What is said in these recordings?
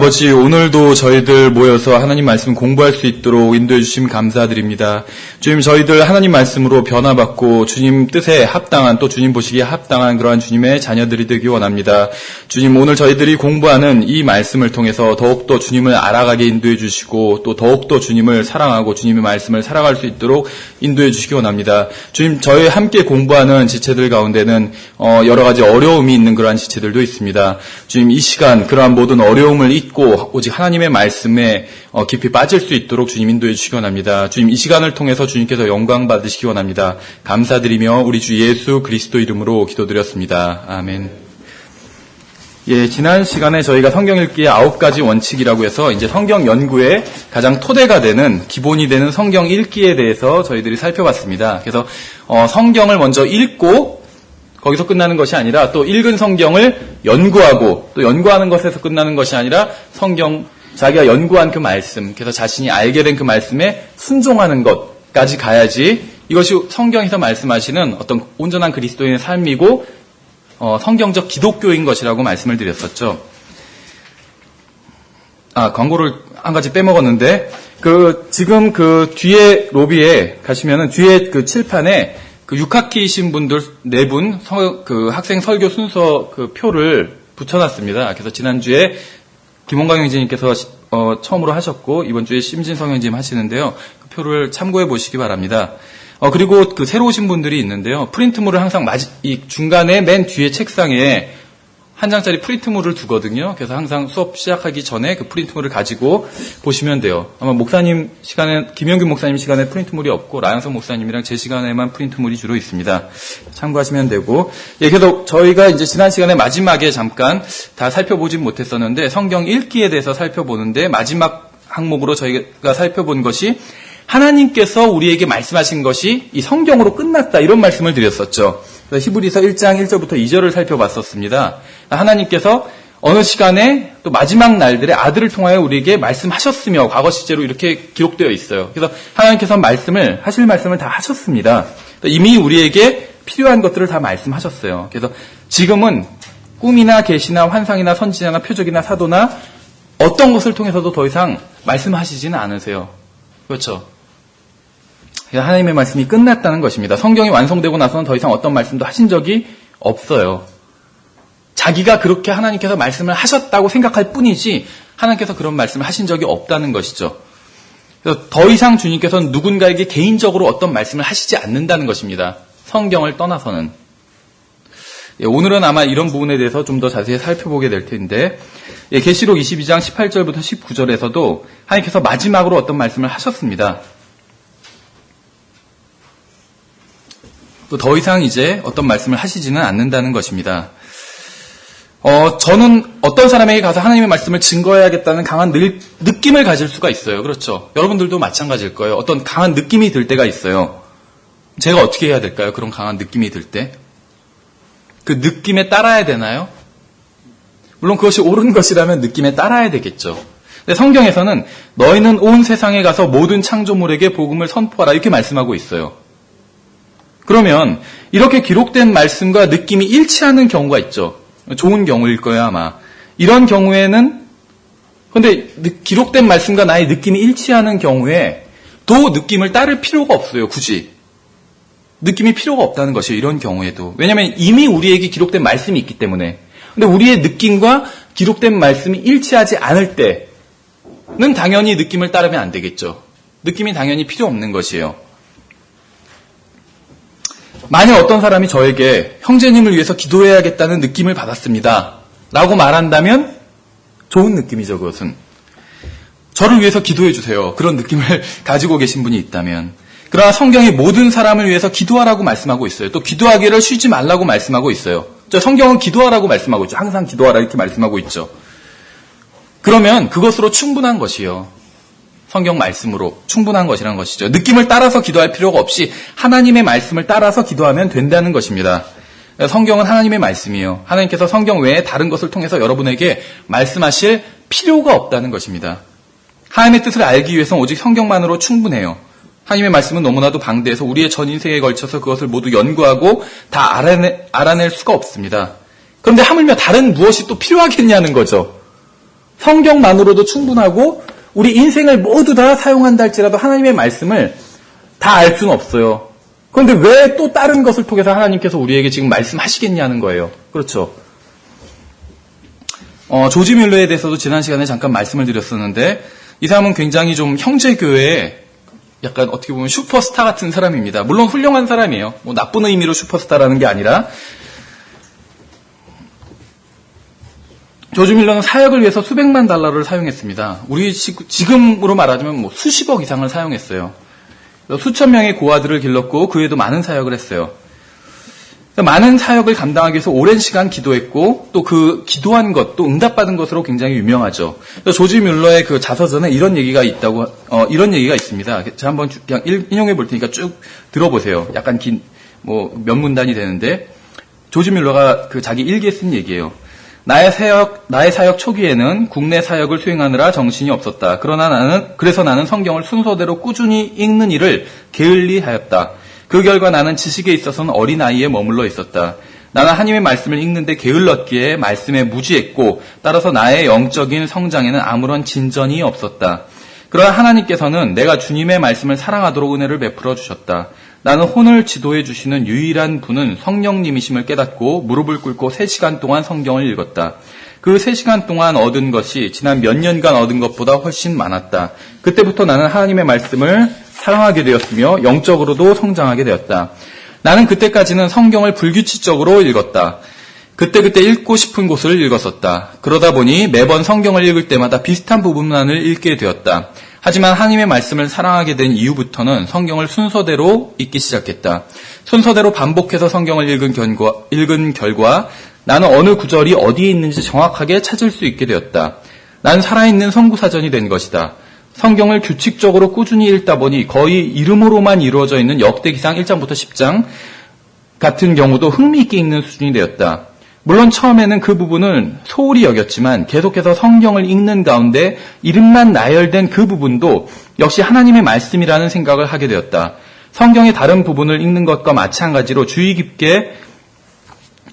아버지, 오늘도 저희들 모여서 하나님 말씀 공부할 수 있도록 인도해 주심 감사드립니다. 주님, 저희들 하나님 말씀으로 변화받고 주님 뜻에 합당한, 또 주님 보시기에 합당한 그러한 주님의 자녀들이 되기 원합니다. 주님, 오늘 저희들이 공부하는 이 말씀을 통해서 더욱더 주님을 알아가게 인도해 주시고 또 더욱더 주님을 사랑하고 주님의 말씀을 살아갈 수 있도록 인도해 주시기 원합니다. 주님, 저희 함께 공부하는 지체들 가운데는 여러 가지 어려움이 있는 그러한 지체들도 있습니다. 주님, 이 시간 그러한 모든 어려움을 잊고 오직 하나님의 말씀에 깊이 빠질 수 있도록 주님 인도해 주시기 원합니다. 주님, 이 시간을 통해서 주님께서 영광 받으시기 원합니다. 감사드리며 우리 주 예수 그리스도 이름으로 기도드렸습니다. 아멘. 예, 지난 시간에 저희가 성경 읽기의 9가지 원칙이라고 해서 이제 성경 연구의 가장 토대가 되는, 기본이 되는 성경 읽기에 대해서 저희들이 살펴봤습니다. 그래서 성경을 먼저 읽고 거기서 끝나는 것이 아니라 또 읽은 성경을 연구하고 또 연구하는 것에서 끝나는 것이 아니라 성경, 자기가 연구한 그 말씀, 그래서 자신이 알게 된 그 말씀에 순종하는 것까지 가야지 이것이 성경에서 말씀하시는 어떤 온전한 그리스도인의 삶이고 성경적 기독교인 것이라고 말씀을 드렸었죠. 광고를 한 가지 빼먹었는데 지금 뒤에 로비에 가시면은 뒤에 그 칠판에 6학기이신 분들 4분 학생 설교 순서 표를 붙여놨습니다. 그래서 지난주에 김원광 형제님께서 처음으로 하셨고 이번 주에 심진성 형제님 하시는데요. 그 표를 참고해 보시기 바랍니다. 그리고 새로 오신 분들이 있는데요. 프린트물을 항상 이 중간에 맨 뒤에 책상에 한 장짜리 프린트물을 두거든요. 그래서 항상 수업 시작하기 전에 그 프린트물을 가지고 보시면 돼요. 아마 목사님 시간에, 김영균 목사님 시간에 프린트물이 없고 라양성 목사님이랑 제 시간에만 프린트물이 주로 있습니다. 참고하시면 되고. 예, 그래서 저희가 이제 지난 시간에 마지막에 잠깐 다 살펴보진 못했었는데 성경 읽기에 대해서 살펴보는데 마지막 항목으로 저희가 살펴본 것이 하나님께서 우리에게 말씀하신 것이 이 성경으로 끝났다, 이런 말씀을 드렸었죠. 히브리서 1장 1절부터 2절을 살펴봤었습니다. 하나님께서 어느 시간에 또 마지막 날들의 아들을 통하여 우리에게 말씀하셨으며 과거 시제로 이렇게 기록되어 있어요. 그래서 하나님께서 하실 말씀을 다 하셨습니다. 이미 우리에게 필요한 것들을 다 말씀하셨어요. 그래서 지금은 꿈이나 계시나 환상이나 선지자나 표적이나 사도나 어떤 것을 통해서도 더 이상 말씀하시지는 않으세요. 그렇죠? 하나님의 말씀이 끝났다는 것입니다. 성경이 완성되고 나서는 더 이상 어떤 말씀도 하신 적이 없어요. 자기가 그렇게 하나님께서 말씀을 하셨다고 생각할 뿐이지 하나님께서 그런 말씀을 하신 적이 없다는 것이죠. 그래서 더 이상 주님께서는 누군가에게 개인적으로 어떤 말씀을 하시지 않는다는 것입니다. 성경을 떠나서는. 오늘은 아마 이런 부분에 대해서 좀 더 자세히 살펴보게 될 텐데, 계시록 22장 18절부터 19절에서도 하나님께서 마지막으로 어떤 말씀을 하셨습니다. 또 더 이상 이제 어떤 말씀을 하시지는 않는다는 것입니다. 저는 어떤 사람에게 가서 하나님의 말씀을 증거해야겠다는 강한 느낌을 가질 수가 있어요. 그렇죠? 여러분들도 마찬가지일 거예요. 어떤 강한 느낌이 들 때가 있어요. 제가 어떻게 해야 될까요? 그런 강한 느낌이 들 때. 그 느낌에 따라야 되나요? 물론 그것이 옳은 것이라면 느낌에 따라야 되겠죠. 근데 성경에서는 너희는 온 세상에 가서 모든 창조물에게 복음을 선포하라, 이렇게 말씀하고 있어요. 그러면 이렇게 기록된 말씀과 느낌이 일치하는 경우가 있죠. 좋은 경우일 거예요, 아마. 이런 경우에는, 근데 기록된 말씀과 나의 느낌이 일치하는 경우에 또 느낌을 따를 필요가 없어요, 굳이. 느낌이 필요가 없다는 것이에요, 이런 경우에도. 왜냐하면 이미 우리에게 기록된 말씀이 있기 때문에. 근데 우리의 느낌과 기록된 말씀이 일치하지 않을 때는 당연히 느낌을 따르면 안 되겠죠. 느낌이 당연히 필요 없는 것이에요. 만약 어떤 사람이 저에게 형제님을 위해서 기도해야겠다는 느낌을 받았습니다 라고 말한다면 좋은 느낌이죠. 그것은 저를 위해서 기도해 주세요, 그런 느낌을 가지고 계신 분이 있다면. 그러나 성경이 모든 사람을 위해서 기도하라고 말씀하고 있어요. 또 기도하기를 쉬지 말라고 말씀하고 있어요. 성경은 기도하라고 말씀하고 있죠. 항상 기도하라 이렇게 말씀하고 있죠. 그러면 그것으로 충분한 것이에요. 성경 말씀으로 충분한 것이라는 것이죠. 느낌을 따라서 기도할 필요가 없이 하나님의 말씀을 따라서 기도하면 된다는 것입니다. 성경은 하나님의 말씀이에요. 하나님께서 성경 외에 다른 것을 통해서 여러분에게 말씀하실 필요가 없다는 것입니다. 하나님의 뜻을 알기 위해서는 오직 성경만으로 충분해요. 하나님의 말씀은 너무나도 방대해서 우리의 전 인생에 걸쳐서 그것을 모두 연구하고 다 알아낼 수가 없습니다. 그런데 하물며 다른 무엇이 또 필요하겠냐는 거죠. 성경만으로도 충분하고 우리 인생을 모두 다 사용한다 할지라도 하나님의 말씀을 다 알 수는 없어요. 그런데 왜 또 다른 것을 통해서 하나님께서 우리에게 지금 말씀하시겠냐는 거예요. 그렇죠. 조지 뮬러에 대해서도 지난 시간에 잠깐 말씀을 드렸었는데 이 사람은 굉장히 좀 형제교회에 약간 어떻게 보면 슈퍼스타 같은 사람입니다. 물론 훌륭한 사람이에요. 뭐 나쁜 의미로 슈퍼스타라는 게 아니라 조지 뮬러는 사역을 위해서 수백만 달러를 사용했습니다. 우리 지금으로 말하자면 뭐 수십억 이상을 사용했어요. 수천 명의 고아들을 길렀고 그 외에도 많은 사역을 했어요. 많은 사역을 감당하기 위해서 오랜 시간 기도했고 또 그 기도한 것, 또 응답받은 것으로 굉장히 유명하죠. 조지 뮬러의 그 자서전에 이런 얘기가 있습니다. 제가 한번 그냥 인용해 볼 테니까 쭉 들어보세요. 약간 몇 문단이 되는데 조지 뮬러가 그 자기 일기에 쓴 얘기예요. 나의 사역 초기에는 국내 사역을 수행하느라 정신이 없었다. 그래서 나는 성경을 순서대로 꾸준히 읽는 일을 게을리하였다. 그 결과 나는 지식에 있어서는 어린아이에 머물러 있었다. 나는 하나님의 말씀을 읽는데 게을렀기에 말씀에 무지했고 따라서 나의 영적인 성장에는 아무런 진전이 없었다. 그러나 하나님께서는 내가 주님의 말씀을 사랑하도록 은혜를 베풀어 주셨다. 나는 혼을 지도해 주시는 유일한 분은 성령님이심을 깨닫고 무릎을 꿇고 3시간 동안 성경을 읽었다. 그 3시간 동안 얻은 것이 지난 몇 년간 얻은 것보다 훨씬 많았다. 그때부터 나는 하나님의 말씀을 사랑하게 되었으며 영적으로도 성장하게 되었다. 나는 그때까지는 성경을 불규칙적으로 읽었다. 그때 읽고 싶은 곳을 읽었었다. 그러다 보니 매번 성경을 읽을 때마다 비슷한 부분만을 읽게 되었다. 하지만 하나님의 말씀을 사랑하게 된 이후부터는 성경을 순서대로 읽기 시작했다. 순서대로 반복해서 성경을 읽은 결과 나는 어느 구절이 어디에 있는지 정확하게 찾을 수 있게 되었다. 난 살아있는 성구사전이 된 것이다. 성경을 규칙적으로 꾸준히 읽다 보니 거의 이름으로만 이루어져 있는 역대기상 1장부터 10장 같은 경우도 흥미있게 읽는 수준이 되었다. 물론 처음에는 그 부분을 소홀히 여겼지만 계속해서 성경을 읽는 가운데 이름만 나열된 그 부분도 역시 하나님의 말씀이라는 생각을 하게 되었다. 성경의 다른 부분을 읽는 것과 마찬가지로 주의 깊게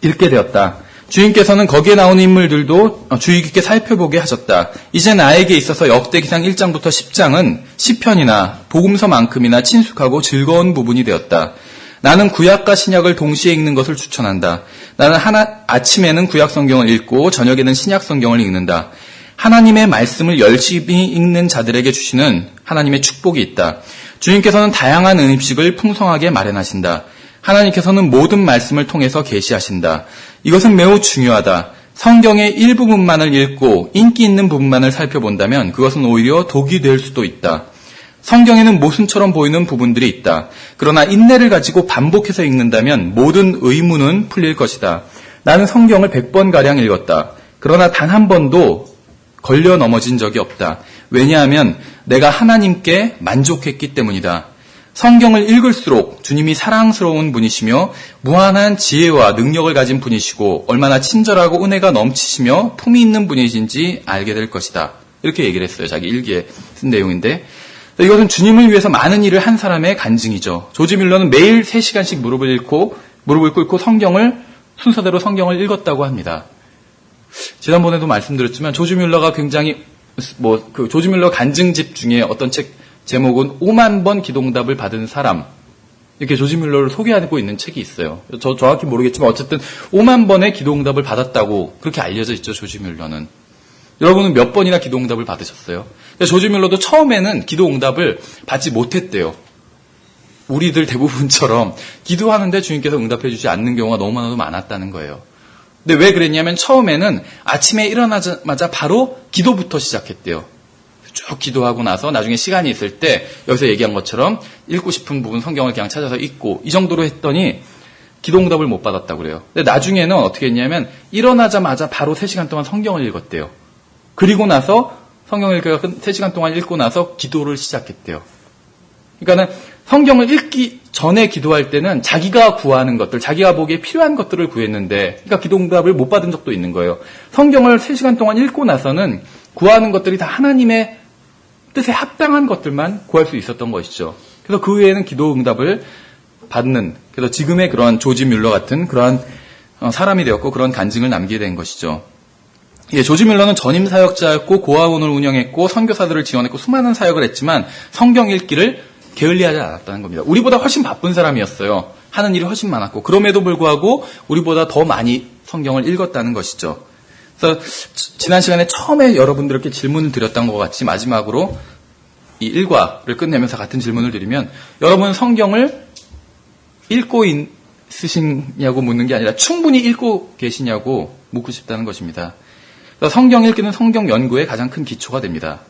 읽게 되었다. 주님께서는 거기에 나오는 인물들도 주의 깊게 살펴보게 하셨다. 이제 나에게 있어서 역대기상 1장부터 10장은 시편이나 복음서만큼이나 친숙하고 즐거운 부분이 되었다. 나는 구약과 신약을 동시에 읽는 것을 추천한다. 나는 아침에는 구약 성경을 읽고 저녁에는 신약 성경을 읽는다. 하나님의 말씀을 열심히 읽는 자들에게 주시는 하나님의 축복이 있다. 주님께서는 다양한 음식을 풍성하게 마련하신다. 하나님께서는 모든 말씀을 통해서 계시하신다. 이것은 매우 중요하다. 성경의 일부분만을 읽고 인기 있는 부분만을 살펴본다면 그것은 오히려 독이 될 수도 있다. 성경에는 모순처럼 보이는 부분들이 있다. 그러나 인내를 가지고 반복해서 읽는다면 모든 의문은 풀릴 것이다. 나는 성경을 100번가량 읽었다. 그러나 단 한 번도 걸려 넘어진 적이 없다. 왜냐하면 내가 하나님께 만족했기 때문이다. 성경을 읽을수록 주님이 사랑스러운 분이시며 무한한 지혜와 능력을 가진 분이시고 얼마나 친절하고 은혜가 넘치시며 품이 있는 분이신지 알게 될 것이다. 이렇게 얘기를 했어요. 자기 일기에 쓴 내용인데 이것은 주님을 위해서 많은 일을 한 사람의 간증이죠. 조지 뮬러는 매일 3시간씩 무릎을 꿇고 순서대로 성경을 읽었다고 합니다. 지난번에도 말씀드렸지만 조지 뮬러가 굉장히 조지 뮬러 간증집 중에 어떤 책 제목은 5만 번 기도응답을 받은 사람, 이렇게 조지 뮬러를 소개하고 있는 책이 있어요. 저 정확히 모르겠지만 어쨌든 5만 번의 기도응답을 받았다고 그렇게 알려져 있죠. 조지 뮬러는. 여러분은 몇 번이나 기도응답을 받으셨어요? 조지 뮬러도 처음에는 기도응답을 받지 못했대요. 우리들 대부분처럼 기도하는데 주님께서 응답해 주지 않는 경우가 너무나도 많았다는 거예요. 근데 왜 그랬냐면 처음에는 아침에 일어나자마자 바로 기도부터 시작했대요. 쭉 기도하고 나서 나중에 시간이 있을 때 여기서 얘기한 것처럼 읽고 싶은 부분 성경을 그냥 찾아서 읽고 이 정도로 했더니 기도응답을 못 받았다고 그래요. 근데 나중에는 어떻게 했냐면 일어나자마자 바로 3시간 동안 성경을 읽었대요. 그리고 나서 성경을 3시간 동안 읽고 나서 기도를 시작했대요. 그러니까는 성경을 읽기 전에 기도할 때는 자기가 구하는 것들, 자기가 보기에 필요한 것들을 구했는데, 그러니까 기도응답을 못 받은 적도 있는 거예요. 성경을 3시간 동안 읽고 나서는 구하는 것들이 다 하나님의 뜻에 합당한 것들만 구할 수 있었던 것이죠. 그래서 그 외에는 기도응답을 받는, 그래서 지금의 그러한 조지 뮬러 같은 그러한 사람이 되었고 그런 간증을 남기게 된 것이죠. 예, 조지 밀러는 전임 사역자였고 고아원을 운영했고 선교사들을 지원했고 수많은 사역을 했지만 성경 읽기를 게을리하지 않았다는 겁니다. 우리보다 훨씬 바쁜 사람이었어요. 하는 일이 훨씬 많았고 그럼에도 불구하고 우리보다 더 많이 성경을 읽었다는 것이죠. 그래서 지난 시간에 처음에 여러분들께 질문을 드렸던 것 같이 마지막으로 이 일과를 끝내면서 같은 질문을 드리면 여러분 성경을 읽고 있으시냐고 묻는 게 아니라 충분히 읽고 계시냐고 묻고 싶다는 것입니다. 성경 읽기는 성경 연구의 가장 큰 기초가 됩니다.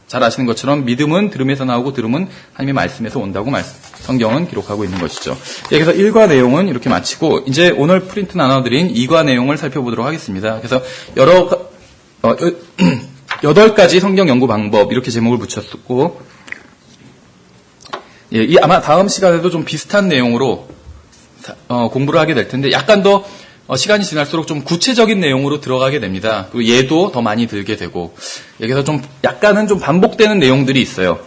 잘 아시는 것처럼 믿음은 들음에서 나오고 들음은 하나님의 말씀에서 온다고 성경은 기록하고 있는 것이죠. 그래서 1과 내용은 이렇게 마치고 이제 오늘 프린트 나눠드린 2과 내용을 살펴보도록 하겠습니다. 그래서 8가지 성경 연구 방법 이렇게 제목을 붙였고 예, 아마 다음 시간에도 좀 비슷한 내용으로 공부를 하게 될 텐데 약간 더 시간이 지날수록 좀 구체적인 내용으로 들어가게 됩니다. 그리고 얘도 더 많이 들게 되고 여기서 좀 약간은 좀 반복되는 내용들이 있어요.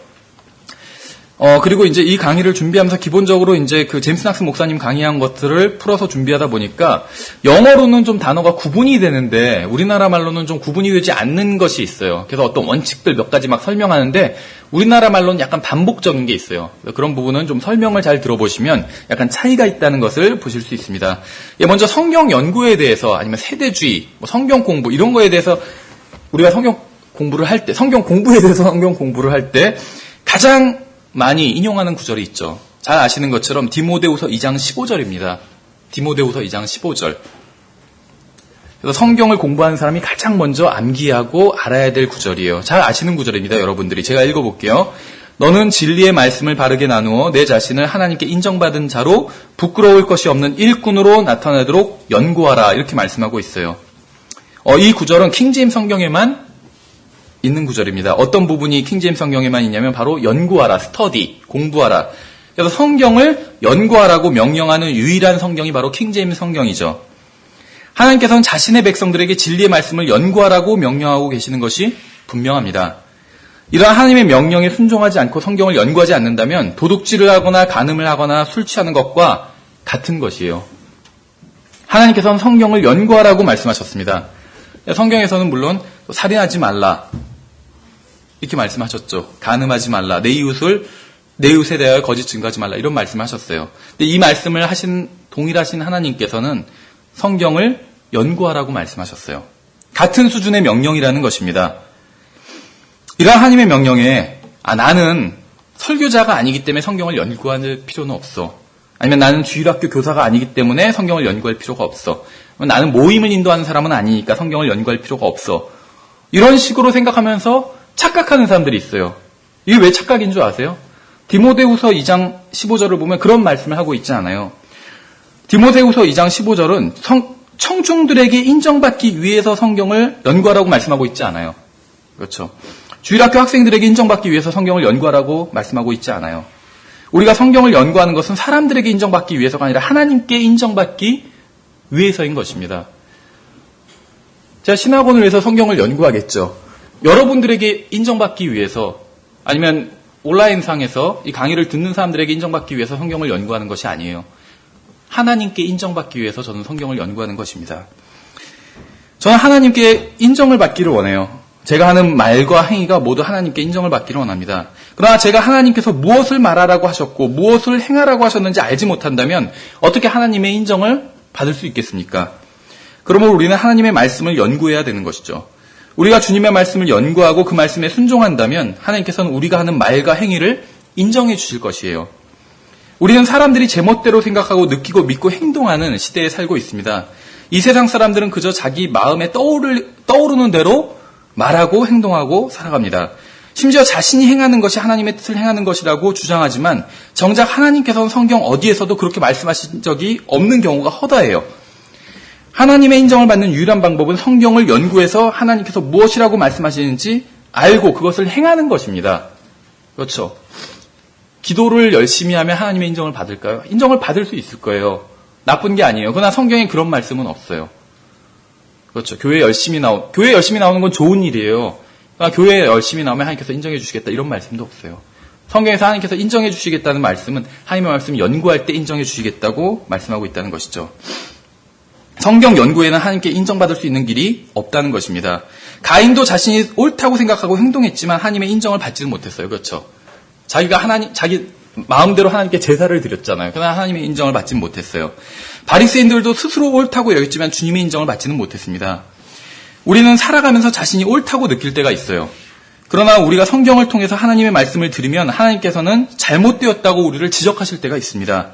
그리고 이제 이 강의를 준비하면서 기본적으로 이제 그 제임스 낙스 목사님 강의한 것들을 풀어서 준비하다 보니까 영어로는 좀 단어가 구분이 되는데 우리나라 말로는 좀 구분이 되지 않는 것이 있어요. 그래서 어떤 원칙들 몇 가지 막 설명하는데 우리나라 말로는 약간 반복적인 게 있어요. 그런 부분은 좀 설명을 잘 들어보시면 약간 차이가 있다는 것을 보실 수 있습니다. 먼저 성경 연구에 대해서 아니면 세대주의, 성경 공부 이런 거에 대해서 우리가 성경 공부를 할 때, 성경 공부에 대해서 성경 공부를 할 때 가장 많이 인용하는 구절이 있죠. 잘 아시는 것처럼 디모데후서 2장 15절입니다. 디모데후서 2장 15절. 그래서 성경을 공부하는 사람이 가장 먼저 암기하고 알아야 될 구절이에요. 잘 아시는 구절입니다, 여러분들이. 제가 읽어볼게요. 너는 진리의 말씀을 바르게 나누어 내 자신을 하나님께 인정받은 자로 부끄러울 것이 없는 일꾼으로 나타나도록 연구하라. 이렇게 말씀하고 있어요. 이 구절은 킹제임스 성경에만 있는 구절입니다. 어떤 부분이 킹제임스 성경에만 있냐면 바로 연구하라, 스터디, 공부하라. 그래서 성경을 연구하라고 명령하는 유일한 성경이 바로 킹제임스 성경이죠. 하나님께서는 자신의 백성들에게 진리의 말씀을 연구하라고 명령하고 계시는 것이 분명합니다. 이러한 하나님의 명령에 순종하지 않고 성경을 연구하지 않는다면 도둑질을 하거나 간음을 하거나 술 취하는 것과 같은 것이에요. 하나님께서는 성경을 연구하라고 말씀하셨습니다. 성경에서는 물론 살인하지 말라 이렇게 말씀하셨죠. 간음하지 말라. 내 이웃에 대하여 거짓 증거하지 말라. 이런 말씀을 하셨어요. 근데 이 말씀을 하신 동일하신 하나님께서는 성경을 연구하라고 말씀하셨어요. 같은 수준의 명령이라는 것입니다. 이러한 하나님의 명령에 나는 설교자가 아니기 때문에 성경을 연구할 필요는 없어. 아니면 나는 주일학교 교사가 아니기 때문에 성경을 연구할 필요가 없어. 나는 모임을 인도하는 사람은 아니니까 성경을 연구할 필요가 없어. 이런 식으로 생각하면서 착각하는 사람들이 있어요. 이게 왜 착각인 줄 아세요? 디모데후서 2장 15절을 보면 그런 말씀을 하고 있지 않아요. 디모데후서 2장 15절은 청중들에게 인정받기 위해서 성경을 연구하라고 말씀하고 있지 않아요. 그렇죠. 주일학교 학생들에게 인정받기 위해서 성경을 연구하라고 말씀하고 있지 않아요. 우리가 성경을 연구하는 것은 사람들에게 인정받기 위해서가 아니라 하나님께 인정받기 위해서인 것입니다. 제가 신학원을 위해서 성경을 연구하겠죠. 여러분들에게 인정받기 위해서 아니면 온라인상에서 이 강의를 듣는 사람들에게 인정받기 위해서 성경을 연구하는 것이 아니에요. 하나님께 인정받기 위해서 저는 성경을 연구하는 것입니다. 저는 하나님께 인정을 받기를 원해요. 제가 하는 말과 행위가 모두 하나님께 인정을 받기를 원합니다. 그러나 제가 하나님께서 무엇을 말하라고 하셨고 무엇을 행하라고 하셨는지 알지 못한다면 어떻게 하나님의 인정을 받을 수 있겠습니까? 그러므로 우리는 하나님의 말씀을 연구해야 되는 것이죠. 우리가 주님의 말씀을 연구하고 그 말씀에 순종한다면 하나님께서는 우리가 하는 말과 행위를 인정해 주실 것이에요. 우리는 사람들이 제멋대로 생각하고 느끼고 믿고 행동하는 시대에 살고 있습니다. 이 세상 사람들은 그저 자기 마음에 떠오르는 대로 말하고 행동하고 살아갑니다. 심지어 자신이 행하는 것이 하나님의 뜻을 행하는 것이라고 주장하지만 정작 하나님께서는 성경 어디에서도 그렇게 말씀하신 적이 없는 경우가 허다해요. 하나님의 인정을 받는 유일한 방법은 성경을 연구해서 하나님께서 무엇이라고 말씀하시는지 알고 그것을 행하는 것입니다. 그렇죠. 기도를 열심히 하면 하나님의 인정을 받을까요? 인정을 받을 수 있을 거예요. 나쁜 게 아니에요. 그러나 성경에 그런 말씀은 없어요. 그렇죠. 교회 열심히 나오는 건 좋은 일이에요. 그러나 교회에 열심히 나오면 하나님께서 인정해 주시겠다 이런 말씀도 없어요. 성경에서 하나님께서 인정해 주시겠다는 말씀은 하나님의 말씀 연구할 때 인정해 주시겠다고 말씀하고 있다는 것이죠. 성경 연구에는 하나님께 인정받을 수 있는 길이 없다는 것입니다. 가인도 자신이 옳다고 생각하고 행동했지만 하나님의 인정을 받지는 못했어요. 그렇죠? 자기 마음대로 하나님께 제사를 드렸잖아요. 그러나 하나님의 인정을 받지는 못했어요. 바리새인들도 스스로 옳다고 여겼지만 주님의 인정을 받지는 못했습니다. 우리는 살아가면서 자신이 옳다고 느낄 때가 있어요. 그러나 우리가 성경을 통해서 하나님의 말씀을 들으면 하나님께서는 잘못되었다고 우리를 지적하실 때가 있습니다.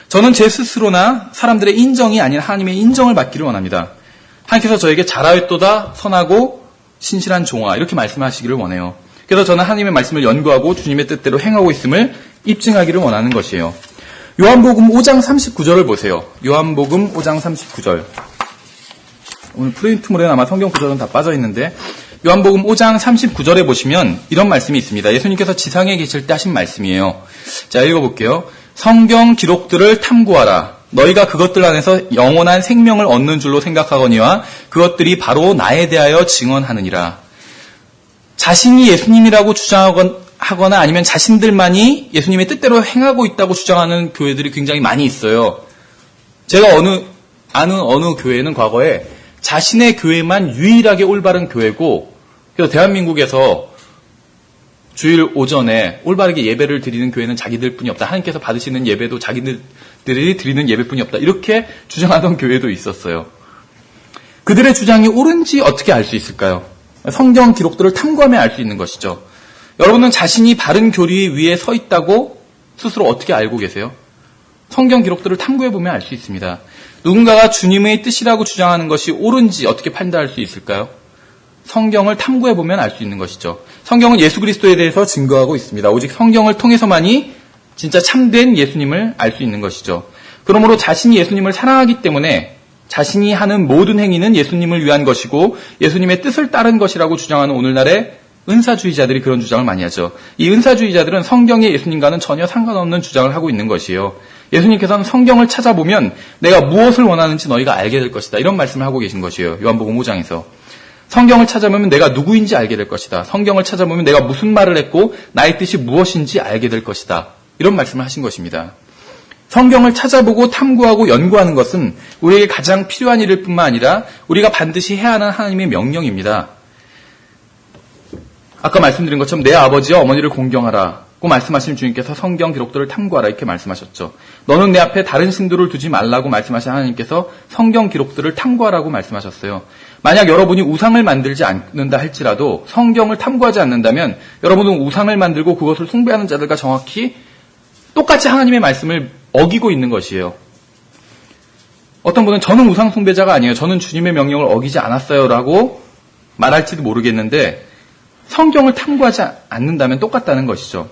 저는 제 스스로나 사람들의 인정이 아닌 하나님의 인정을 받기를 원합니다. 하나님께서 저에게 잘하였도다 선하고 신실한 종아 이렇게 말씀하시기를 원해요. 그래서 저는 하나님의 말씀을 연구하고 주님의 뜻대로 행하고 있음을 입증하기를 원하는 것이에요. 요한복음 5장 39절을 보세요. 요한복음 5장 39절. 오늘 프린트물에 아마 성경 구절은 다 빠져 있는데 요한복음 5장 39절에 보시면 이런 말씀이 있습니다. 예수님께서 지상에 계실 때 하신 말씀이에요. 자, 읽어볼게요. 성경 기록들을 탐구하라. 너희가 그것들 안에서 영원한 생명을 얻는 줄로 생각하거니와 그것들이 바로 나에 대하여 증언하느니라. 자신이 예수님이라고 주장하거나 아니면 자신들만이 예수님의 뜻대로 행하고 있다고 주장하는 교회들이 굉장히 많이 있어요. 제가 아는 어느 교회는 과거에 자신의 교회만 유일하게 올바른 교회고, 그래서 대한민국에서 주일 오전에 올바르게 예배를 드리는 교회는 자기들뿐이 없다. 하나님께서 받으시는 예배도 자기들이 드리는 예배뿐이 없다. 이렇게 주장하던 교회도 있었어요. 그들의 주장이 옳은지 어떻게 알 수 있을까요? 성경 기록들을 탐구하며 알 수 있는 것이죠. 여러분은 자신이 바른 교리 위에 서 있다고 스스로 어떻게 알고 계세요? 성경 기록들을 탐구해보면 알 수 있습니다. 누군가가 주님의 뜻이라고 주장하는 것이 옳은지 어떻게 판단할 수 있을까요? 성경을 탐구해보면 알 수 있는 것이죠. 성경은 예수 그리스도에 대해서 증거하고 있습니다. 오직 성경을 통해서만이 진짜 참된 예수님을 알 수 있는 것이죠. 그러므로 자신이 예수님을 사랑하기 때문에 자신이 하는 모든 행위는 예수님을 위한 것이고 예수님의 뜻을 따른 것이라고 주장하는 오늘날의 은사주의자들이 그런 주장을 많이 하죠. 이 은사주의자들은 성경의 예수님과는 전혀 상관없는 주장을 하고 있는 것이에요. 예수님께서는 성경을 찾아보면 내가 무엇을 원하는지 너희가 알게 될 것이다. 이런 말씀을 하고 계신 것이에요. 요한복음 5장에서. 성경을 찾아보면 내가 누구인지 알게 될 것이다. 성경을 찾아보면 내가 무슨 말을 했고 나의 뜻이 무엇인지 알게 될 것이다. 이런 말씀을 하신 것입니다. 성경을 찾아보고 탐구하고 연구하는 것은 우리에게 가장 필요한 일일 뿐만 아니라 우리가 반드시 해야 하는 하나님의 명령입니다. 아까 말씀드린 것처럼 내 아버지와 어머니를 공경하라고 말씀하신 주님께서 성경 기록들을 탐구하라 이렇게 말씀하셨죠. 너는 내 앞에 다른 신들을 두지 말라고 말씀하신 하나님께서 성경 기록들을 탐구하라고 말씀하셨어요. 만약 여러분이 우상을 만들지 않는다 할지라도 성경을 탐구하지 않는다면 여러분은 우상을 만들고 그것을 숭배하는 자들과 정확히 똑같이 하나님의 말씀을 어기고 있는 것이에요. 어떤 분은 저는 우상 숭배자가 아니에요. 저는 주님의 명령을 어기지 않았어요 라고 말할지도 모르겠는데 성경을 탐구하지 않는다면 똑같다는 것이죠.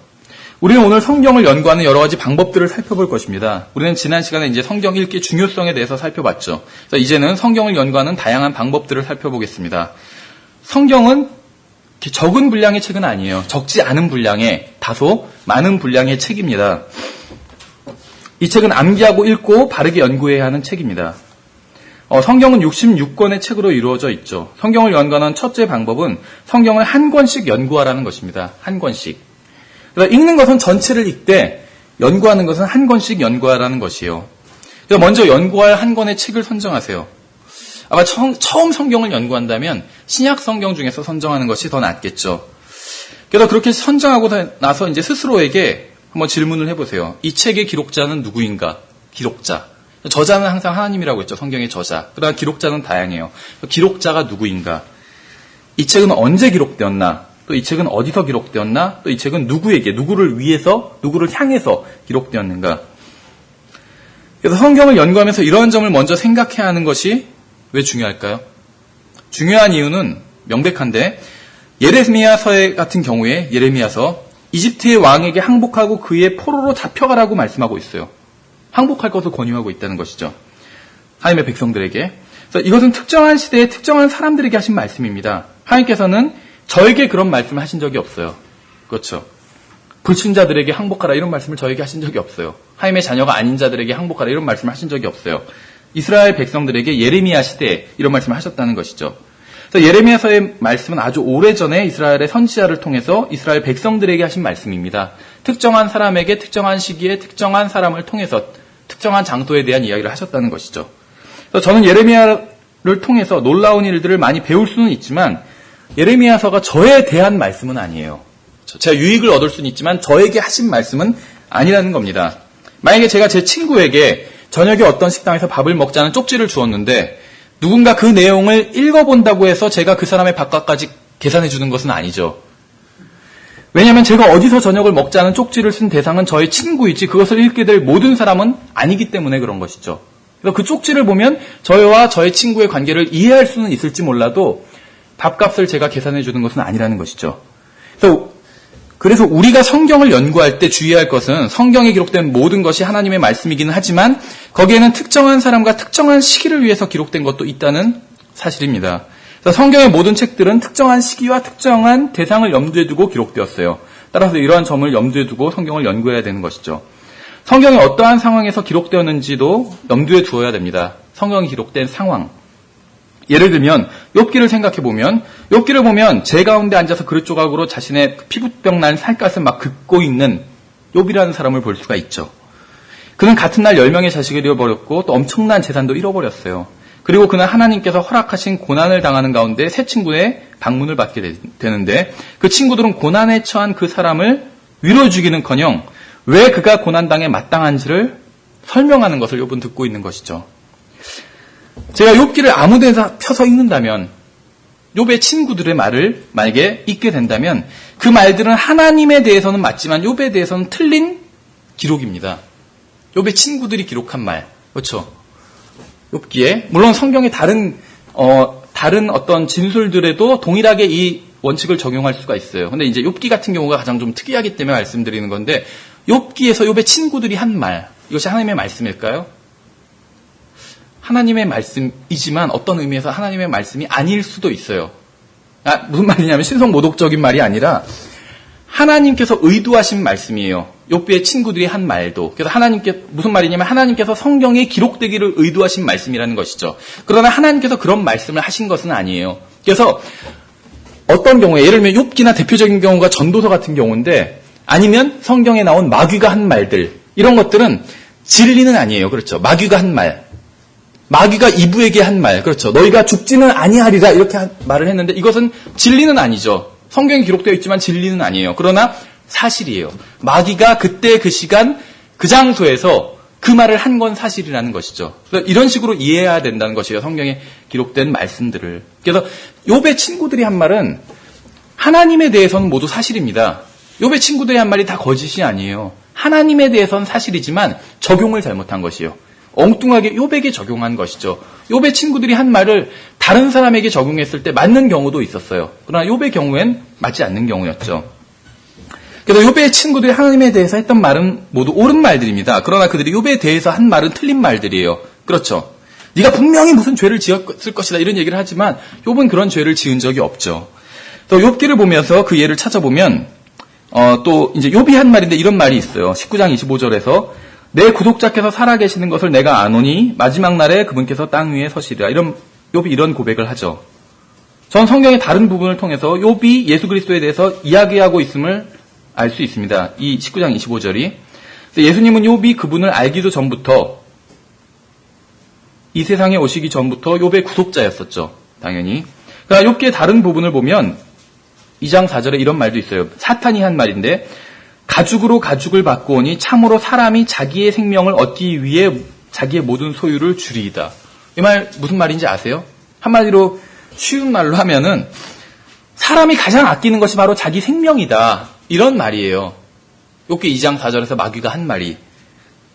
우리는 오늘 성경을 연구하는 여러 가지 방법들을 살펴볼 것입니다. 우리는 지난 시간에 이제 성경 읽기의 중요성에 대해서 살펴봤죠. 그래서 이제는 성경을 연구하는 다양한 방법들을 살펴보겠습니다. 성경은 적은 분량의 책은 아니에요. 적지 않은 분량의 다소 많은 분량의 책입니다. 이 책은 암기하고 읽고 바르게 연구해야 하는 책입니다. 성경은 66권의 책으로 이루어져 있죠. 성경을 연구하는 첫째 방법은 성경을 한 권씩 연구하라는 것입니다. 한 권씩. 그래서 읽는 것은 전체를 읽되 연구하는 것은 한 권씩 연구하라는 것이에요. 그래서 먼저 연구할 한 권의 책을 선정하세요. 아마 처음 성경을 연구한다면 신약 성경 중에서 선정하는 것이 더 낫겠죠. 그래서 그렇게 선정하고 나서 이제 스스로에게 한번 질문을 해보세요. 이 책의 기록자는 누구인가? 기록자. 저자는 항상 하나님이라고 했죠. 성경의 저자. 그러나 기록자는 다양해요. 기록자가 누구인가? 이 책은 언제 기록되었나? 또 이 책은 어디서 기록되었나? 또 이 책은 누구에게, 누구를 위해서, 누구를 향해서 기록되었는가? 그래서 성경을 연구하면서 이런 점을 먼저 생각해야 하는 것이 왜 중요할까요? 중요한 이유는 명백한데 예레미야서 같은 경우에 예레미야서 이집트의 왕에게 항복하고 그의 포로로 잡혀가라고 말씀하고 있어요. 항복할 것을 권유하고 있다는 것이죠. 하나님의 백성들에게. 그래서 이것은 특정한 시대에 특정한 사람들에게 하신 말씀입니다. 하나님께서는 저에게 그런 말씀을 하신 적이 없어요. 그렇죠. 불신자들에게 항복하라 이런 말씀을 저에게 하신 적이 없어요. 하나님의 자녀가 아닌 자들에게 항복하라 이런 말씀을 하신 적이 없어요. 이스라엘 백성들에게 예레미야 시대에 이런 말씀을 하셨다는 것이죠. 그래서 예레미야서의 말씀은 아주 오래전에 이스라엘의 선지자를 통해서 이스라엘 백성들에게 하신 말씀입니다. 특정한 사람에게 특정한 시기에 특정한 사람을 통해서 특정한 장소에 대한 이야기를 하셨다는 것이죠. 그래서 저는 예레미야를 통해서 놀라운 일들을 많이 배울 수는 있지만 예레미야서가 저에 대한 말씀은 아니에요. 제가 유익을 얻을 수는 있지만 저에게 하신 말씀은 아니라는 겁니다. 만약에 제가 제 친구에게 저녁에 어떤 식당에서 밥을 먹자는 쪽지를 주었는데 누군가 그 내용을 읽어본다고 해서 제가 그 사람의 밥값까지 계산해 주는 것은 아니죠. 왜냐하면 제가 어디서 저녁을 먹자는 쪽지를 쓴 대상은 저의 친구이지 그것을 읽게 될 모든 사람은 아니기 때문에 그런 것이죠. 그래서 그 쪽지를 보면 저와 저의 친구의 관계를 이해할 수는 있을지 몰라도 밥값을 제가 계산해 주는 것은 아니라는 것이죠. 그래서 우리가 성경을 연구할 때 주의할 것은 성경에 기록된 모든 것이 하나님의 말씀이기는 하지만 거기에는 특정한 사람과 특정한 시기를 위해서 기록된 것도 있다는 사실입니다. 그래서 성경의 모든 책들은 특정한 시기와 특정한 대상을 염두에 두고 기록되었어요. 따라서 이러한 점을 염두에 두고 성경을 연구해야 되는 것이죠. 성경이 어떠한 상황에서 기록되었는지도 염두에 두어야 됩니다. 성경이 기록된 상황. 예를 들면 욥기를 생각해 보면 욥기를 보면 제 가운데 앉아서 그릇 조각으로 자신의 피부병 난 살갗을 막 긁고 있는 욥이라는 사람을 볼 수가 있죠. 그는 같은 날 10명의 자식을 잃어버렸고 또 엄청난 재산도 잃어버렸어요. 그리고 그는 하나님께서 허락하신 고난을 당하는 가운데 세 친구의 방문을 받게 되는데 그 친구들은 고난에 처한 그 사람을 위로해 주기는커녕 왜 그가 고난당에 마땅한지를 설명하는 것을 욥은 듣고 있는 것이죠. 제가 욥기를 아무 데나 펴서 읽는다면 욥의 친구들의 말을 만약에 읽게 된다면 그 말들은 하나님에 대해서는 맞지만 욥에 대해서는 틀린 기록입니다. 욥의 친구들이 기록한 말. 그렇죠? 욥기에 물론 성경의 다른 어떤 진술들에도 동일하게 이 원칙을 적용할 수가 있어요. 근데 이제 욥기 같은 경우가 가장 좀 특이하기 때문에 말씀드리는 건데 욥기에서 욥의 친구들이 한 말. 이것이 하나님의 말씀일까요? 하나님의 말씀이지만 어떤 의미에서 하나님의 말씀이 아닐 수도 있어요. 무슨 말이냐면 신성모독적인 말이 아니라 하나님께서 의도하신 말씀이에요. 욥기의 친구들이 한 말도. 그래서 무슨 말이냐면 하나님께서 성경에 기록되기를 의도하신 말씀이라는 것이죠. 그러나 하나님께서 그런 말씀을 하신 것은 아니에요. 그래서 어떤 경우에 예를 들면 욥기나 대표적인 경우가 전도서 같은 경우인데 아니면 성경에 나온 마귀가 한 말들 이런 것들은 진리는 아니에요. 그렇죠. 마귀가 한 말. 마귀가 이브에게 한 말, 그렇죠. 너희가 죽지는 아니하리라 이렇게 말을 했는데 이것은 진리는 아니죠. 성경에 기록되어 있지만 진리는 아니에요. 그러나 사실이에요. 마귀가 그때 그 시간 그 장소에서 그 말을 한 건 사실이라는 것이죠. 그래서 이런 식으로 이해해야 된다는 것이에요. 성경에 기록된 말씀들을. 그래서 욥의 친구들이 한 말은 하나님에 대해서는 모두 사실입니다. 욥의 친구들이 한 말이 다 거짓이 아니에요. 하나님에 대해서는 사실이지만 적용을 잘못한 것이에요. 엉뚱하게 욥에게 적용한 것이죠. 욥의 친구들이 한 말을 다른 사람에게 적용했을 때 맞는 경우도 있었어요. 그러나 욥의 경우엔 맞지 않는 경우였죠. 그래서 욥의 친구들이 하나님에 대해서 했던 말은 모두 옳은 말들입니다. 그러나 그들이 욥에 대해서 한 말은 틀린 말들이에요. 그렇죠. 네가 분명히 무슨 죄를 지었을 것이다 이런 얘기를 하지만 욥은 그런 죄를 지은 적이 없죠. 또 욥기를 보면서 그 예를 찾아보면 또 이제 욥이 한 말인데 이런 말이 있어요. 19장 25절에서 내 구속자께서 살아계시는 것을 내가 아노니 마지막 날에 그분께서 땅 위에 서시리라. 욥이 이런 고백을 하죠. 전 성경의 다른 부분을 통해서 욥이 예수 그리스도에 대해서 이야기하고 있음을 알 수 있습니다. 이 19장 25절이. 예수님은 욥이 그분을 알기도 전부터 이 세상에 오시기 전부터 욥의 구속자였었죠. 당연히. 그러나 욥기의 다른 부분을 보면 2장 4절에 이런 말도 있어요. 사탄이 한 말인데 가죽으로 가죽을 받고 오니 참으로 사람이 자기의 생명을 얻기 위해 자기의 모든 소유를 줄이이다. 이 말 무슨 말인지 아세요? 한마디로 쉬운 말로 하면은 사람이 가장 아끼는 것이 바로 자기 생명이다. 이런 말이에요. 욥기 2장 4절에서 마귀가 한 말이.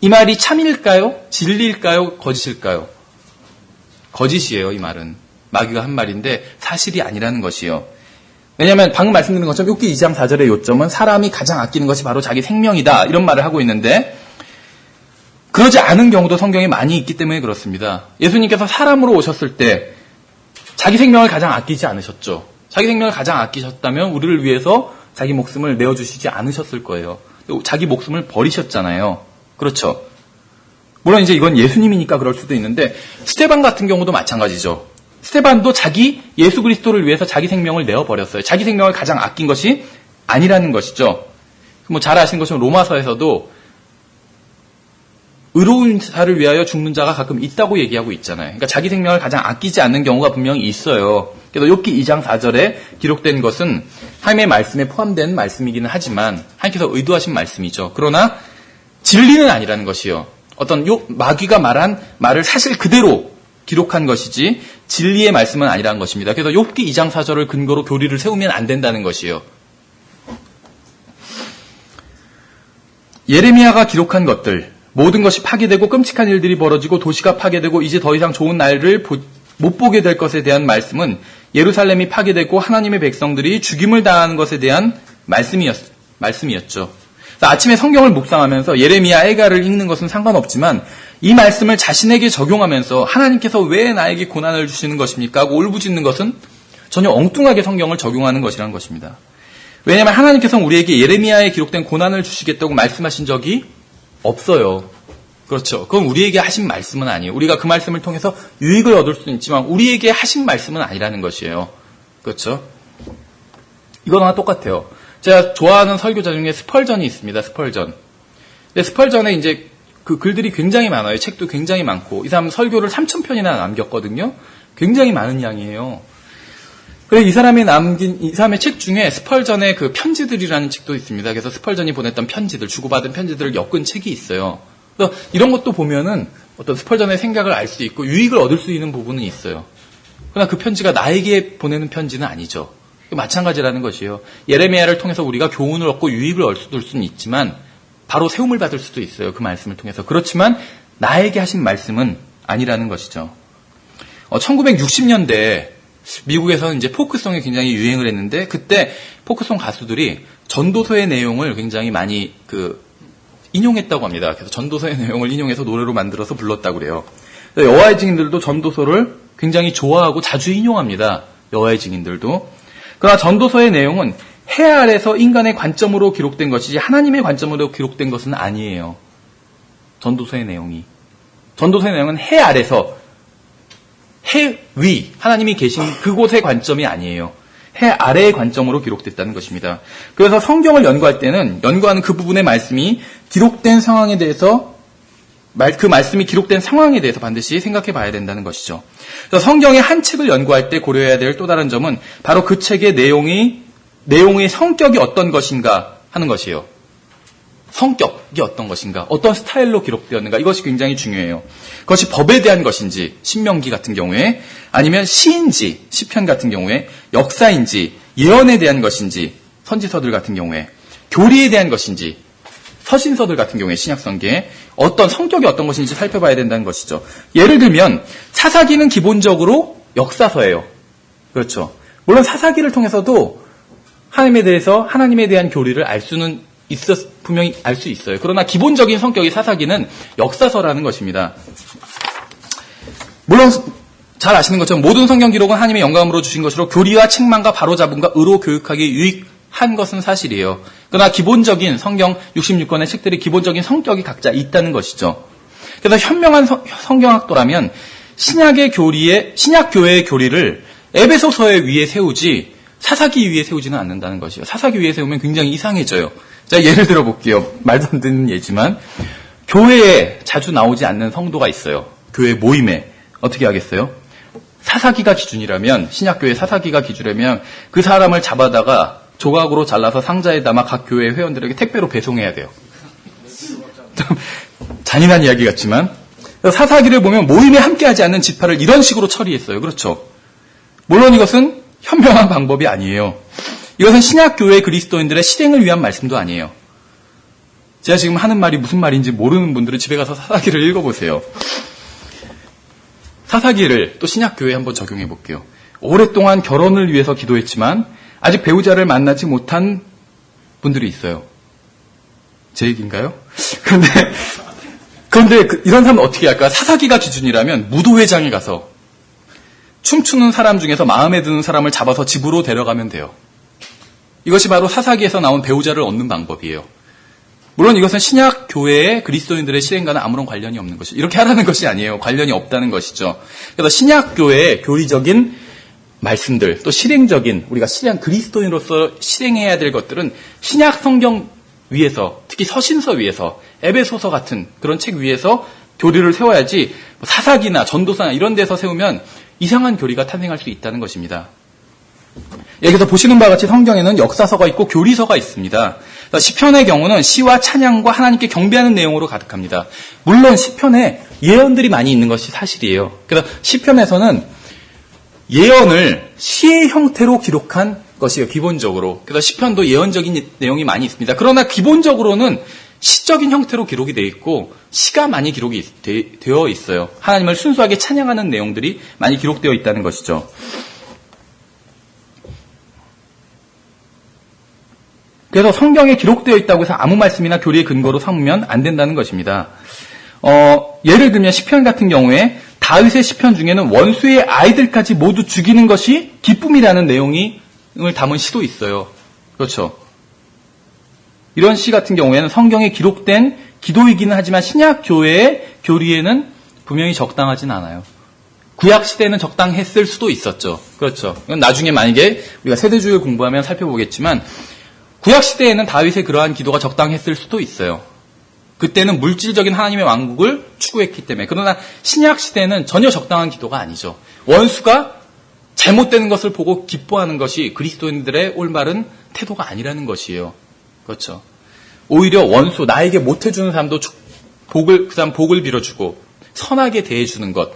이 말이 참일까요? 진리일까요? 거짓일까요? 거짓이에요. 이 말은. 마귀가 한 말인데 사실이 아니라는 것이요. 왜냐하면 방금 말씀드린 것처럼 욥기 2장 4절의 요점은 사람이 가장 아끼는 것이 바로 자기 생명이다. 이런 말을 하고 있는데 그러지 않은 경우도 성경에 많이 있기 때문에 그렇습니다. 예수님께서 사람으로 오셨을 때 자기 생명을 가장 아끼지 않으셨죠. 자기 생명을 가장 아끼셨다면 우리를 위해서 자기 목숨을 내어주시지 않으셨을 거예요. 자기 목숨을 버리셨잖아요. 그렇죠. 물론 이제 이건 예수님이니까 그럴 수도 있는데 스테반 같은 경우도 마찬가지죠. 스테반도 예수 그리스도를 위해서 자기 생명을 내어버렸어요. 자기 생명을 가장 아낀 것이 아니라는 것이죠. 잘 아시는 것처럼 로마서에서도 의로운 자를 위하여 죽는 자가 가끔 있다고 얘기하고 있잖아요. 그러니까 자기 생명을 가장 아끼지 않는 경우가 분명히 있어요. 그래서 욥기 2장 4절에 기록된 것은 하나님의 말씀에 포함된 말씀이기는 하지만 하나님께서 의도하신 말씀이죠. 그러나 진리는 아니라는 것이요. 어떤 마귀가 말한 말을 사실 그대로 기록한 것이지 진리의 말씀은 아니라는 것입니다. 그래서 욥기 2장 4절을 근거로 교리를 세우면 안 된다는 것이요. 예레미야가 기록한 것들, 모든 것이 파괴되고 끔찍한 일들이 벌어지고 도시가 파괴되고 이제 더 이상 좋은 날을 못 보게 될 것에 대한 말씀은 예루살렘이 파괴되고 하나님의 백성들이 죽임을 당하는 것에 대한 말씀이었죠. 아침에 성경을 묵상하면서 예레미야 애가를 읽는 것은 상관없지만 이 말씀을 자신에게 적용하면서 하나님께서 왜 나에게 고난을 주시는 것입니까? 하고 울부짖는 것은 전혀 엉뚱하게 성경을 적용하는 것이라는 것입니다. 왜냐하면 하나님께서는 우리에게 예레미야에 기록된 고난을 주시겠다고 말씀하신 적이 없어요. 그렇죠. 그건 우리에게 하신 말씀은 아니에요. 우리가 그 말씀을 통해서 유익을 얻을 수는 있지만 우리에게 하신 말씀은 아니라는 것이에요. 그렇죠. 이거랑 똑같아요. 제가 좋아하는 설교자 중에 스펄전이 있습니다. 스펄전. 근데 스펄전에 이제 그 글들이 굉장히 많아요. 책도 굉장히 많고 이 사람 설교를 3,000편이나 남겼거든요. 굉장히 많은 양이에요. 그래서 이 사람의 책 중에 스펄전의 그 편지들이라는 책도 있습니다. 그래서 스펄전이 보냈던 편지들, 주고받은 편지들을 엮은 책이 있어요. 그래서 이런 것도 보면은 어떤 스펄전의 생각을 알 수 있고 유익을 얻을 수 있는 부분은 있어요. 그러나 그 편지가 나에게 보내는 편지는 아니죠. 마찬가지라는 것이에요. 예레미야를 통해서 우리가 교훈을 얻고 유익을 얻을 수는 있지만 바로 세움을 받을 수도 있어요. 그 말씀을 통해서. 그렇지만 나에게 하신 말씀은 아니라는 것이죠. 1960년대 미국에서는 이제 포크송이 굉장히 유행을 했는데 그때 포크송 가수들이 전도서의 내용을 굉장히 많이 인용했다고 합니다. 그래서 전도서의 내용을 인용해서 노래로 만들어서 불렀다고 그래요. 여호와의 증인들도 전도서를 굉장히 좋아하고 자주 인용합니다. 여호와의 증인들도. 그러나 전도서의 내용은 해 아래서 인간의 관점으로 기록된 것이지 하나님의 관점으로 기록된 것은 아니에요. 전도서의 내용은 해 아래서 해 위, 하나님이 계신 그곳의 관점이 아니에요. 해 아래의 관점으로 기록됐다는 것입니다. 그래서 성경을 연구할 때는 연구하는 그 부분의 말씀이 기록된 상황에 대해서 그 말씀이 기록된 상황에 대해서 반드시 생각해 봐야 된다는 것이죠. 그래서 성경의 한 책을 연구할 때 고려해야 될 또 다른 점은 바로 그 책의 내용의 성격이 어떤 것인가 하는 것이에요. 성격이 어떤 것인가, 어떤 스타일로 기록되었는가, 이것이 굉장히 중요해요. 그것이 법에 대한 것인지, 신명기 같은 경우에, 아니면 시인지, 시편 같은 경우에, 역사인지, 예언에 대한 것인지, 선지서들 같은 경우에, 교리에 대한 것인지, 서신서들 같은 경우에, 신약성경에 어떤 성격이 어떤 것인지 살펴봐야 된다는 것이죠. 예를 들면 사사기는 기본적으로 역사서예요. 그렇죠. 물론 사사기를 통해서도 하나님에 대한 교리를 분명히 알 수 있어요. 그러나 기본적인 성격이 사사기는 역사서라는 것입니다. 물론 잘 아시는 것처럼 모든 성경 기록은 하나님의 영감으로 주신 것으로 교리와 책망과 바로잡음과 의로 교육하기에 유익한 것은 사실이에요. 그러나 기본적인 성경 66권의 책들이 기본적인 성격이 각자 있다는 것이죠. 그래서 현명한 성경학도라면 신약교회의 교리를 에베소서에 위에 세우지 사사기 위에 세우지는 않는다는 것이에요. 사사기 위에 세우면 굉장히 이상해져요. 자, 예를 들어 볼게요. 말도 안 되는 예지만 교회에 자주 나오지 않는 성도가 있어요. 교회 모임에 어떻게 하겠어요? 사사기가 기준이라면, 신약교회 사사기가 기준이라면 그 사람을 잡아다가 조각으로 잘라서 상자에 담아 각 교회 회원들에게 택배로 배송해야 돼요. 좀 잔인한 이야기 같지만 사사기를 보면 모임에 함께하지 않는 지파를 이런 식으로 처리했어요. 그렇죠? 물론 이것은 현명한 방법이 아니에요. 이것은 신약교회 그리스도인들의 실행을 위한 말씀도 아니에요. 제가 지금 하는 말이 무슨 말인지 모르는 분들은 집에 가서 사사기를 읽어보세요. 사사기를 또 신약교회에 한번 적용해 볼게요. 오랫동안 결혼을 위해서 기도했지만 아직 배우자를 못한 분들이 있어요. 제 얘기인가요? 그런데 이런 사람은 어떻게 할까? 사사기가 기준이라면 무도회장에 가서 춤추는 사람 중에서 마음에 드는 사람을 잡아서 집으로 데려가면 돼요. 이것이 바로 사사기에서 나온 배우자를 얻는 방법이에요. 물론 이것은 신약 교회의 그리스도인들의 실행과는 아무런 관련이 없는 것이죠. 이렇게 하라는 것이 아니에요. 관련이 없다는 것이죠. 그래서 신약 교회의 교리적인 말씀들, 또 실행적인 우리가 그리스도인으로서 실행해야 될 것들은 신약 성경 위에서, 특히 서신서 위에서, 에베소서 같은 그런 책 위에서 교리를 세워야지 사사기나 전도사나 이런 데서 세우면 이상한 교리가 탄생할 수 있다는 것입니다. 여기서 보시는 바와 같이 성경에는 역사서가 있고 교리서가 있습니다. 시편의 경우는 시와 찬양과 하나님께 경배하는 내용으로 가득합니다. 물론 시편에 예언들이 많이 있는 것이 사실이에요. 그래서 시편에서는 예언을 시의 형태로 기록한 것이에요, 기본적으로. 그래서 시편도 예언적인 내용이 많이 있습니다. 그러나 기본적으로는 시적인 형태로 기록이 되어 있고 시가 많이 기록이 되어 있어요. 하나님을 순수하게 찬양하는 내용들이 많이 기록되어 있다는 것이죠. 그래서 성경에 기록되어 있다고 해서 아무 말씀이나 교리의 근거로 삼으면 안 된다는 것입니다. 예를 들면 시편 같은 경우에 다윗의 시편 중에는 원수의 아이들까지 모두 죽이는 것이 기쁨이라는 내용을 담은 시도 있어요. 그렇죠. 이런 시 같은 경우에는 성경에 기록된 기도이기는 하지만 신약 교회의 교리에는 분명히 적당하진 않아요. 구약 시대에는 적당했을 수도 있었죠. 그렇죠. 이건 나중에 만약에 우리가 세대주의를 공부하면 살펴보겠지만 구약 시대에는 다윗의 그러한 기도가 적당했을 수도 있어요. 그때는 물질적인 하나님의 왕국을 추구했기 때문에. 그러나 신약 시대는 전혀 적당한 기도가 아니죠. 원수가 잘못되는 것을 보고 기뻐하는 것이 그리스도인들의 올바른 태도가 아니라는 것이에요. 그렇죠. 오히려 원수, 나에게 못해주는 사람도 그 사람 복을 빌어주고 선하게 대해주는 것.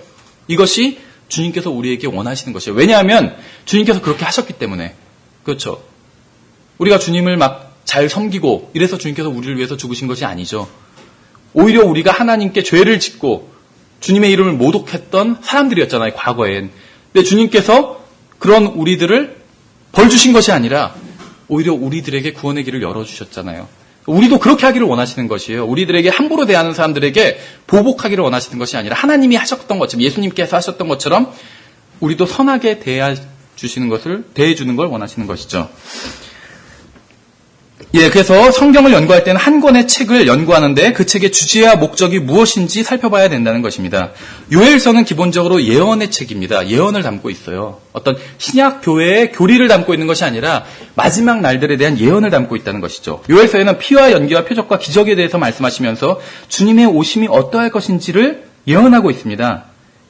이것이 주님께서 우리에게 원하시는 것이에요. 왜냐하면 주님께서 그렇게 하셨기 때문에. 그렇죠. 우리가 주님을 막 잘 섬기고 이래서 주님께서 우리를 위해서 죽으신 것이 아니죠. 오히려 우리가 하나님께 죄를 짓고 주님의 이름을 모독했던 사람들이었잖아요, 과거엔. 근데 주님께서 그런 우리들을 벌 주신 것이 아니라 오히려 우리들에게 구원의 길을 열어주셨잖아요. 우리도 그렇게 하기를 원하시는 것이에요. 우리들에게 함부로 대하는 사람들에게 보복하기를 원하시는 것이 아니라 하나님이 하셨던 것처럼, 예수님께서 하셨던 것처럼 우리도 선하게 대해주는 걸 원하시는 것이죠. 예, 그래서 성경을 연구할 때는 한 권의 책을 연구하는데 그 책의 주제와 목적이 무엇인지 살펴봐야 된다는 것입니다. 요엘서는 기본적으로 예언의 책입니다. 예언을 담고 있어요. 어떤 신약 교회의 교리를 담고 있는 것이 아니라 마지막 날들에 대한 예언을 담고 있다는 것이죠. 요엘서에는 피와 연기와 표적과 기적에 대해서 말씀하시면서 주님의 오심이 어떠할 것인지를 예언하고 있습니다.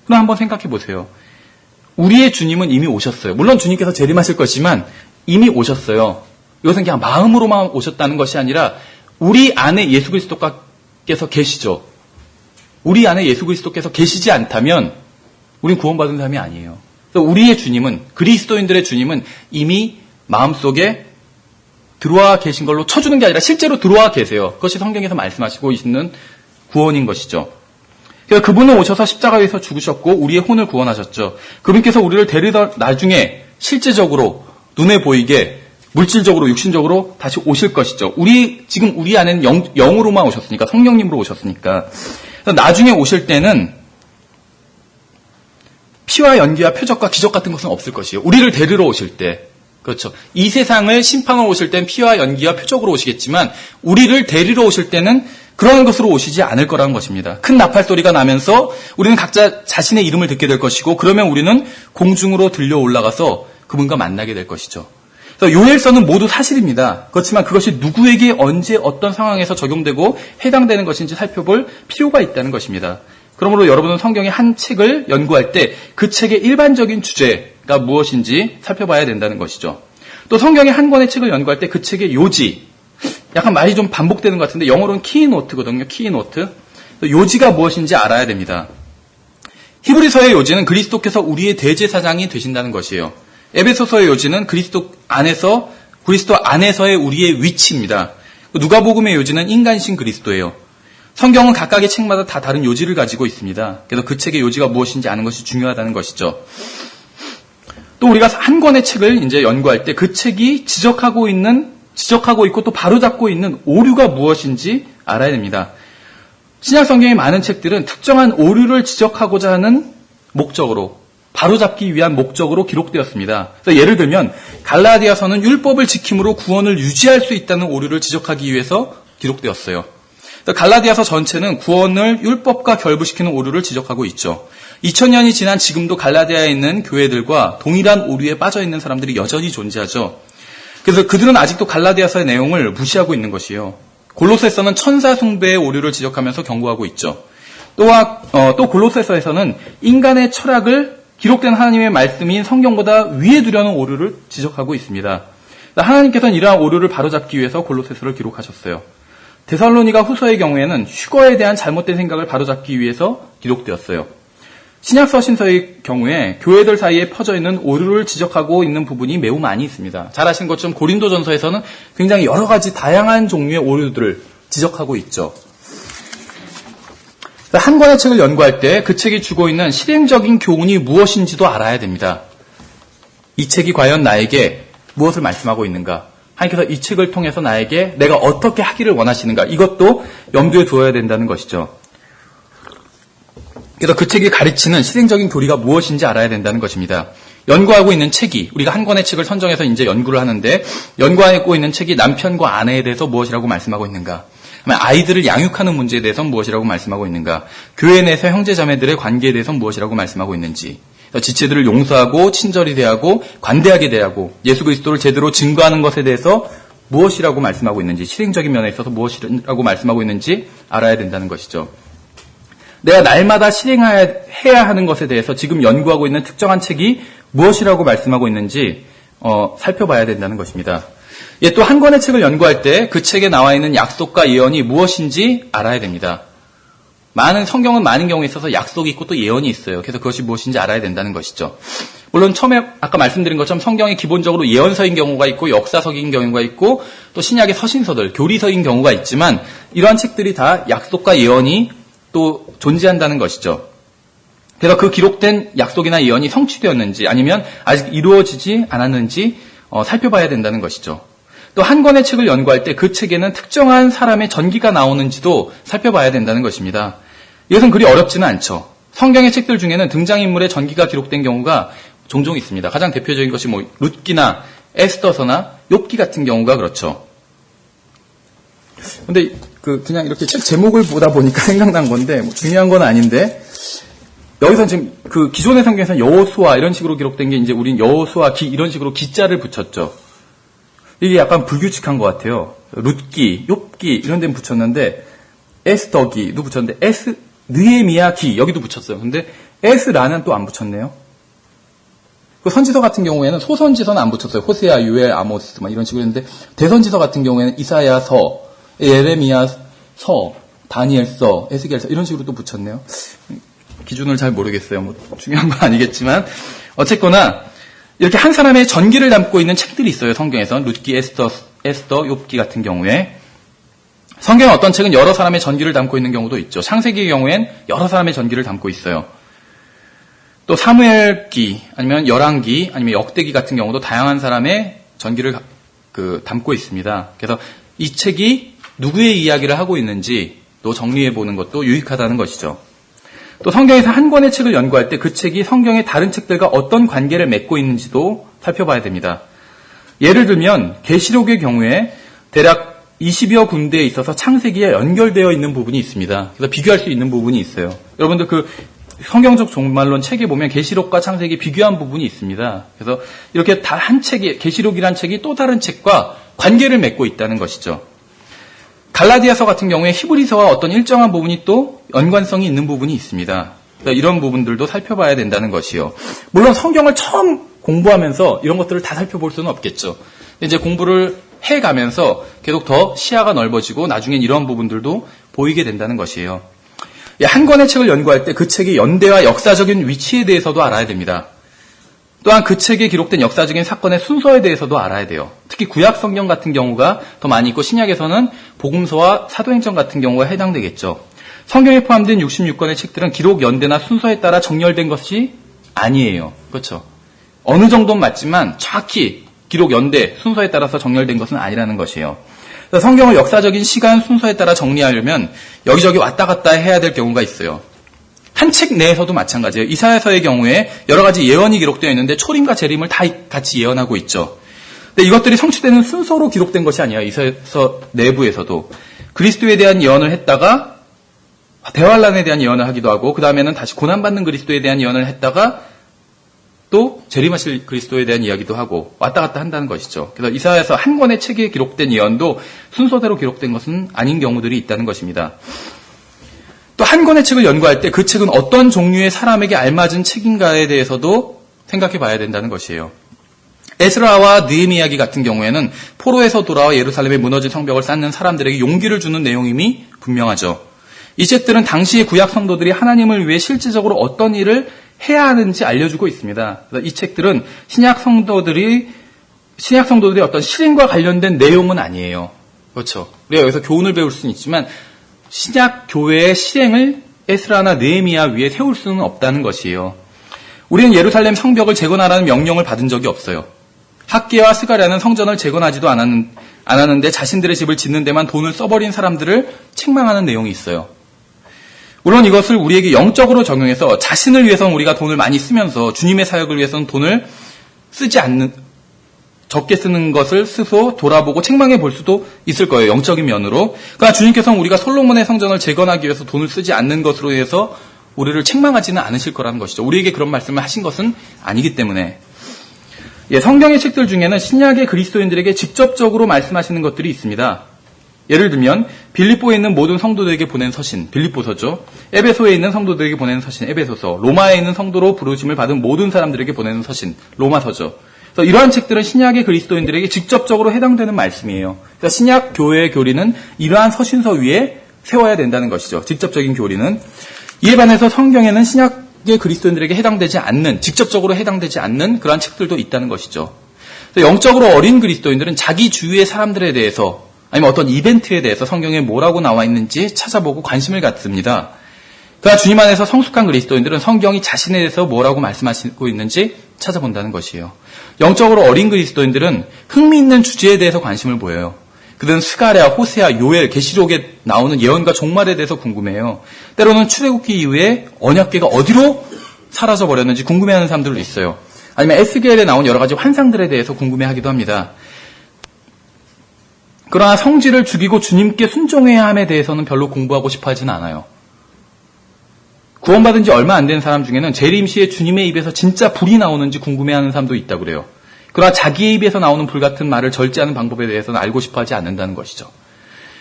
그럼 한번 생각해 보세요. 우리의 주님은 이미 오셨어요. 물론 주님께서 재림하실 것이지만 이미 오셨어요. 이것은 그냥 마음으로만 오셨다는 것이 아니라 우리 안에 예수 그리스도께서 계시죠. 우리 안에 예수 그리스도께서 계시지 않다면 우린 구원받은 사람이 아니에요. 그래서 우리의 주님은, 그리스도인들의 주님은 이미 마음속에 들어와 계신 걸로 쳐주는 게 아니라 실제로 들어와 계세요. 그것이 성경에서 말씀하시고 있는 구원인 것이죠. 그래서 그분은 오셔서 십자가에서 죽으셨고 우리의 혼을 구원하셨죠. 그분께서 우리를 데리다 나중에 실제적으로 눈에 보이게 물질적으로, 육신적으로 다시 오실 것이죠. 지금 우리 안에는 영으로만 오셨으니까, 성령님으로 오셨으니까. 나중에 오실 때는 피와 연기와 표적과 기적 같은 것은 없을 것이에요. 우리를 데리러 오실 때. 그렇죠. 이 세상을 심판하러 오실 때는 피와 연기와 표적으로 오시겠지만, 우리를 데리러 오실 때는 그런 것으로 오시지 않을 거라는 것입니다. 큰 나팔 소리가 나면서 우리는 각자 자신의 이름을 듣게 될 것이고, 그러면 우리는 공중으로 들려 올라가서 그분과 만나게 될 것이죠. 요엘서는 모두 사실입니다. 그렇지만 그것이 누구에게 언제 어떤 상황에서 적용되고 해당되는 것인지 살펴볼 필요가 있다는 것입니다. 그러므로 여러분은 성경의 한 책을 연구할 때 그 책의 일반적인 주제가 무엇인지 살펴봐야 된다는 것이죠. 또 성경의 한 권의 책을 연구할 때 그 책의 요지, 약간 말이 좀 반복되는 것 같은데 영어로는 키노트거든요. 키노트. 요지가 무엇인지 알아야 됩니다. 히브리서의 요지는 그리스도께서 우리의 대제사장이 되신다는 것이에요. 에베소서의 요지는 그리스도 안에서의 우리의 위치입니다. 누가복음의 요지는 인간신 그리스도예요. 성경은 각각의 책마다 다 다른 요지를 가지고 있습니다. 그래서 그 책의 요지가 무엇인지 아는 것이 중요하다는 것이죠. 또 우리가 한 권의 책을 이제 연구할 때 그 책이 지적하고 있고 또 바로잡고 있는 오류가 무엇인지 알아야 됩니다. 신약 성경의 많은 책들은 특정한 오류를 지적하고자 하는 목적으로, 바로잡기 위한 목적으로 기록되었습니다. 그래서 예를 들면 갈라디아서는 율법을 지킴으로 구원을 유지할 수 있다는 오류를 지적하기 위해서 기록되었어요. 갈라디아서 전체는 구원을 율법과 결부시키는 오류를 지적하고 있죠. 2000년이 지난 지금도 갈라디아에 있는 교회들과 동일한 오류에 빠져 있는 사람들이 여전히 존재하죠. 그래서 그들은 아직도 갈라디아서의 내용을 무시하고 있는 것이에요. 골로새서는 천사 숭배의 오류를 지적하면서 경고하고 있죠. 또 골로새서에서는 인간의 철학을 기록된 하나님의 말씀인 성경보다 위에 두려는 오류를 지적하고 있습니다. 하나님께서는 이러한 오류를 바로잡기 위해서 골로새서를 기록하셨어요. 데살로니가 후서의 경우에는 휴거에 대한 잘못된 생각을 바로잡기 위해서 기록되었어요. 신약서 신서의 경우에 교회들 사이에 퍼져 있는 오류를 지적하고 있는 부분이 매우 많이 있습니다. 잘 아시는 것처럼 고린도전서에서는 굉장히 여러 가지 다양한 종류의 오류들을 지적하고 있죠. 한 권의 책을 연구할 때 그 책이 주고 있는 실행적인 교훈이 무엇인지도 알아야 됩니다. 이 책이 과연 나에게 무엇을 말씀하고 있는가? 하나님께서 이 책을 통해서 나에게 내가 어떻게 하기를 원하시는가? 이것도 염두에 두어야 된다는 것이죠. 그래서 그 책이 가르치는 실행적인 교리가 무엇인지 알아야 된다는 것입니다. 연구하고 있는 책이, 우리가 한 권의 책을 선정해서 이제 연구를 하는데, 연구하고 있는 책이 남편과 아내에 대해서 무엇이라고 말씀하고 있는가? 아이들을 양육하는 문제에 대해서 무엇이라고 말씀하고 있는가? 교회 내에서 형제자매들의 관계에 대해서 무엇이라고 말씀하고 있는지, 지체들을 용서하고 친절히 대하고 관대하게 대하고 예수 그리스도를 제대로 증거하는 것에 대해서 무엇이라고 말씀하고 있는지, 실행적인 면에 있어서 무엇이라고 말씀하고 있는지 알아야 된다는 것이죠. 내가 날마다 실행해야 하는 것에 대해서 지금 연구하고 있는 특정한 책이 무엇이라고 말씀하고 있는지 살펴봐야 된다는 것입니다. 또 한 권의 책을 연구할 때 그 책에 나와 있는 약속과 예언이 무엇인지 알아야 됩니다. 성경은 많은 경우에 있어서 약속이 있고 또 예언이 있어요. 그래서 그것이 무엇인지 알아야 된다는 것이죠. 물론 처음에 아까 말씀드린 것처럼 성경이 기본적으로 예언서인 경우가 있고 역사서인 경우가 있고 또 신약의 서신서들, 교리서인 경우가 있지만 이러한 책들이 다 약속과 예언이 또 존재한다는 것이죠. 그래서 그 기록된 약속이나 예언이 성취되었는지 아니면 아직 이루어지지 않았는지 살펴봐야 된다는 것이죠. 또 한 권의 책을 연구할 때 그 책에는 특정한 사람의 전기가 나오는지도 살펴봐야 된다는 것입니다. 이것은 그리 어렵지는 않죠. 성경의 책들 중에는 등장인물의 전기가 기록된 경우가 종종 있습니다. 가장 대표적인 것이 룻기나 에스더서나 욥기 같은 경우가 그렇죠. 근데 그냥 이렇게 책 제목을 보다 보니까 생각난 건데 중요한 건 아닌데 여기서 지금 그 기존의 성경에서는 여호수아 이런 식으로 기록된 게 이제 우린 여호수아 기 이런 식으로 기자를 붙였죠. 이게 약간 불규칙한 것 같아요. 룻기, 욥기 이런 데는 붙였는데 에스더기도 붙였는데 느헤미야기 여기도 붙였어요. 근데 에스라는 또 안 붙였네요. 그 선지서 같은 경우에는 소선지서는 안 붙였어요. 호세아, 유엘, 아모스 이런 식으로 했는데 대선지서 같은 경우에는 이사야서, 예레미야서, 다니엘서, 에스겔서 이런 식으로 또 붙였네요. 기준을 잘 모르겠어요. 중요한 건 아니겠지만 어쨌거나 이렇게 한 사람의 전기를 담고 있는 책들이 있어요. 성경에서 룻기, 에스더, 욥기 같은 경우에 성경의 어떤 책은 여러 사람의 전기를 담고 있는 경우도 있죠. 창세기의 경우엔 여러 사람의 전기를 담고 있어요. 또 사무엘기 아니면 열왕기 아니면 역대기 같은 경우도 다양한 사람의 전기를 담고 있습니다. 그래서 이 책이 누구의 이야기를 하고 있는지 또 정리해 보는 것도 유익하다는 것이죠. 또 성경에서 한 권의 책을 연구할 때 그 책이 성경의 다른 책들과 어떤 관계를 맺고 있는지도 살펴봐야 됩니다. 예를 들면 계시록의 경우에 대략 20여 군데에 있어서 창세기에 연결되어 있는 부분이 있습니다. 그래서 비교할 수 있는 부분이 있어요. 여러분들 그 성경적 종말론 책에 보면 계시록과 창세기 비교한 부분이 있습니다. 그래서 이렇게 다 한 책이 계시록이란 책이 또 다른 책과 관계를 맺고 있다는 것이죠. 갈라디아서 같은 경우에 히브리서와 어떤 일정한 부분이 또 연관성이 있는 부분이 있습니다. 그러니까 이런 부분들도 살펴봐야 된다는 것이요. 물론 성경을 처음 공부하면서 이런 것들을 다 살펴볼 수는 없겠죠. 이제 공부를 해가면서 계속 더 시야가 넓어지고 나중엔 이런 부분들도 보이게 된다는 것이에요. 한 권의 책을 연구할 때 그 책의 연대와 역사적인 위치에 대해서도 알아야 됩니다. 또한 그 책에 기록된 역사적인 사건의 순서에 대해서도 알아야 돼요. 특히 구약 성경 같은 경우가 더 많이 있고 신약에서는 복음서와 사도행전 같은 경우가 해당되겠죠. 성경에 포함된 66권의 책들은 기록 연대나 순서에 따라 정렬된 것이 아니에요. 그렇죠? 어느 정도는 맞지만 정확히 기록 연대 순서에 따라서 정렬된 것은 아니라는 것이에요. 성경을 역사적인 시간 순서에 따라 정리하려면 여기저기 왔다 갔다 해야 될 경우가 있어요. 한 책 내에서도 마찬가지예요. 이사야서의 경우에 여러 가지 예언이 기록되어 있는데 초림과 재림을 다 같이 예언하고 있죠. 근데 이것들이 성취되는 순서로 기록된 것이 아니에요. 이사야서 내부에서도 그리스도에 대한 예언을 했다가 대환란에 대한 예언을 하기도 하고 그 다음에는 다시 고난받는 그리스도에 대한 예언을 했다가 또 재림하실 그리스도에 대한 이야기도 하고 왔다 갔다 한다는 것이죠. 그래서 이사야서 한 권의 책에 기록된 예언도 순서대로 기록된 것은 아닌 경우들이 있다는 것입니다. 또 한 권의 책을 연구할 때 그 책은 어떤 종류의 사람에게 알맞은 책인가에 대해서도 생각해 봐야 된다는 것이에요. 에스라와 느헤미야 같은 경우에는 포로에서 돌아와 예루살렘의 무너진 성벽을 쌓는 사람들에게 용기를 주는 내용임이 분명하죠. 이 책들은 당시의 구약 성도들이 하나님을 위해 실질적으로 어떤 일을 해야 하는지 알려주고 있습니다. 그래서 이 책들은 신약 성도들이 어떤 실행과 관련된 내용은 아니에요. 그렇죠. 우리가 여기서 교훈을 배울 수는 있지만 신약 교회의 실행을 에스라나 느헤미야 위에 세울 수는 없다는 것이에요. 우리는 예루살렘 성벽을 재건하라는 명령을 받은 적이 없어요. 학개와 스가랴는 성전을 재건하지도 않았는데 자신들의 집을 짓는 데만 돈을 써버린 사람들을 책망하는 내용이 있어요. 물론 이것을 우리에게 영적으로 적용해서 자신을 위해서는 우리가 돈을 많이 쓰면서 주님의 사역을 위해서는 돈을 적게 쓰는 것을 스스로 돌아보고 책망해 볼 수도 있을 거예요. 영적인 면으로. 그러나 주님께서는 우리가 솔로몬의 성전을 재건하기 위해서 돈을 쓰지 않는 것으로 해서 우리를 책망하지는 않으실 거라는 것이죠. 우리에게 그런 말씀을 하신 것은 아니기 때문에. 성경의 책들 중에는 신약의 그리스도인들에게 직접적으로 말씀하시는 것들이 있습니다. 예를 들면 빌립보에 있는 모든 성도들에게 보낸 서신, 빌립보서죠. 에베소에 있는 성도들에게 보내는 서신, 에베소서. 로마에 있는 성도로 부르심을 받은 모든 사람들에게 보내는 서신, 로마서죠. 그래서 이러한 책들은 신약의 그리스도인들에게 직접적으로 해당되는 말씀이에요. 그래서 신약 교회의 교리는 이러한 서신서 위에 세워야 된다는 것이죠. 직접적인 교리는. 이에 반해서 성경에는 신약의 그리스도인들에게 직접적으로 해당되지 않는 그러한 책들도 있다는 것이죠. 그래서 영적으로 어린 그리스도인들은 자기 주위의 사람들에 대해서 아니면 어떤 이벤트에 대해서 성경에 뭐라고 나와 있는지 찾아보고 관심을 갖습니다. 그러나 주님 안에서 성숙한 그리스도인들은 성경이 자신에 대해서 뭐라고 말씀하시고 있는지 찾아본다는 것이에요. 영적으로 어린 그리스도인들은 흥미있는 주제에 대해서 관심을 보여요. 그들은 스가랴, 호세아, 요엘, 계시록에 나오는 예언과 종말에 대해서 궁금해요. 때로는 출애굽기 이후에 언약궤가 어디로 사라져버렸는지 궁금해하는 사람들도 있어요. 아니면 에스겔에 나온 여러 가지 환상들에 대해서 궁금해하기도 합니다. 그러나 성질을 죽이고 주님께 순종해야 함에 대해서는 별로 공부하고 싶어 하진 않아요. 구원받은 지 얼마 안 된 사람 중에는 재림시에 주님의 입에서 진짜 불이 나오는지 궁금해하는 사람도 있다고 그래요. 그러나 자기의 입에서 나오는 불같은 말을 절제하는 방법에 대해서는 알고 싶어 하지 않는다는 것이죠.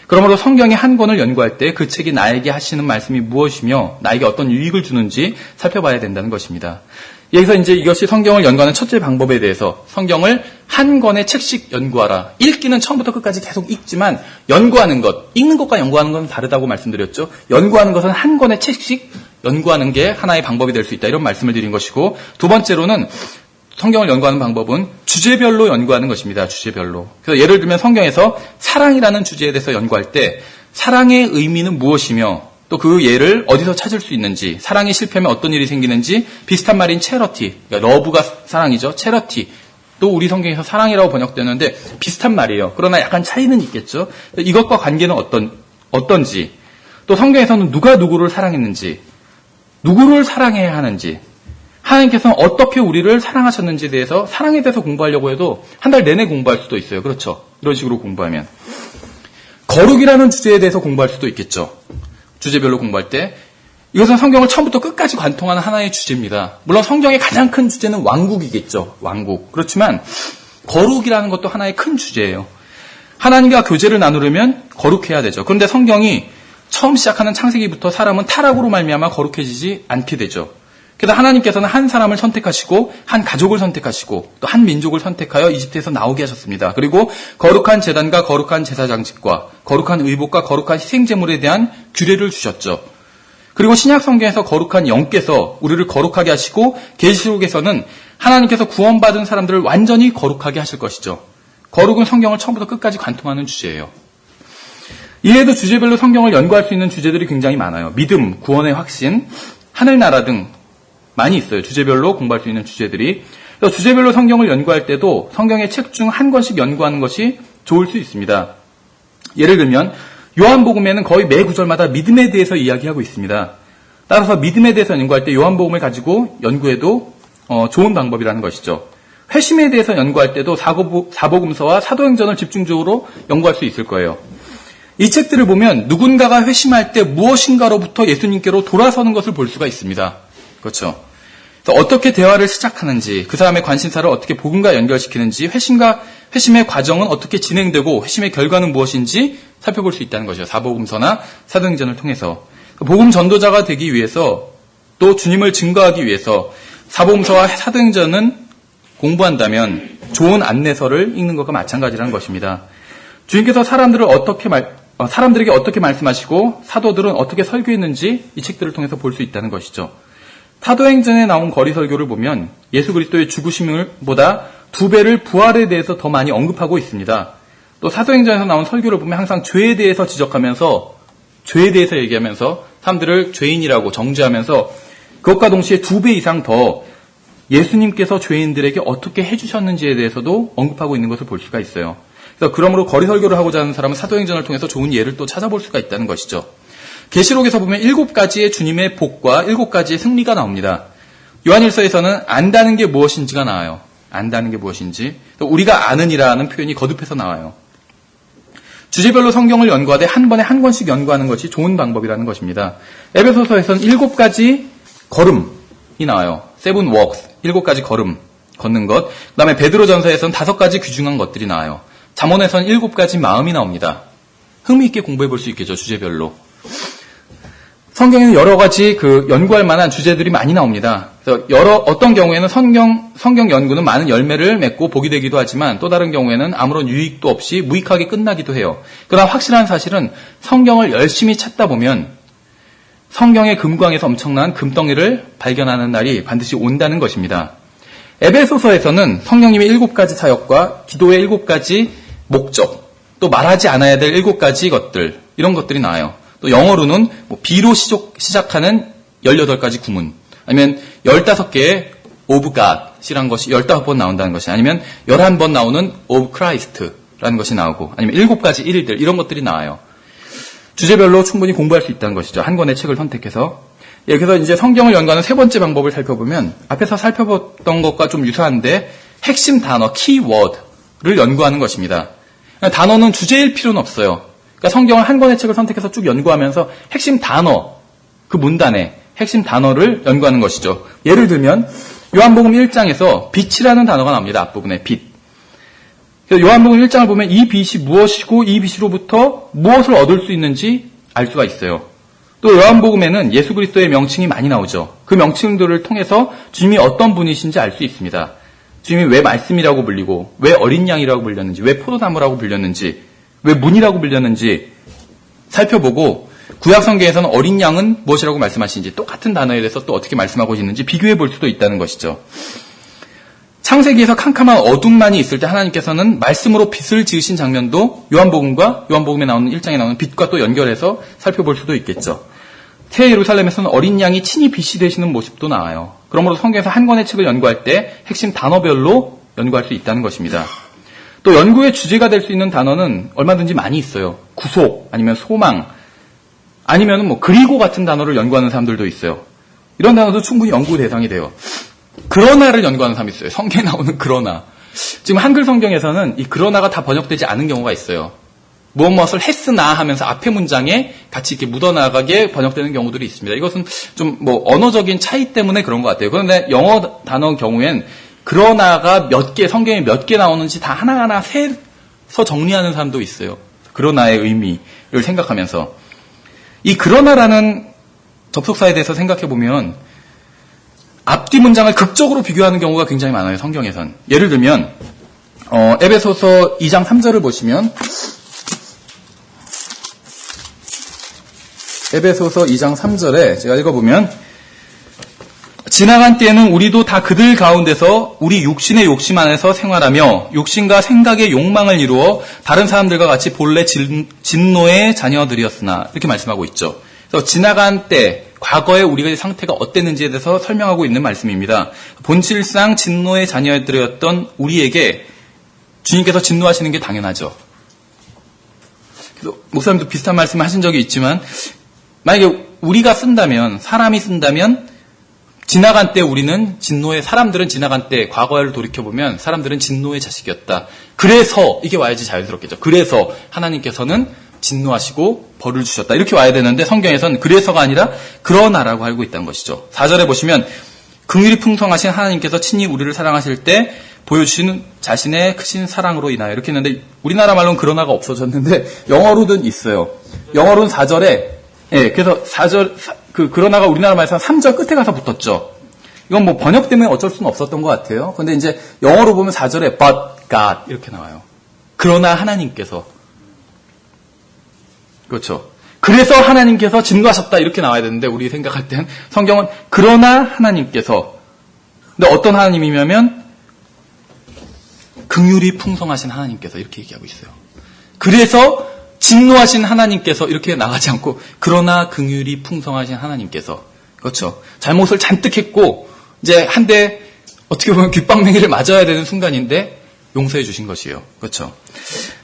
그러므로 성경의 한 권을 연구할 때 그 책이 나에게 하시는 말씀이 무엇이며 나에게 어떤 유익을 주는지 살펴봐야 된다는 것입니다. 여기서 이제 이것이 성경을 연구하는 첫째 방법에 대해서 성경을 한 권의 책씩 연구하라. 읽기는 처음부터 끝까지 계속 읽지만 연구하는 것, 읽는 것과 연구하는 건 다르다고 말씀드렸죠. 연구하는 것은 한 권의 책씩 연구하는 게 하나의 방법이 될 수 있다. 이런 말씀을 드린 것이고, 두 번째로는 성경을 연구하는 방법은 주제별로 연구하는 것입니다. 주제별로. 그래서 예를 들면 성경에서 사랑이라는 주제에 대해서 연구할 때 사랑의 의미는 무엇이며 또 그 예를 어디서 찾을 수 있는지, 사랑이 실패하면 어떤 일이 생기는지, 비슷한 말인 체러티, 그러니까 러브가 사랑이죠. 체러티. 또 우리 성경에서 사랑이라고 번역되는데 비슷한 말이에요. 그러나 약간 차이는 있겠죠. 이것과 관계는 어떤지, 또 성경에서는 누가 누구를 사랑했는지, 누구를 사랑해야 하는지, 하나님께서는 어떻게 우리를 사랑하셨는지에 대해서, 사랑에 대해서 공부하려고 해도 한 달 내내 공부할 수도 있어요. 그렇죠. 이런 식으로 공부하면. 거룩이라는 주제에 대해서 공부할 수도 있겠죠. 주제별로 공부할 때. 이것은 성경을 처음부터 끝까지 관통하는 하나의 주제입니다. 물론 성경의 가장 큰 주제는 왕국이겠죠. 왕국. 그렇지만 거룩이라는 것도 하나의 큰 주제예요. 하나님과 교제를 나누려면 거룩해야 되죠. 그런데 성경이 처음 시작하는 창세기부터 사람은 타락으로 말미암아 거룩해지지 않게 되죠. 그래서 하나님께서는 한 사람을 선택하시고 한 가족을 선택하시고 또 한 민족을 선택하여 이집트에서 나오게 하셨습니다. 그리고 거룩한 제단과 거룩한 제사장직과 거룩한 의복과 거룩한 희생제물에 대한 규례를 주셨죠. 그리고 신약 성경에서 거룩한 영께서 우리를 거룩하게 하시고 계시록에서는 하나님께서 구원받은 사람들을 완전히 거룩하게 하실 것이죠. 거룩은 성경을 처음부터 끝까지 관통하는 주제예요. 이외에도 주제별로 성경을 연구할 수 있는 주제들이 굉장히 많아요. 믿음, 구원의 확신, 하늘나라 등 많이 있어요. 주제별로 공부할 수 있는 주제들이. 그래서 주제별로 성경을 연구할 때도 성경의 책 중 한 권씩 연구하는 것이 좋을 수 있습니다. 예를 들면 요한복음에는 거의 매 구절마다 믿음에 대해서 이야기하고 있습니다. 따라서 믿음에 대해서 연구할 때 요한복음을 가지고 연구해도 좋은 방법이라는 것이죠. 회심에 대해서 연구할 때도 사복음서와 사도행전을 집중적으로 연구할 수 있을 거예요. 이 책들을 보면 누군가가 회심할 때 무엇인가로부터 예수님께로 돌아서는 것을 볼 수가 있습니다. 그렇죠. 그래서 어떻게 대화를 시작하는지, 그 사람의 관심사를 어떻게 복음과 연결시키는지, 회심의 과정은 어떻게 진행되고 회심의 결과는 무엇인지 살펴볼 수 있다는 것이죠. 사복음서나 사도행전을 통해서. 복음 전도자가 되기 위해서 또 주님을 증거하기 위해서 사복음서와 사도행전은 공부한다면 좋은 안내서를 읽는 것과 마찬가지라는 것입니다. 주님께서 사람들에게 어떻게 말씀하시고 사도들은 어떻게 설교했는지 이 책들을 통해서 볼 수 있다는 것이죠. 사도행전에 나온 거리 설교를 보면 예수 그리스도의 죽으심보다 2배를 부활에 대해서 더 많이 언급하고 있습니다. 또 사도행전에서 나온 설교를 보면 항상 죄에 대해서 지적하면서 죄에 대해서 얘기하면서 사람들을 죄인이라고 정죄하면서 그것과 동시에 2배 이상 더 예수님께서 죄인들에게 어떻게 해주셨는지에 대해서도 언급하고 있는 것을 볼 수가 있어요. 그래서 그러므로 거리 설교를 하고자 하는 사람은 사도행전을 통해서 좋은 예를 또 찾아볼 수가 있다는 것이죠. 계시록에서 보면 7가지의 주님의 복과 7가지의 승리가 나옵니다. 요한일서에서는 안다는 게 무엇인지가 나와요. 안다는 게 무엇인지. 또 우리가 아는이라는 표현이 거듭해서 나와요. 주제별로 성경을 연구하되 한 번에 한 권씩 연구하는 것이 좋은 방법이라는 것입니다. 에베소서에서는 7가지 걸음이 나와요. 7 walks, 7가지 걸음, 걷는 것. 그 다음에 베드로전서에서는 5가지 귀중한 것들이 나와요. 잠언에서는 7가지 마음이 나옵니다. 흥미있게 공부해 볼 수 있겠죠, 주제별로. 성경에는 여러 가지 연구할 만한 주제들이 많이 나옵니다. 그래서 어떤 경우에는 성경 연구는 많은 열매를 맺고 복이 되기도 하지만 또 다른 경우에는 아무런 유익도 없이 무익하게 끝나기도 해요. 그러나 확실한 사실은 성경을 열심히 찾다 보면 성경의 금광에서 엄청난 금덩이를 발견하는 날이 반드시 온다는 것입니다. 에베소서에서는 성령님의 7가지 사역과 기도의 7가지 목적, 또 말하지 않아야 될 7가지 것들, 이런 것들이 나와요. 또 영어로는 B로 시작하는 18가지 구문, 아니면 15개의 of God이라는 것이 15번 나온다는 것이, 아니면 11번 나오는 of Christ라는 것이 나오고, 아니면 7가지 일들, 이런 것들이 나와요. 주제별로 충분히 공부할 수 있다는 것이죠. 한 권의 책을 선택해서. 그래서 이제 성경을 연구하는 3번째 방법을 살펴보면 앞에서 살펴봤던 것과 좀 유사한데 핵심 단어, 키워드를 연구하는 것입니다. 단어는 주제일 필요는 없어요. 그러니까 성경을 한 권의 책을 선택해서 쭉 연구하면서 핵심 단어, 그 문단의 핵심 단어를 연구하는 것이죠. 예를 들면 요한복음 1장에서 빛이라는 단어가 나옵니다. 앞부분에 빛. 요한복음 1장을 보면 이 빛이 무엇이고 이 빛으로부터 무엇을 얻을 수 있는지 알 수가 있어요. 또 요한복음에는 예수 그리스도의 명칭이 많이 나오죠. 그 명칭들을 통해서 주님이 어떤 분이신지 알 수 있습니다. 주님이 왜 말씀이라고 불리고, 왜 어린 양이라고 불렸는지, 왜 포도나무라고 불렸는지, 왜 문이라고 불렸는지 살펴보고, 구약 성경에서는 어린 양은 무엇이라고 말씀하시는지, 똑같은 단어에 대해서 또 어떻게 말씀하고 있는지 비교해 볼 수도 있다는 것이죠. 창세기에서 캄캄한 어둠만이 있을 때 하나님께서는 말씀으로 빛을 지으신 장면도 요한복음에 나오는 1장에 나오는 빛과 또 연결해서 살펴볼 수도 있겠죠. 새 예루살렘에서는 어린 양이 친히 빛이 되시는 모습도 나와요. 그러므로 성경에서 한 권의 책을 연구할 때 핵심 단어별로 연구할 수 있다는 것입니다. 또 연구의 주제가 될 수 있는 단어는 얼마든지 많이 있어요. 구속, 아니면 소망, 아니면 그리고 같은 단어를 연구하는 사람들도 있어요. 이런 단어도 충분히 연구 대상이 돼요. 그러나를 연구하는 사람이 있어요. 성경에 나오는 그러나. 지금 한글 성경에서는 이 그러나가 다 번역되지 않은 경우가 있어요. 무엇을 했으나 하면서 앞에 문장에 같이 이렇게 묻어나가게 번역되는 경우들이 있습니다. 이것은 좀 언어적인 차이 때문에 그런 것 같아요. 그런데 영어 단어 경우엔 그러나가 성경에 몇 개 나오는지 다 하나하나 세서 정리하는 사람도 있어요. 그러나의 의미를 생각하면서. 이 그러나라는 접속사에 대해서 생각해 보면 앞뒤 문장을 극적으로 비교하는 경우가 굉장히 많아요. 성경에선. 예를 들면 에베소서 2장 3절을 보시면 에베소서 2장 3절에 제가 읽어보면 지나간 때에는 우리도 다 그들 가운데서 우리 육신의 욕심 안에서 생활하며 육신과 생각의 욕망을 이루어 다른 사람들과 같이 본래 진노의 자녀들이었으나 이렇게 말씀하고 있죠. 그래서 지나간 때 과거에 우리의 상태가 어땠는지에 대해서 설명하고 있는 말씀입니다. 본질상 진노의 자녀들이었던 우리에게 주님께서 진노하시는 게 당연하죠. 그래서 목사님도 비슷한 말씀을 하신 적이 있지만 만약에 우리가 사람이 쓴다면 지나간 때 사람들은 지나간 때 과거를 돌이켜보면 사람들은 진노의 자식이었다. 그래서 이게 와야지 자연스럽겠죠. 그래서 하나님께서는 진노하시고 벌을 주셨다. 이렇게 와야 되는데 성경에서는 그래서가 아니라 그러나라고 알고 있다는 것이죠. 4절에 보시면 긍휼이 풍성하신 하나님께서 친히 우리를 사랑하실 때 보여주시는 자신의 크신 사랑으로 인하여 이렇게 했는데 우리나라 말로는 그러나가 없어졌는데 영어로는 있어요. 영어로는 4절에 그래서 4절 그러나가 우리나라 말에서 3절 끝에 가서 붙었죠. 이건 뭐 번역 때문에 어쩔 수는 없었던 것 같아요. 근데 이제 영어로 보면 4절에 but God 이렇게 나와요. 그러나 하나님께서 그렇죠. 그래서 하나님께서 진노하셨다 이렇게 나와야 되는데 우리 생각할 땐 성경은 그러나 하나님께서 근데 어떤 하나님이냐면 긍휼이 풍성하신 하나님께서 이렇게 얘기하고 있어요. 그래서 진노하신 하나님께서 이렇게 나가지 않고 그러나 긍휼이 풍성하신 하나님께서 그렇죠. 잘못을 잔뜩 했고 이제 한 대 어떻게 보면 귓방맹이를 맞아야 되는 순간인데 용서해 주신 것이에요. 그렇죠.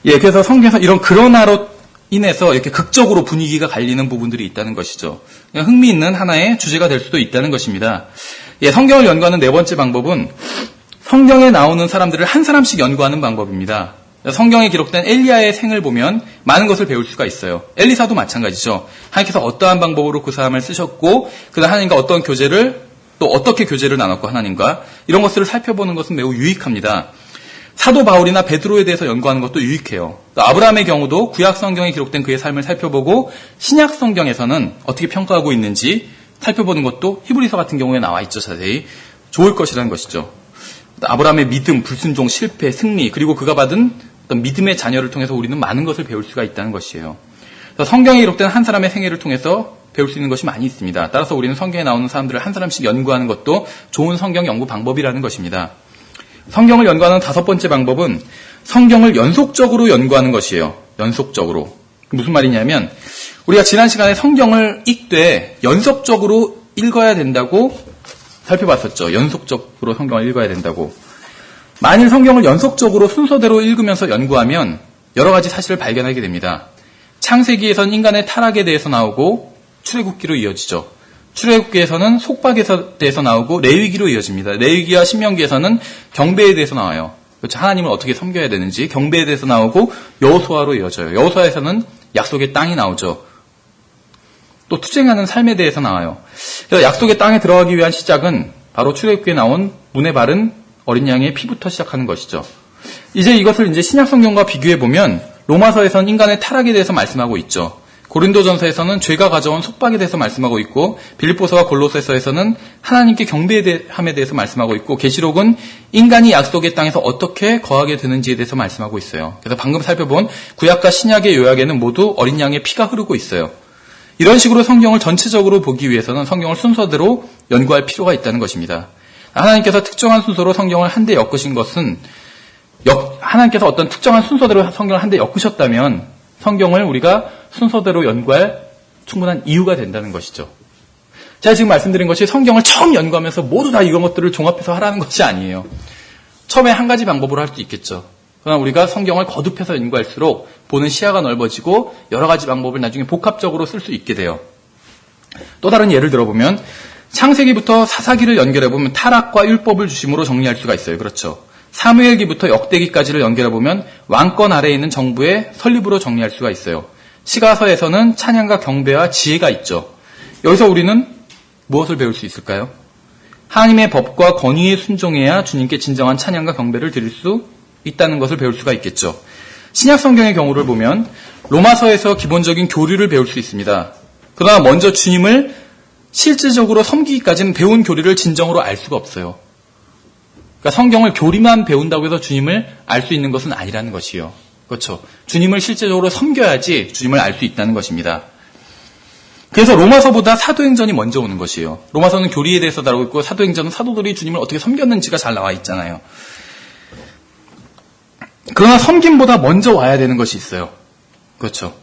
예, 그래서 성경에서 이런 그러나로 인해서 이렇게 극적으로 분위기가 갈리는 부분들이 있다는 것이죠. 흥미있는 하나의 주제가 될 수도 있다는 것입니다. 예, 성경을 연구하는 네 번째 방법은 성경에 나오는 사람들을 한 사람씩 연구하는 방법입니다. 성경에 기록된 엘리야의 생을 보면 많은 것을 배울 수가 있어요. 엘리사도 마찬가지죠. 하나님께서 어떠한 방법으로 그 사람을 쓰셨고 그다음 하나님과 어떤 교제를 또 어떻게 교제를 나눴고 하나님과 이런 것들을 살펴보는 것은 매우 유익합니다. 사도 바울이나 베드로에 대해서 연구하는 것도 유익해요. 또 아브라함의 경우도 구약 성경에 기록된 그의 삶을 살펴보고 신약 성경에서는 어떻게 평가하고 있는지 살펴보는 것도 히브리서 같은 경우에 나와 있죠. 자세히 좋을 것이라는 것이죠. 아브라함의 믿음, 불순종, 실패, 승리 그리고 그가 받은 어떤 믿음의 자녀를 통해서 우리는 많은 것을 배울 수가 있다는 것이에요. 성경에 기록된 한 사람의 생애를 통해서 배울 수 있는 것이 많이 있습니다. 따라서 우리는 성경에 나오는 사람들을 한 사람씩 연구하는 것도 좋은 성경 연구 방법이라는 것입니다. 성경을 연구하는 다섯 번째 방법은 성경을 연속적으로 연구하는 것이에요. 연속적으로. 무슨 말이냐면 우리가 지난 시간에 성경을 읽되 연속적으로 읽어야 된다고 살펴봤었죠. 연속적으로 성경을 읽어야 된다고. 만일 성경을 연속적으로 순서대로 읽으면서 연구하면 여러 가지 사실을 발견하게 됩니다. 창세기에선 인간의 타락에 대해서 나오고 출애굽기로 이어지죠. 출애굽기에서는 속박에 대해서 나오고 레위기로 이어집니다. 레위기와 신명기에서는 경배에 대해서 나와요. 그렇죠. 하나님을 어떻게 섬겨야 되는지 경배에 대해서 나오고 여호수아로 이어져요. 여호수아에서는 약속의 땅이 나오죠. 또 투쟁하는 삶에 대해서 나와요. 그래서 약속의 땅에 들어가기 위한 시작은 바로 출애굽기에 나온 문에 바른 어린 양의 피부터 시작하는 것이죠. 이제 이것을 이제 신약 성경과 비교해 보면 로마서에서는 인간의 타락에 대해서 말씀하고 있죠. 고린도전서에서는 죄가 가져온 속박에 대해서 말씀하고 있고 빌립보서와 골로새서에서는 하나님께 경배함에 대해서 말씀하고 있고 계시록은 인간이 약속의 땅에서 어떻게 거하게 되는지에 대해서 말씀하고 있어요. 그래서 방금 살펴본 구약과 신약의 요약에는 모두 어린 양의 피가 흐르고 있어요. 이런 식으로 성경을 전체적으로 보기 위해서는 성경을 순서대로 연구할 필요가 있다는 것입니다. 하나님께서 특정한 순서로 성경을 한데 엮으신 것은 하나님께서 어떤 특정한 순서대로 성경을 한데 엮으셨다면 성경을 우리가 순서대로 연구할 충분한 이유가 된다는 것이죠. 제가 지금 말씀드린 것이 성경을 처음 연구하면서 모두 다 이런 것들을 종합해서 하라는 것이 아니에요. 처음에 한 가지 방법으로 할 수 있겠죠. 그러나 우리가 성경을 거듭해서 연구할수록 보는 시야가 넓어지고 여러 가지 방법을 나중에 복합적으로 쓸 수 있게 돼요. 또 다른 예를 들어보면 창세기부터 사사기를 연결해보면 타락과 율법을 중심으로 정리할 수가 있어요. 그렇죠. 사무엘기부터 역대기까지를 연결해보면 왕권 아래에 있는 정부의 설립으로 정리할 수가 있어요. 시가서에서는 찬양과 경배와 지혜가 있죠. 여기서 우리는 무엇을 배울 수 있을까요? 하나님의 법과 권위에 순종해야 주님께 진정한 찬양과 경배를 드릴 수 있다는 것을 배울 수가 있겠죠. 신약 성경의 경우를 보면 로마서에서 기본적인 교리를 배울 수 있습니다. 그러나 먼저 주님을 실질적으로 섬기기까지는 배운 교리를 진정으로 알 수가 없어요. 그러니까 성경을 교리만 배운다고 해서 주님을 알 수 있는 것은 아니라는 것이요. 그렇죠. 주님을 실제적으로 섬겨야지 주님을 알 수 있다는 것입니다. 그래서 로마서보다 사도행전이 먼저 오는 것이에요. 로마서는 교리에 대해서 다루고 있고 사도행전은 사도들이 주님을 어떻게 섬겼는지가 잘 나와 있잖아요. 그러나 섬김보다 먼저 와야 되는 것이 있어요. 그렇죠.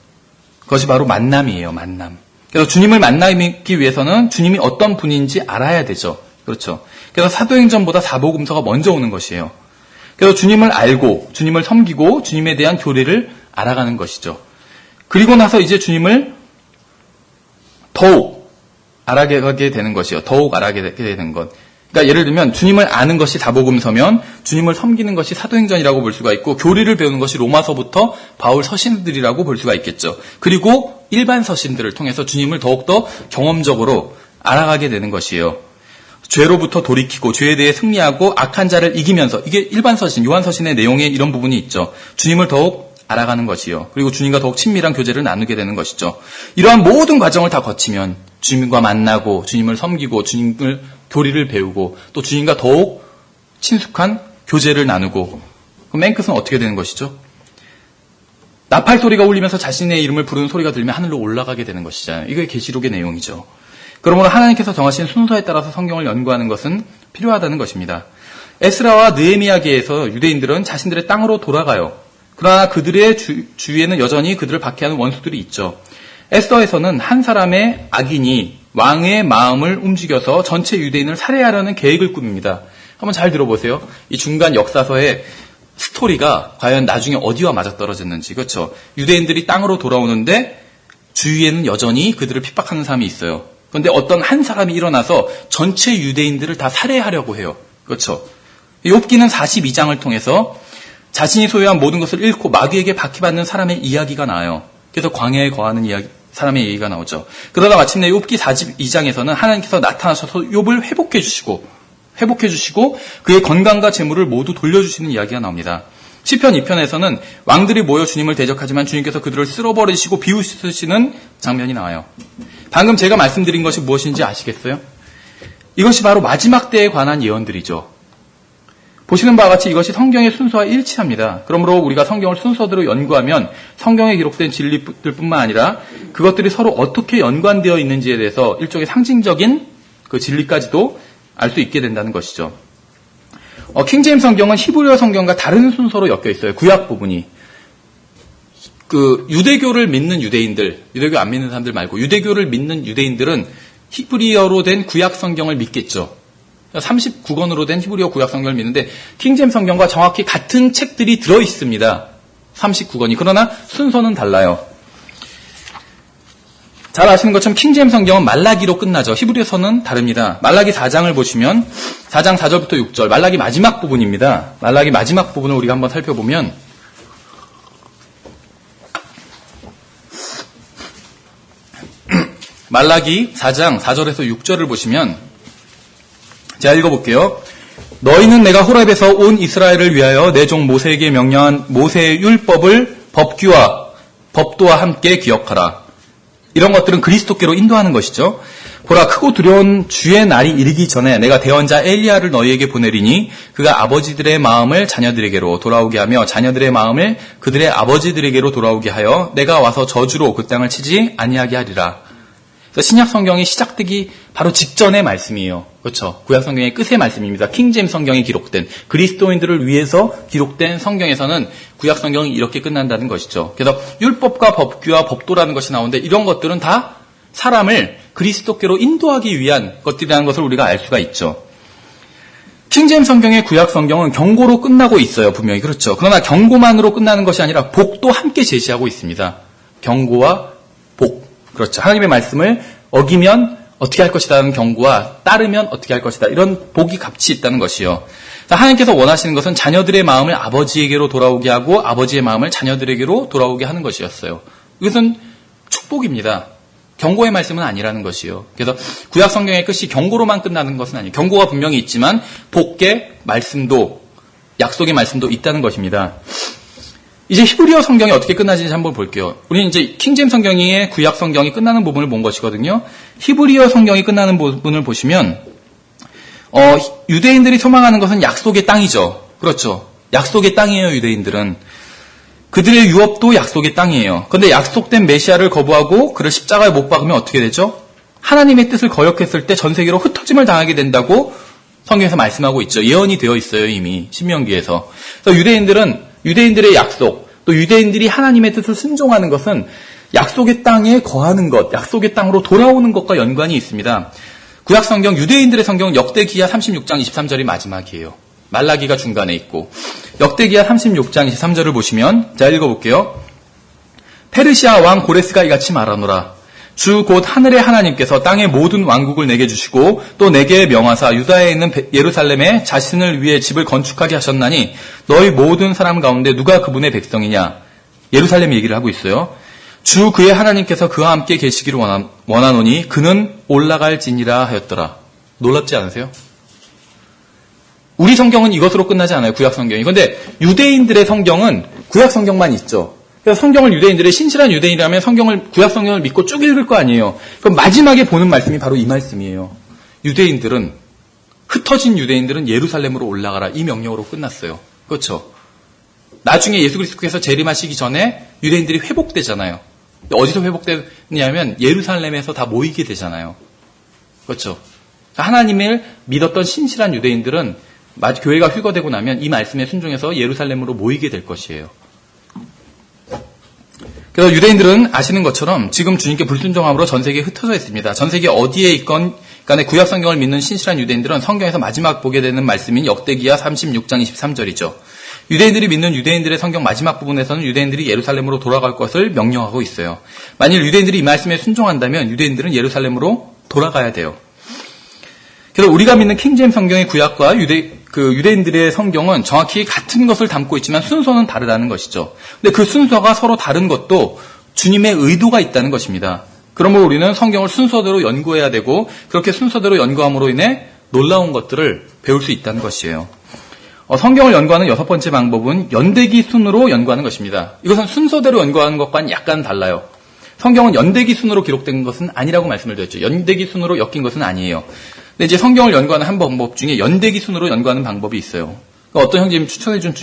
그것이 바로 만남이에요. 만남. 그래서 주님을 만나기 위해서는 주님이 어떤 분인지 알아야 되죠. 그렇죠. 그래서 사도행전보다 사복음서가 먼저 오는 것이에요. 그래서 주님을 알고 주님을 섬기고 주님에 대한 교리를 알아가는 것이죠. 그리고 나서 이제 주님을 더욱 알아가게 되는 것이요. 더욱 알아가게 되는 것. 그러니까 예를 들면 주님을 아는 것이 사복음서면 주님을 섬기는 것이 사도행전이라고 볼 수가 있고 교리를 배우는 것이 로마서부터 바울 서신들이라고 볼 수가 있겠죠. 그리고 일반 서신들을 통해서 주님을 더욱더 경험적으로 알아가게 되는 것이에요. 죄로부터 돌이키고 죄에 대해 승리하고 악한 자를 이기면서 이게 일반 서신, 요한 서신의 내용에 이런 부분이 있죠. 주님을 더욱 알아가는 것이요. 그리고 주님과 더욱 친밀한 교제를 나누게 되는 것이죠. 이러한 모든 과정을 다 거치면 주님과 만나고 주님을 섬기고 주님을 교리를 배우고 또 주님과 더욱 친숙한 교제를 나누고 그럼 맨 끝은 어떻게 되는 것이죠? 나팔 소리가 울리면서 자신의 이름을 부르는 소리가 들리면 하늘로 올라가게 되는 것이잖아요. 이게 계시록의 내용이죠. 그러므로 하나님께서 정하신 순서에 따라서 성경을 연구하는 것은 필요하다는 것입니다. 에스라와 느헤미야기에서 유대인들은 자신들의 땅으로 돌아가요. 그러나 그들의 주위에는 여전히 그들을 박해하는 원수들이 있죠. 에스더에서는 한 사람의 악인이 왕의 마음을 움직여서 전체 유대인을 살해하려는 계획을 꾸밉니다. 한번 잘 들어보세요. 이 중간 역사서의 스토리가 과연 나중에 어디와 맞아떨어졌는지. 그렇죠. 유대인들이 땅으로 돌아오는데 주위에는 여전히 그들을 핍박하는 사람이 있어요. 그런데 어떤 한 사람이 일어나서 전체 유대인들을 다 살해하려고 해요. 그렇죠. 욥기는 42장을 통해서 자신이 소유한 모든 것을 잃고 마귀에게 박해받는 사람의 이야기가 나와요. 그래서 광야에 거하는 사람의 얘기가 나오죠. 그러다 마침내 욥기 42장에서는 하나님께서 나타나셔서 욥을 회복해 주시고 그의 건강과 재물을 모두 돌려주시는 이야기가 나옵니다. 시편 2편에서는 왕들이 모여 주님을 대적하지만 주님께서 그들을 쓸어버리시고 비웃으시는 장면이 나와요. 방금 제가 말씀드린 것이 무엇인지 아시겠어요? 이것이 바로 마지막 때에 관한 예언들이죠. 보시는 바와 같이 이것이 성경의 순서와 일치합니다. 그러므로 우리가 성경을 순서대로 연구하면 성경에 기록된 진리들뿐만 아니라 그것들이 서로 어떻게 연관되어 있는지에 대해서 일종의 상징적인 그 진리까지도 알 수 있게 된다는 것이죠. 킹제임스 성경은 히브리어 성경과 다른 순서로 엮여 있어요. 구약 부분이. 그 유대교를 믿는 유대인들, 유대교 안 믿는 사람들 말고 유대교를 믿는 유대인들은 히브리어로 된 구약 성경을 믿겠죠. 39권으로 된 히브리어 구약 성경을 믿는데 킹제임스 성경과 정확히 같은 책들이 들어 있습니다. 39권이. 그러나 순서는 달라요. 잘 아시는 것처럼 킹제임스 성경은 말라기로 끝나죠. 히브리서는 다릅니다. 말라기 4장을 보시면 4장 4절부터 6절 말라기 마지막 부분입니다. 말라기 마지막 부분을 우리가 한번 살펴보면 말라기 4장 4절에서 6절을 보시면 제가 읽어볼게요. 너희는 내가 호렙에서 온 이스라엘을 위하여 내 종 모세에게 명령한 모세의 율법을 법도와 함께 기억하라. 이런 것들은 그리스도께로 인도하는 것이죠. 보라, 크고 두려운 주의 날이 이르기 전에 내가 대언자 엘리야를 너희에게 보내리니 그가 아버지들의 마음을 자녀들에게로 돌아오게 하며 자녀들의 마음을 그들의 아버지들에게로 돌아오게 하여 내가 와서 저주로 그 땅을 치지 아니하게 하리라. 그래서 신약 성경이 시작되기 바로 직전의 말씀이에요. 그렇죠. 구약 성경의 끝의 말씀입니다. 킹제임스 성경에 기록된 그리스도인들을 위해서 기록된 성경에서는 구약 성경이 이렇게 끝난다는 것이죠. 그래서 율법과 법규와 법도라는 것이 나오는데 이런 것들은 다 사람을 그리스도께로 인도하기 위한 것들이라는 것을 우리가 알 수가 있죠. 킹제임스 성경의 구약 성경은 경고로 끝나고 있어요. 분명히 그렇죠. 그러나 경고만으로 끝나는 것이 아니라 복도 함께 제시하고 있습니다. 경고와 복. 그렇죠. 하나님의 말씀을 어기면 어떻게 할 것이다는 경고와 따르면 어떻게 할 것이다. 이런 복이 같이 있다는 것이요. 하나님께서 원하시는 것은 자녀들의 마음을 아버지에게로 돌아오게 하고 아버지의 마음을 자녀들에게로 돌아오게 하는 것이었어요. 이것은 축복입니다. 경고의 말씀은 아니라는 것이요. 그래서 구약 성경의 끝이 경고로만 끝나는 것은 아니에요. 경고가 분명히 있지만 복의 말씀도 약속의 말씀도 있다는 것입니다. 이제 히브리어 성경이 어떻게 끝나지는지 한번 볼게요. 우리는 이제 킹제임스 성경의 구약 성경이 끝나는 부분을 본 것이거든요. 히브리어 성경이 끝나는 부분을 보시면 유대인들이 소망하는 것은 약속의 땅이죠. 그렇죠. 약속의 땅이에요. 유대인들은. 그들의 유업도 약속의 땅이에요. 그런데 약속된 메시아를 거부하고 그를 십자가에 못 박으면 어떻게 되죠? 하나님의 뜻을 거역했을 때 전 세계로 흩어짐을 당하게 된다고 성경에서 말씀하고 있죠. 예언이 되어 있어요. 이미 신명기에서. 그래서 유대인들의 약속, 또 유대인들이 하나님의 뜻을 순종하는 것은 약속의 땅에 거하는 것, 약속의 땅으로 돌아오는 것과 연관이 있습니다. 구약 성경, 유대인들의 성경은 역대기야 36장 23절이 마지막이에요. 말라기가 중간에 있고 역대기야 36장 23절을 보시면 제가 읽어볼게요. 페르시아 왕 고레스가 이같이 말하노라. 주 곧 하늘의 하나님께서 땅의 모든 왕국을 내게 주시고 또 내게 명하사 유다에 있는 예루살렘에 자신을 위해 집을 건축하게 하셨나니 너희 모든 사람 가운데 누가 그분의 백성이냐. 예루살렘 얘기를 하고 있어요. 주 그의 하나님께서 그와 함께 계시기를 원하노니 그는 올라갈지니라 하였더라. 놀랍지 않으세요? 우리 성경은 이것으로 끝나지 않아요. 구약 성경이. 그런데 유대인들의 성경은 구약 성경만 있죠. 그래서 성경을 유대인들의 신실한 유대인이라면 구약 성경을 믿고 쭉 읽을 거 아니에요. 그럼 마지막에 보는 말씀이 바로 이 말씀이에요. 흩어진 유대인들은 예루살렘으로 올라가라. 이 명령으로 끝났어요. 그렇죠? 나중에 예수 그리스도께서 재림하시기 전에 유대인들이 회복되잖아요. 어디서 회복되냐면 예루살렘에서 다 모이게 되잖아요. 그렇죠? 하나님을 믿었던 신실한 유대인들은 교회가 휴거되고 나면 이 말씀에 순종해서 예루살렘으로 모이게 될 것이에요. 그래서 유대인들은 아시는 것처럼 지금 주님께 불순종함으로 전 세계에 흩어져 있습니다. 전 세계 어디에 있건 간에 구약 성경을 믿는 신실한 유대인들은 성경에서 마지막 보게 되는 말씀인 역대기야 36장 23절이죠. 유대인들이 믿는 유대인들의 성경 마지막 부분에서는 유대인들이 예루살렘으로 돌아갈 것을 명령하고 있어요. 만일 유대인들이 이 말씀에 순종한다면 유대인들은 예루살렘으로 돌아가야 돼요. 그래서 우리가 믿는 킹제임스 성경의 구약과 유대인들의 성경은 정확히 같은 것을 담고 있지만 순서는 다르다는 것이죠. 근데 그 순서가 서로 다른 것도 주님의 의도가 있다는 것입니다. 그러므로 우리는 성경을 순서대로 연구해야 되고 그렇게 순서대로 연구함으로 인해 놀라운 것들을 배울 수 있다는 것이에요. 성경을 연구하는 6번째 방법은 연대기 순으로 연구하는 것입니다. 이것은 순서대로 연구하는 것과는 약간 달라요. 성경은 연대기 순으로 기록된 것은 아니라고 말씀을 드렸죠. 연대기 순으로 엮인 것은 아니에요. 근데 이제 성경을 연구하는 한 방법 중에 연대기 순으로 연구하는 방법이 있어요. 어떤 형제님 추천해준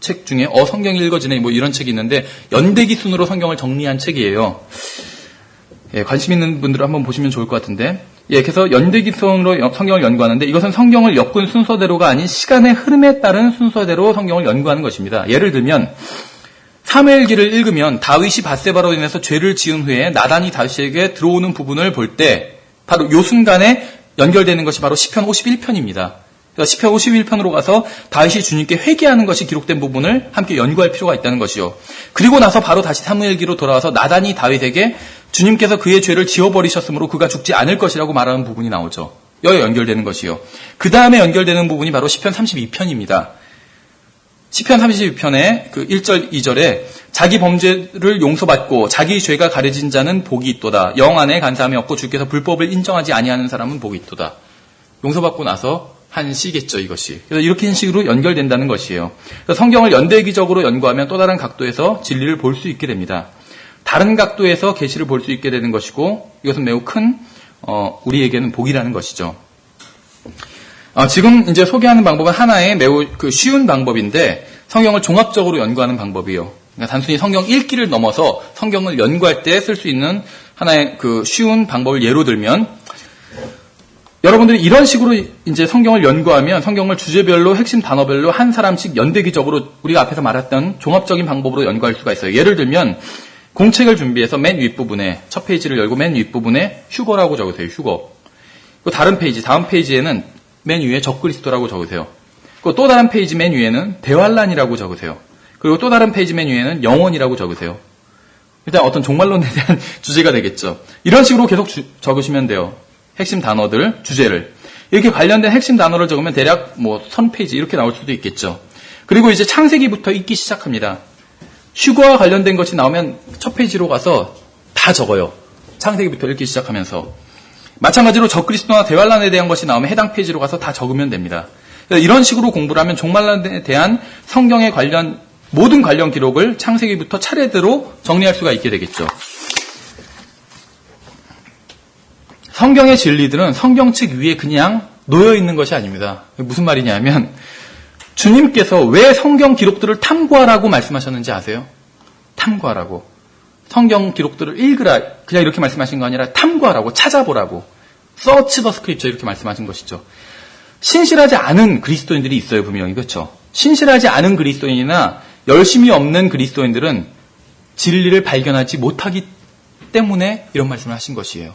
책 중에 성경이 읽어지네 뭐 이런 책이 있는데 연대기 순으로 성경을 정리한 책이에요. 예, 관심 있는 분들은 한번 보시면 좋을 것 같은데, 예, 그래서 연대기 순으로 성경을 연구하는데 이것은 성경을 엮은 순서대로가 아닌 시간의 흐름에 따른 순서대로 성경을 연구하는 것입니다. 예를 들면 사무엘기를 읽으면 다윗이 밧세바로 인해서 죄를 지은 후에 나단이 다윗에게 들어오는 부분을 볼 때 바로 요 순간에 연결되는 것이 바로 시편 51편입니다. 그래서 시편 51편으로 가서 다윗이 주님께 회개하는 것이 기록된 부분을 함께 연구할 필요가 있다는 것이요. 그리고 나서 바로 다시 사무엘기로 돌아와서 나단이 다윗에게 주님께서 그의 죄를 지워버리셨으므로 그가 죽지 않을 것이라고 말하는 부분이 나오죠. 여기 연결되는 것이요. 그 다음에 연결되는 부분이 바로 시편 32편입니다. 시편 32편의 그 1절, 2절에 자기 범죄를 용서받고 자기 죄가 가려진 자는 복이 있도다. 영 안에 간사함이 없고 주께서 불법을 인정하지 아니하는 사람은 복이 있도다. 용서받고 나서 한 시겠죠, 이것이. 그래서 이렇게 식으로 연결된다는 것이에요. 그래서 성경을 연대기적으로 연구하면 또 다른 각도에서 진리를 볼 수 있게 됩니다. 다른 각도에서 계시를 볼 수 있게 되는 것이고 이것은 매우 큰 우리에게는 복이라는 것이죠. 지금 이제 소개하는 방법은 하나의 매우 쉬운 방법인데 성경을 종합적으로 연구하는 방법이에요. 그러니까 단순히 성경 읽기를 넘어서 성경을 연구할 때 쓸 수 있는 하나의 쉬운 방법을 예로 들면 여러분들이 이런 식으로 이제 성경을 연구하면 성경을 주제별로 핵심 단어별로 한 사람씩 연대기적으로 우리가 앞에서 말했던 종합적인 방법으로 연구할 수가 있어요. 예를 들면 공책을 준비해서 맨 윗부분에 첫 페이지를 열고 맨 윗부분에 휴거라고 적으세요. 휴거. 또 다른 페이지, 다음 페이지에는 맨 위에 적그리스도라고 적으세요. 또 다른 페이지 맨 위에는 대환란이라고 적으세요. 그리고 또 다른 페이지 맨 위에는 영원이라고 적으세요. 일단 어떤 종말론에 대한 주제가 되겠죠. 이런 식으로 계속 적으시면 돼요. 핵심 단어들, 주제를. 이렇게 관련된 핵심 단어를 적으면 대략 1000페이지 이렇게 나올 수도 있겠죠. 그리고 이제 창세기부터 읽기 시작합니다. 휴거와 관련된 것이 나오면 첫 페이지로 가서 다 적어요. 창세기부터 읽기 시작하면서. 마찬가지로 적그리스도나 대환란에 대한 것이 나오면 해당 페이지로 가서 다 적으면 됩니다. 이런 식으로 공부를 하면 종말론에 대한 성경의 모든 관련 기록을 창세기부터 차례대로 정리할 수가 있게 되겠죠. 성경의 진리들은 성경책 위에 그냥 놓여 있는 것이 아닙니다. 무슨 말이냐면 주님께서 왜 성경 기록들을 탐구하라고 말씀하셨는지 아세요? 탐구하라고. 성경 기록들을 읽으라. 그냥 이렇게 말씀하신 거 아니라 탐구하라고, 찾아보라고. Search the Scripture 이렇게 말씀하신 것이죠. 신실하지 않은 그리스도인들이 있어요, 분명히. 그렇죠? 신실하지 않은 그리스도인이나 열심이 없는 그리스도인들은 진리를 발견하지 못하기 때문에 이런 말씀을 하신 것이에요.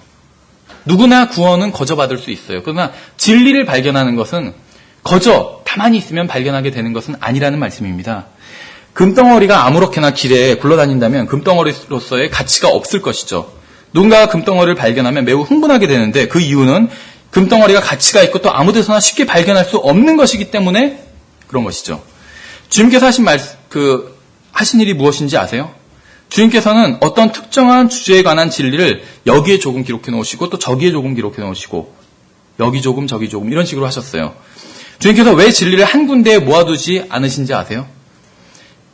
누구나 구원은 거저 받을 수 있어요. 그러나 진리를 발견하는 것은 가만히 있으면 발견하게 되는 것은 아니라는 말씀입니다. 금덩어리가 아무렇게나 길에 굴러다닌다면 금덩어리로서의 가치가 없을 것이죠. 누군가가 금덩어리를 발견하면 매우 흥분하게 되는데 그 이유는 금덩어리가 가치가 있고 또 아무 데서나 쉽게 발견할 수 없는 것이기 때문에 그런 것이죠. 주님께서 하신 일이 무엇인지 아세요? 주님께서는 어떤 특정한 주제에 관한 진리를 여기에 조금 기록해 놓으시고 또 저기에 조금 기록해 놓으시고 여기 조금 저기 조금 이런 식으로 하셨어요. 주님께서 왜 진리를 한 군데에 모아두지 않으신지 아세요?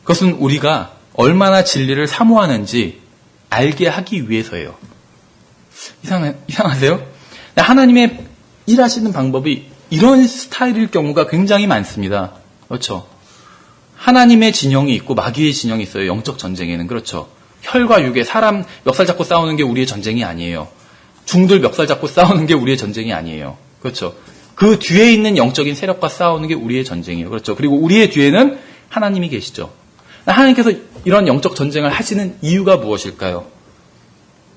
그것은 우리가 얼마나 진리를 사모하는지 알게 하기 위해서예요. 이상하세요? 하나님의 일하시는 방법이 이런 스타일일 경우가 굉장히 많습니다. 그렇죠? 하나님의 진영이 있고 마귀의 진영이 있어요. 영적 전쟁에는. 그렇죠? 혈과 육의 사람 멱살 잡고 싸우는 게 우리의 전쟁이 아니에요. 중들 멱살 잡고 싸우는 게 우리의 전쟁이 아니에요. 그렇죠? 그 뒤에 있는 영적인 세력과 싸우는 게 우리의 전쟁이에요. 그렇죠? 그리고 우리의 뒤에는 하나님이 계시죠. 하나님께서 이런 영적 전쟁을 하시는 이유가 무엇일까요?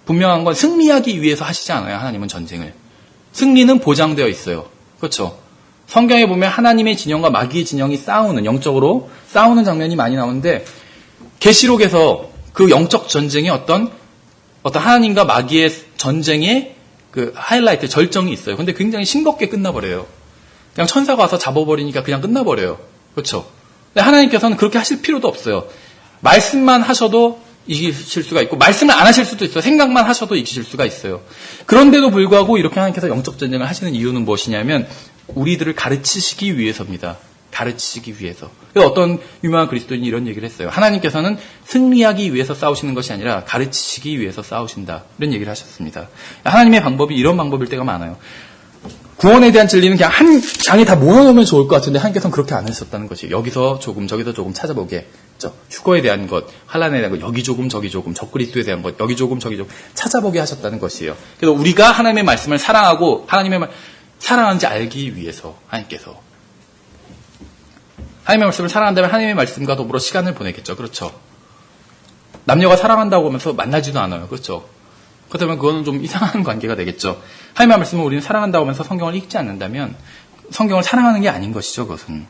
분명한 건 승리하기 위해서 하시지 않아요. 하나님은 전쟁을. 승리는 보장되어 있어요. 그렇죠? 성경에 보면 하나님의 진영과 마귀의 진영이 싸우는, 영적으로 싸우는 장면이 많이 나오는데 계시록에서 그 영적 전쟁의 어떤 하나님과 마귀의 전쟁의 그 하이라이트, 절정이 있어요. 근데 굉장히 싱겁게 끝나버려요. 그냥 천사가 와서 잡아버리니까 그냥 끝나버려요. 그렇죠? 근데 하나님께서는 그렇게 하실 필요도 없어요. 말씀만 하셔도 이기실 수가 있고 말씀을 안 하실 수도 있어요. 생각만 하셔도 이기실 수가 있어요. 그런데도 불구하고 이렇게 하나님께서 영적 전쟁을 하시는 이유는 무엇이냐면 우리들을 가르치시기 위해서입니다. 가르치시기 위해서. 그래서 어떤 유명한 그리스도인이 이런 얘기를 했어요. 하나님께서는 승리하기 위해서 싸우시는 것이 아니라 가르치시기 위해서 싸우신다. 이런 얘기를 하셨습니다. 하나님의 방법이 이런 방법일 때가 많아요. 구원에 대한 진리는 그냥 한 장에 다 모아놓으면 좋을 것 같은데 하나님께서는 그렇게 안 하셨다는 것이 여기서 조금 저기서 조금 찾아보게. 휴거에 대한 것, 환난에 대한 것, 여기 조금 저기 조금, 적그리스도에 대한 것, 여기 조금 저기 조금 찾아보게 하셨다는 것이에요. 그래서 우리가 하나님의 말씀을 사랑하고 하나님의 사랑하는지 알기 위해서 하나님께서 하나님의 말씀을 사랑한다면 하나님의 말씀과 더불어 시간을 보내겠죠. 그렇죠? 남녀가 사랑한다고 하면서 만나지도 않아요. 그렇죠? 그렇다면 그거는 좀 이상한 관계가 되겠죠. 하나님의 말씀을 우리는 사랑한다고 하면서 성경을 읽지 않는다면 성경을 사랑하는 게 아닌 것이죠. 그것은.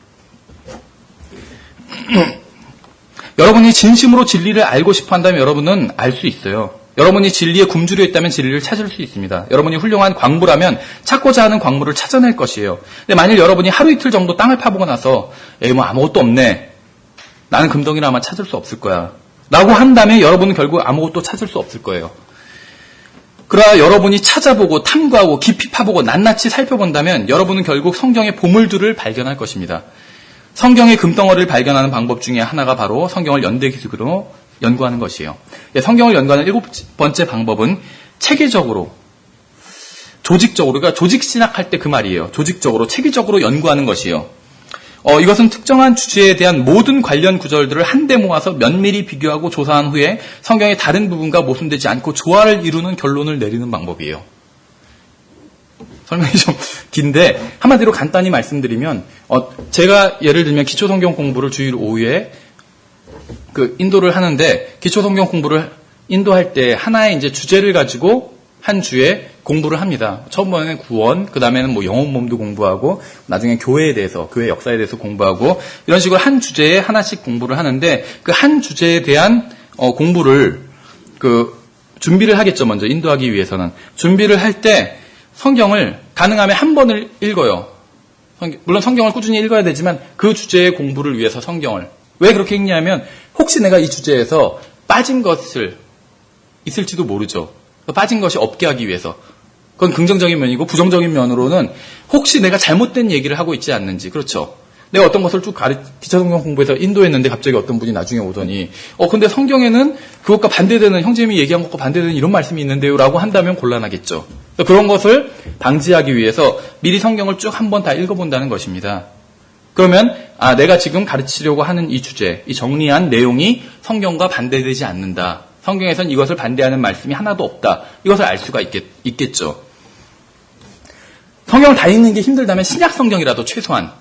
여러분이 진심으로 진리를 알고 싶어 한다면 여러분은 알 수 있어요. 여러분이 진리에 굶주려 있다면 진리를 찾을 수 있습니다. 여러분이 훌륭한 광부라면 찾고자 하는 광물을 찾아낼 것이에요. 근데 만일 여러분이 하루 이틀 정도 땅을 파보고 나서 뭐 아무것도 없네. 나는 금덩이를 아마 찾을 수 없을 거야. 라고 한다면 여러분은 결국 아무것도 찾을 수 없을 거예요. 그러나 여러분이 찾아보고 탐구하고 깊이 파보고 낱낱이 살펴본다면 여러분은 결국 성경의 보물들을 발견할 것입니다. 성경의 금덩어리를 발견하는 방법 중에 하나가 바로 성경을 연대기술로 연구하는 것이에요. 성경을 연구하는 7번째 방법은 체계적으로, 조직적으로, 그러니까 조직신학할 때 그 말이에요. 조직적으로, 체계적으로 연구하는 것이에요. 이것은 특정한 주제에 대한 모든 관련 구절들을 한데 모아서 면밀히 비교하고 조사한 후에 성경의 다른 부분과 모순되지 않고 조화를 이루는 결론을 내리는 방법이에요. 설명이 좀 긴데 한마디로 간단히 말씀드리면 제가 예를 들면 기초성경 공부를 주일 오후에 인도를 하는데 기초성경 공부를 인도할 때 하나의 이제 주제를 가지고 한 주에 공부를 합니다. 처음에는 구원, 그 다음에는 영혼 몸도 공부하고 나중에 교회에 대해서, 교회 역사에 대해서 공부하고 이런 식으로 한 주제에 하나씩 공부를 하는데 그 한 주제에 대한 공부를 준비를 하겠죠. 먼저 인도하기 위해서는 준비를 할 때 성경을 가능하면 한 번을 읽어요. 물론 성경을 꾸준히 읽어야 되지만 그 주제의 공부를 위해서 성경을 왜 그렇게 읽냐면 혹시 내가 이 주제에서 빠진 것을 있을지도 모르죠. 빠진 것이 없게 하기 위해서. 그건 긍정적인 면이고 부정적인 면으로는 혹시 내가 잘못된 얘기를 하고 있지 않는지. 그렇죠. 내가 어떤 것을 쭉 기초성경 공부해서 인도했는데 갑자기 어떤 분이 나중에 오더니 근데 성경에는 그것과 반대되는 형제님이 얘기한 것과 반대되는 이런 말씀이 있는데요 라고 한다면 곤란하겠죠. 그런 것을 방지하기 위해서 미리 성경을 쭉 한 번 다 읽어본다는 것입니다. 그러면 내가 지금 가르치려고 하는 이 주제, 이 정리한 내용이 성경과 반대되지 않는다. 성경에선 이것을 반대하는 말씀이 하나도 없다. 이것을 알 수가 있겠죠. 성경을 다 읽는 게 힘들다면 신약 성경이라도 최소한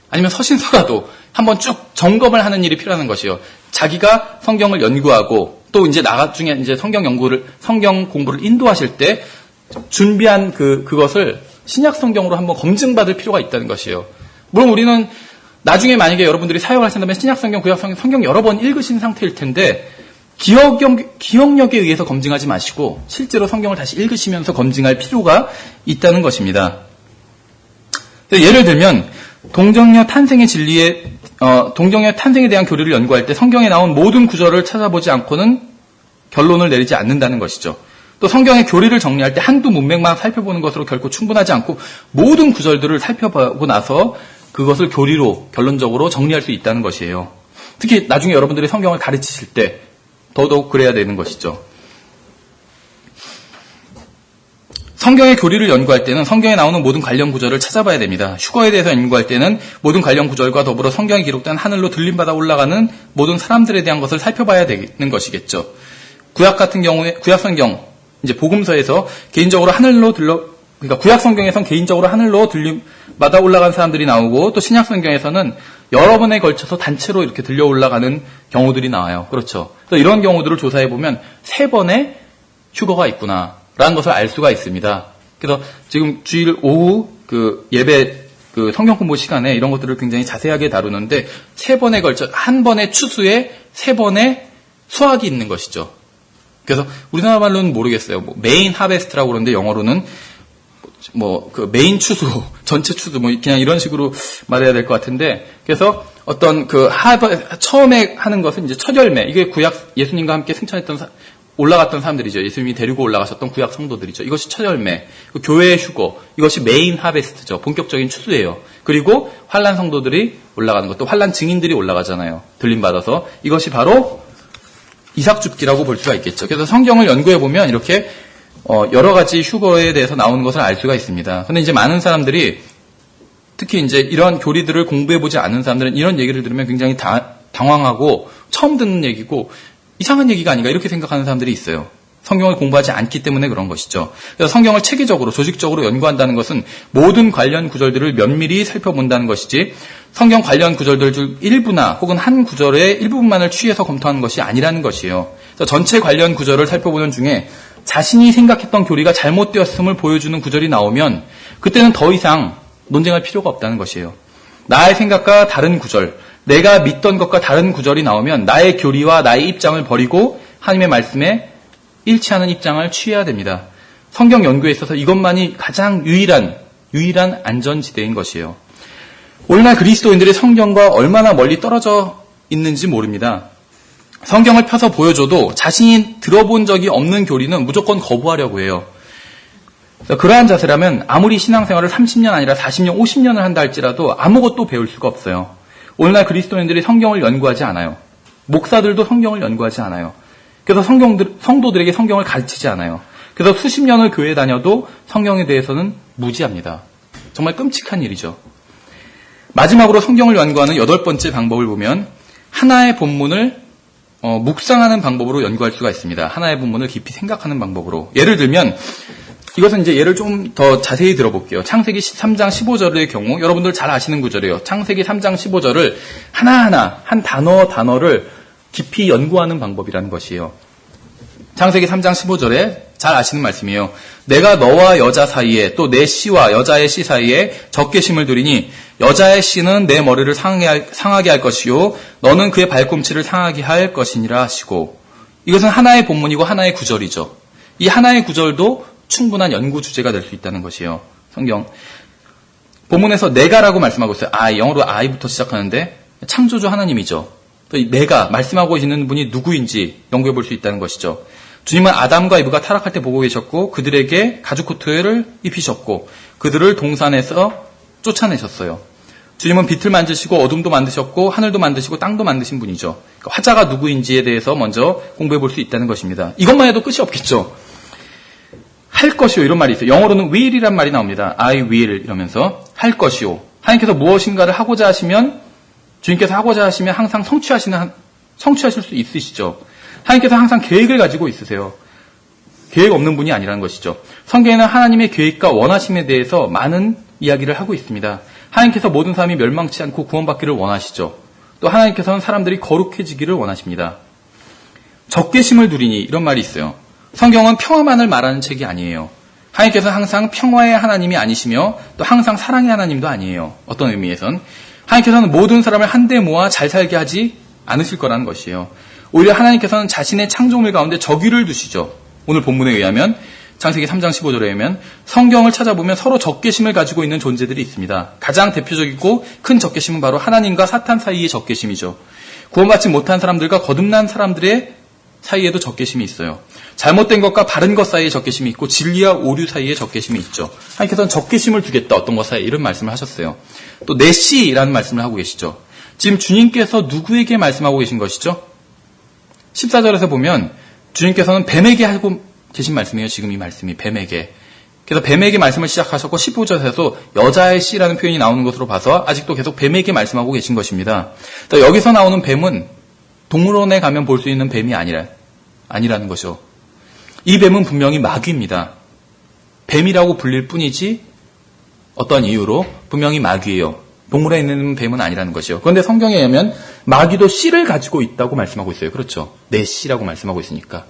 아니면 서신서라도 한번 쭉 점검을 하는 일이 필요한 것이요. 자기가 성경을 연구하고 또 이제 나중에 이제 성경 공부를 인도하실 때 준비한 그것을 신약 성경으로 한번 검증받을 필요가 있다는 것이에요. 물론 우리는 나중에 만약에 여러분들이 사역을 하신다면 신약 성경, 구약 성경 여러 번 읽으신 상태일 텐데 기억력에 의해서 검증하지 마시고 실제로 성경을 다시 읽으시면서 검증할 필요가 있다는 것입니다. 예를 들면 동정녀 탄생의 동정녀 탄생에 대한 교리를 연구할 때 성경에 나온 모든 구절을 찾아보지 않고는 결론을 내리지 않는다는 것이죠. 또 성경의 교리를 정리할 때 한두 문맥만 살펴보는 것으로 결코 충분하지 않고 모든 구절들을 살펴보고 나서 그것을 교리로 결론적으로 정리할 수 있다는 것이에요. 특히 나중에 여러분들이 성경을 가르치실 때 더더욱 그래야 되는 것이죠. 성경의 교리를 연구할 때는 성경에 나오는 모든 관련 구절을 찾아봐야 됩니다. 휴거에 대해서 연구할 때는 모든 관련 구절과 더불어 성경에 기록된 하늘로 들림받아 올라가는 모든 사람들에 대한 것을 살펴봐야 되는 것이겠죠. 구약 같은 경우에 구약 성경 이제 복음서에서 개인적으로 그러니까 구약 성경에선 개인적으로 하늘로 들림받아 올라간 사람들이 나오고 또 신약 성경에서는 여러 번에 걸쳐서 단체로 이렇게 들려 올라가는 경우들이 나와요. 그렇죠. 그래서 이런 경우들을 조사해 보면 3번의 휴거가 있구나라는 것을 알 수가 있습니다. 그래서 지금 주일 오후 그 예배 그 성경 공부 시간에 이런 것들을 굉장히 자세하게 다루는데 3번에 걸쳐 한 번의 추수에 3번의 수확이 있는 것이죠. 그래서 우리나라 말로는 모르겠어요. 뭐 메인 하베스트라고 그러는데 영어로는 그 메인 추수, 전체 추수 그냥 이런 식으로 말해야 될 것 같은데 그래서 어떤 처음에 하는 것은 이제 첫 열매 이게 구약 예수님과 함께 승천했던 올라갔던 사람들이죠. 예수님이 데리고 올라가셨던 구약 성도들이죠. 이것이 첫 열매, 교회의 휴거 이것이 메인 하베스트죠. 본격적인 추수예요. 그리고 환난 성도들이 올라가는 것, 또 환난 증인들이 올라가잖아요. 들림 받아서 이것이 바로 이삭줍기라고 볼 수가 있겠죠. 그래서 성경을 연구해 보면 이렇게 여러 가지 휴거에 대해서 나오는 것을 알 수가 있습니다. 근데 이제 많은 사람들이 특히 이제 이런 교리들을 공부해 보지 않은 사람들은 이런 얘기를 들으면 굉장히 당황하고 처음 듣는 얘기고 이상한 얘기가 아닌가 이렇게 생각하는 사람들이 있어요. 성경을 공부하지 않기 때문에 그런 것이죠. 그래서 성경을 체계적으로 조직적으로 연구한다는 것은 모든 관련 구절들을 면밀히 살펴본다는 것이지 성경 관련 구절들 중 일부나 혹은 한 구절의 일부분만을 취해서 검토하는 것이 아니라는 것이에요. 그래서 전체 관련 구절을 살펴보는 중에 자신이 생각했던 교리가 잘못되었음을 보여주는 구절이 나오면 그때는 더 이상 논쟁할 필요가 없다는 것이에요. 나의 생각과 다른 구절, 내가 믿던 것과 다른 구절이 나오면 나의 교리와 나의 입장을 버리고 하나님의 말씀에 일치하는 입장을 취해야 됩니다. 성경 연구에 있어서 이것만이 가장 유일한 안전지대인 것이에요. 오늘날 그리스도인들이 성경과 얼마나 멀리 떨어져 있는지 모릅니다. 성경을 펴서 보여줘도 자신이 들어본 적이 없는 교리는 무조건 거부하려고 해요. 그러한 자세라면 아무리 신앙생활을 30년 아니라 40년, 50년을 한다 할지라도 아무것도 배울 수가 없어요. 오늘날 그리스도인들이 성경을 연구하지 않아요. 목사들도 성경을 연구하지 않아요. 그래서 성도들에게 성경을 가르치지 않아요. 그래서 수십 년을 교회 다녀도 성경에 대해서는 무지합니다. 정말 끔찍한 일이죠. 마지막으로 성경을 연구하는 8번째 방법을 보면 하나의 본문을 묵상하는 방법으로 연구할 수가 있습니다. 하나의 본문을 깊이 생각하는 방법으로. 예를 들면 이것은 이제 예를 좀 더 자세히 들어볼게요. 창세기 3장 15절의 경우 여러분들 잘 아시는 구절이에요. 창세기 3장 15절을 하나하나 한 단어를 깊이 연구하는 방법이라는 것이에요. 창세기 3장 15절에 잘 아시는 말씀이에요. 내가 너와 여자 사이에 또 내 씨와 여자의 씨 사이에 적개심을 두리니 여자의 씨는 내 머리를 상하게 할 것이요 너는 그의 발꿈치를 상하게 할 것이니라 하시고 이것은 하나의 본문이고 하나의 구절이죠. 이 하나의 구절도 충분한 연구 주제가 될 수 있다는 것이에요. 성경 본문에서 내가라고 말씀하고 있어요. 영어로 I부터 시작하는데 창조주 하나님이죠. 또 내가 말씀하고 있는 분이 누구인지 연구해 볼 수 있다는 것이죠. 주님은 아담과 이브가 타락할 때 보고 계셨고 그들에게 가죽 코트를 입히셨고 그들을 동산에서 쫓아내셨어요. 주님은 빛을 만드시고 어둠도 만드셨고 하늘도 만드시고 땅도 만드신 분이죠. 그러니까 화자가 누구인지에 대해서 먼저 공부해 볼 수 있다는 것입니다. 이것만 해도 끝이 없겠죠. 할 것이요 이런 말이 있어요. 영어로는 will이란 말이 나옵니다. I will 이러면서 할 것이요. 하나님께서 무엇인가를 하고자 하시면 주님께서 하고자 하시면 항상 성취하실 수 있으시죠. 하나님께서 항상 계획을 가지고 있으세요. 계획 없는 분이 아니라는 것이죠. 성경에는 하나님의 계획과 원하심에 대해서 많은 이야기를 하고 있습니다. 하나님께서 모든 사람이 멸망치 않고 구원받기를 원하시죠. 또 하나님께서는 사람들이 거룩해지기를 원하십니다. 적개심을 두리니 이런 말이 있어요. 성경은 평화만을 말하는 책이 아니에요. 하나님께서 항상 평화의 하나님이 아니시며 또 항상 사랑의 하나님도 아니에요. 어떤 의미에선 하나님께서는 모든 사람을 한데 모아 잘 살게 하지 않으실 거라는 것이에요. 오히려 하나님께서는 자신의 창조물 가운데 적의를 두시죠. 오늘 본문에 의하면 창세기 3장 15절에 의하면 성경을 찾아보면 서로 적개심을 가지고 있는 존재들이 있습니다. 가장 대표적이고 큰 적개심은 바로 하나님과 사탄 사이의 적개심이죠. 구원받지 못한 사람들과 거듭난 사람들의 사이에도 적개심이 있어요. 잘못된 것과 바른 것 사이에 적개심이 있고 진리와 오류 사이에 적개심이 있죠. 하나님께서는 적개심을 두겠다. 어떤 것 사이에 이런 말씀을 하셨어요. 또 내시라는 말씀을 하고 계시죠. 지금 주님께서 누구에게 말씀하고 계신 것이죠? 14절에서 보면 주님께서는 뱀에게 하고 계신 말씀이에요. 지금 이 말씀이 뱀에게. 그래서 뱀에게 말씀을 시작하셨고 15절에서 여자의 씨라는 표현이 나오는 것으로 봐서 아직도 계속 뱀에게 말씀하고 계신 것입니다. 여기서 나오는 뱀은 동물원에 가면 볼 수 있는 뱀이 아니라는 것이죠. 이 뱀은 분명히 마귀입니다. 뱀이라고 불릴 뿐이지 어떤 이유로 분명히 마귀예요. 동물에 있는 뱀은 아니라는 것이요. 그런데 성경에 의하면 마귀도 씨를 가지고 있다고 말씀하고 있어요. 그렇죠. 내 씨라고 말씀하고 있으니까.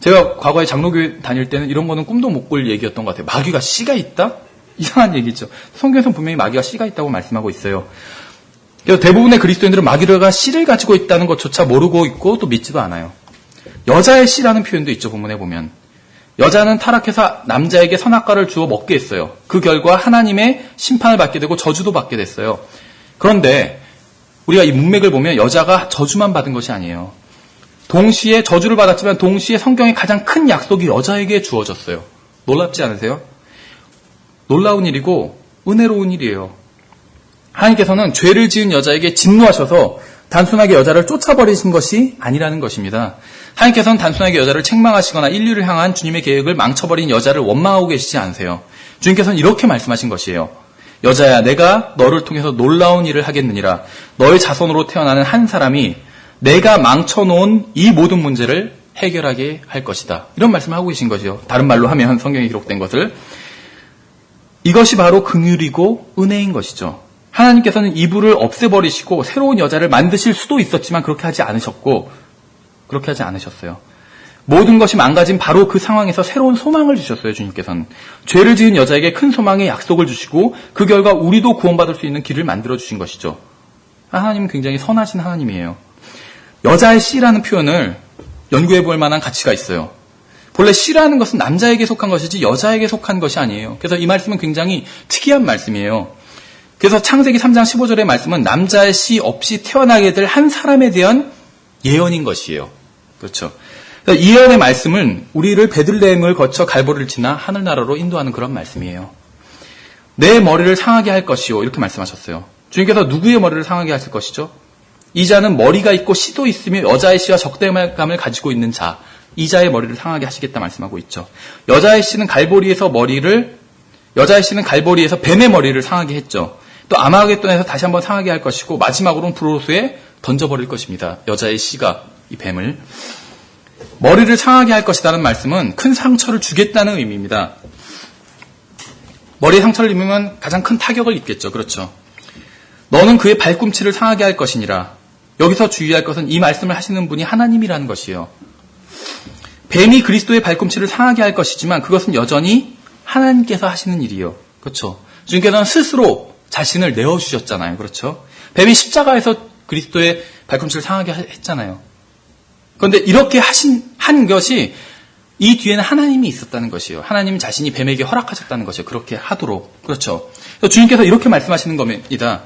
제가 과거에 장로교회 다닐 때는 이런 거는 꿈도 못 꿀 얘기였던 것 같아요. 마귀가 씨가 있다? 이상한 얘기죠. 성경에서는 분명히 마귀가 씨가 있다고 말씀하고 있어요. 그래서 대부분의 그리스도인들은 마귀가 씨를 가지고 있다는 것조차 모르고 있고 또 믿지도 않아요. 여자의 씨라는 표현도 있죠. 본문에 보면. 여자는 타락해서 남자에게 선악과를 주어 먹게 했어요. 그 결과 하나님의 심판을 받게 되고 저주도 받게 됐어요. 그런데 우리가 이 문맥을 보면 여자가 저주만 받은 것이 아니에요. 동시에 저주를 받았지만 동시에 성경의 가장 큰 약속이 여자에게 주어졌어요. 놀랍지 않으세요? 놀라운 일이고 은혜로운 일이에요. 하나님께서는 죄를 지은 여자에게 진노하셔서 단순하게 여자를 쫓아버리신 것이 아니라는 것입니다. 하나님께서는 단순하게 여자를 책망하시거나 인류를 향한 주님의 계획을 망쳐버린 여자를 원망하고 계시지 않으세요. 주님께서는 이렇게 말씀하신 것이에요. 여자야, 내가 너를 통해서 놀라운 일을 하겠느니라. 너의 자손으로 태어나는 한 사람이 내가 망쳐놓은 이 모든 문제를 해결하게 할 것이다. 이런 말씀을 하고 계신 것이요. 다른 말로 하면 성경에 기록된 것을. 이것이 바로 긍휼이고 은혜인 것이죠. 하나님께서는 이불을 없애버리시고 새로운 여자를 만드실 수도 있었지만 그렇게 하지 않으셨어요. 모든 것이 망가진 바로 그 상황에서 새로운 소망을 주셨어요. 주님께서는. 죄를 지은 여자에게 큰 소망의 약속을 주시고 그 결과 우리도 구원받을 수 있는 길을 만들어주신 것이죠. 하나님은 굉장히 선하신 하나님이에요. 여자의 씨라는 표현을 연구해 볼 만한 가치가 있어요. 본래 씨라는 것은 남자에게 속한 것이지 여자에게 속한 것이 아니에요. 그래서 이 말씀은 굉장히 특이한 말씀이에요. 그래서 창세기 3장 15절의 말씀은 남자의 씨 없이 태어나게 될 한 사람에 대한 예언인 것이에요. 그렇죠. 그래서 이 예언의 말씀은 우리를 베들레헴을 거쳐 갈보리를 지나 하늘나라로 인도하는 그런 말씀이에요. 내 머리를 상하게 할 것이요. 이렇게 말씀하셨어요. 주님께서 누구의 머리를 상하게 하실 것이죠? 이 자는 머리가 있고 씨도 있으며 여자의 씨와 적대감을 가지고 있는 자, 이 자의 머리를 상하게 하시겠다 말씀하고 있죠. 여자의 씨는 갈보리에서 뱀의 머리를 상하게 했죠. 또 아마겟돈에서 다시 한번 상하게 할 것이고 마지막으로는 불호수에 던져버릴 것입니다. 여자의 씨가 이 뱀을. 머리를 상하게 할 것이라는 말씀은 큰 상처를 주겠다는 의미입니다. 머리에 상처를 입으면 가장 큰 타격을 입겠죠. 그렇죠. 너는 그의 발꿈치를 상하게 할 것이니라. 여기서 주의할 것은 이 말씀을 하시는 분이 하나님이라는 것이에요. 뱀이 그리스도의 발꿈치를 상하게 할 것이지만 그것은 여전히 하나님께서 하시는 일이에요. 그렇죠. 주님께서는 스스로 자신을 내어주셨잖아요. 그렇죠. 뱀이 십자가에서 그리스도의 발꿈치를 상하게 했잖아요. 그런데 이렇게 한 것이 이 뒤에는 하나님이 있었다는 것이에요. 하나님 자신이 뱀에게 허락하셨다는 것이에요. 그렇게 하도록. 그렇죠. 그래서 주님께서 이렇게 말씀하시는 겁니다.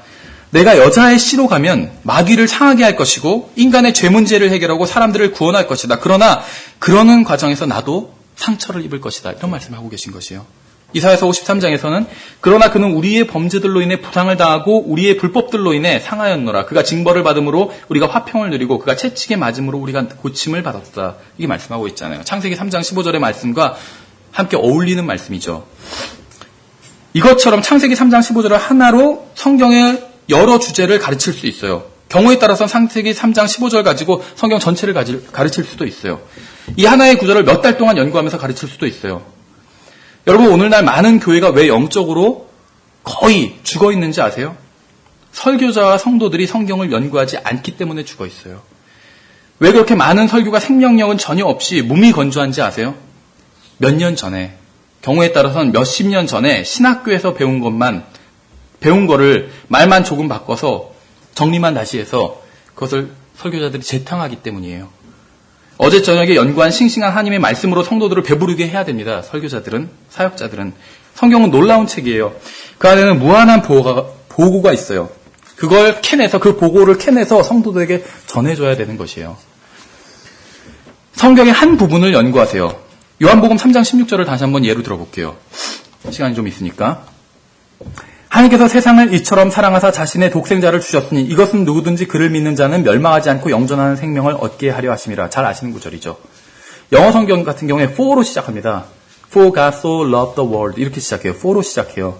내가 여자의 씨로 가면 마귀를 상하게 할 것이고 인간의 죄 문제를 해결하고 사람들을 구원할 것이다. 그러나 그러는 과정에서 나도 상처를 입을 것이다. 이런 말씀을 하고 계신 것이에요. 이사야서 53장에서는 그러나 그는 우리의 범죄들로 인해 부상을 당하고 우리의 불법들로 인해 상하였노라. 그가 징벌을 받음으로 우리가 화평을 누리고 그가 채찍에 맞음으로 우리가 고침을 받았다. 이게 말씀하고 있잖아요. 창세기 3장 15절의 말씀과 함께 어울리는 말씀이죠. 이것처럼 창세기 3장 15절을 하나로 성경의 여러 주제를 가르칠 수 있어요. 경우에 따라서 창세기 3장 15절 가지고 성경 전체를 가르칠 수도 있어요. 이 하나의 구절을 몇 달 동안 연구하면서 가르칠 수도 있어요. 여러분, 오늘날 많은 교회가 왜 영적으로 거의 죽어 있는지 아세요? 설교자와 성도들이 성경을 연구하지 않기 때문에 죽어 있어요. 왜 그렇게 많은 설교가 생명력은 전혀 없이 몸이 건조한지 아세요? 몇 년 전에, 경우에 따라서는 몇십 년 전에 신학교에서 배운 거를 말만 조금 바꿔서 정리만 다시 해서 그것을 설교자들이 재탕하기 때문이에요. 어제 저녁에 연구한 싱싱한 하나님의 말씀으로 성도들을 배부르게 해야 됩니다. 설교자들은, 사역자들은. 성경은 놀라운 책이에요. 그 안에는 무한한 보고가 있어요. 그 보고를 캐내서 성도들에게 전해줘야 되는 것이에요. 성경의 한 부분을 연구하세요. 요한복음 3장 16절을 다시 한번 예로 들어볼게요. 시간이 좀 있으니까. 하나님께서 세상을 이처럼 사랑하사 자신의 독생자를 주셨으니 이것은 누구든지 그를 믿는 자는 멸망하지 않고 영존하는 생명을 얻게 하려 하심이라. 잘 아시는 구절이죠. 영어 성경 같은 경우에 for로 시작합니다. For God so loved the world 이렇게 시작해요. for로 시작해요.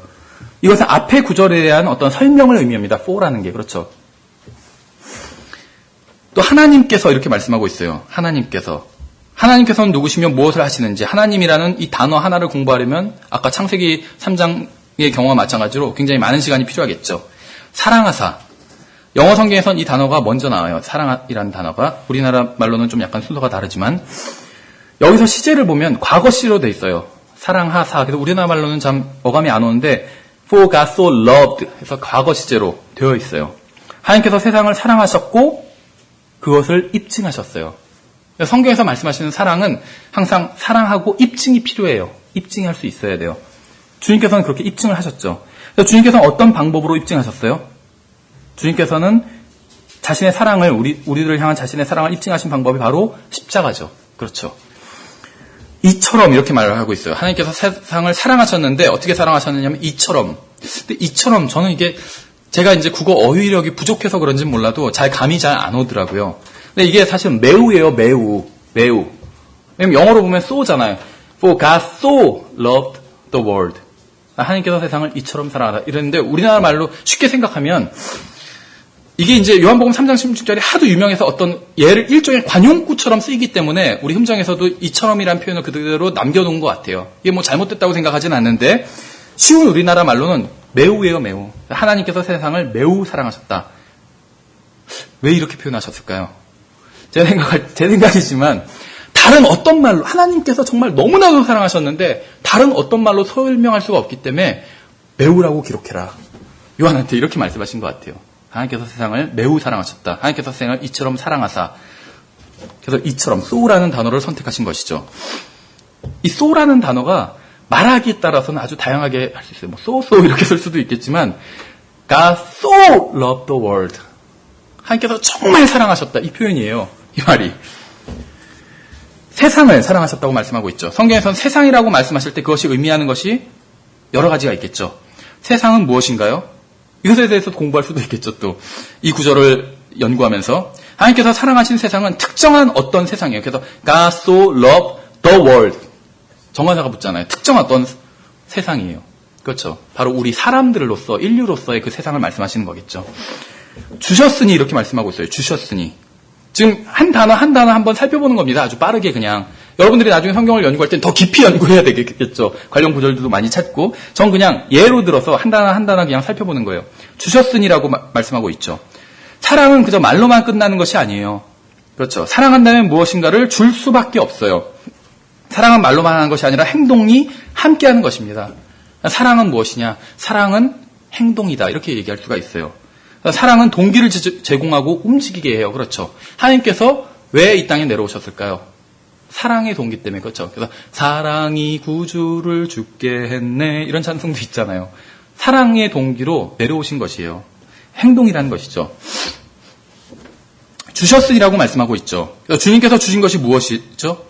이것은 앞의 구절에 대한 어떤 설명을 의미합니다. for라는 게. 그렇죠. 또 하나님께서 이렇게 말씀하고 있어요. 하나님께서는 누구시며 무엇을 하시는지 하나님이라는 이 단어 하나를 공부하려면 아까 창세기 3장의 경우와 마찬가지로 굉장히 많은 시간이 필요하겠죠. 사랑하사. 영어 성경에선 이 단어가 먼저 나와요. 사랑이라는 단어가. 우리나라 말로는 좀 약간 순서가 다르지만 여기서 시제를 보면 과거 시로 돼 있어요. 사랑하사. 그래서 우리나라 말로는 참 어감이 안 오는데 For God so loved 해서 과거 시제로 되어 있어요. 하나님께서 세상을 사랑하셨고 그것을 입증하셨어요. 성경에서 말씀하시는 사랑은 항상 사랑하고 입증이 필요해요. 입증할 수 있어야 돼요. 주님께서는 그렇게 입증을 하셨죠. 주님께서는 어떤 방법으로 입증하셨어요? 주님께서는 자신의 사랑을 우리들을 향한 자신의 사랑을 입증하신 방법이 바로 십자가죠. 그렇죠. 이처럼 이렇게 말을 하고 있어요. 하나님께서 세상을 사랑하셨는데 어떻게 사랑하셨느냐면 이처럼. 근데 이처럼 저는 이게 제가 이제 국어 어휘력이 부족해서 그런지는 몰라도 감이 잘 안 오더라고요. 근데 이게 사실은 매우예요. 매우. 왜냐면 영어로 보면 so잖아요. For God so loved the world. 하나님께서 세상을 이처럼 사랑하다. 이랬는데 우리나라 말로 쉽게 생각하면 이게 이제 요한복음 3장 16절이 하도 유명해서 어떤 예를 일종의 관용구처럼 쓰이기 때문에 우리 흠정에서도 이처럼이라는 표현을 그대로 남겨놓은 것 같아요. 이게 뭐 잘못됐다고 생각하지는 않는데 쉬운 우리나라 말로는 매우예요. 매우. 하나님께서 세상을 매우 사랑하셨다. 왜 이렇게 표현하셨을까요? 제 생각이지만 다른 어떤 말로 하나님께서 정말 너무나도 사랑하셨는데 다른 어떤 말로 설명할 수가 없기 때문에 매우라고 기록해라. 요한한테 이렇게 말씀하신 것 같아요. 하나님께서 세상을 매우 사랑하셨다. 하나님께서 세상을 이처럼 사랑하사. 그래서 이처럼 so라는 단어를 선택하신 것이죠. 이 so라는 단어가 말하기에 따라서는 아주 다양하게 할 수 있어요. 뭐 so 이렇게 쓸 수도 있겠지만 God so loved the world. 하나님께서 정말 사랑하셨다. 이 표현이에요. 이 말이. 세상을 사랑하셨다고 말씀하고 있죠. 성경에서는 세상이라고 말씀하실 때 그것이 의미하는 것이 여러 가지가 있겠죠. 세상은 무엇인가요? 이것에 대해서 공부할 수도 있겠죠. 또 이 구절을 연구하면서 하나님께서 사랑하신 세상은 특정한 어떤 세상이에요. 그래서 God so loved the world. 정관사가 붙잖아요. 특정한 어떤 세상이에요. 그렇죠. 바로 우리 사람들로서 인류로서의 그 세상을 말씀하시는 거겠죠. 주셨으니 이렇게 말씀하고 있어요. 주셨으니. 지금 한 단어 한번 살펴보는 겁니다. 아주 빠르게 그냥. 여러분들이 나중에 성경을 연구할 땐 더 깊이 연구해야 되겠죠. 관련 구절들도 많이 찾고. 전 그냥 예로 들어서 한 단어 그냥 살펴보는 거예요. 주셨으니라고 말씀하고 있죠. 사랑은 그저 말로만 끝나는 것이 아니에요. 그렇죠. 사랑한다면 무엇인가를 줄 수밖에 없어요. 사랑은 말로만 하는 것이 아니라 행동이 함께하는 것입니다. 사랑은 무엇이냐? 사랑은 행동이다. 이렇게 얘기할 수가 있어요. 사랑은 동기를 제공하고 움직이게 해요. 그렇죠. 하나님께서 왜 이 땅에 내려오셨을까요? 사랑의 동기 때문에. 그렇죠. 그래서 사랑이 구주를 죽게 했네. 이런 찬송도 있잖아요. 사랑의 동기로 내려오신 것이에요. 행동이라는 것이죠. 주셨으니라고 말씀하고 있죠. 주님께서 주신 것이 무엇이죠?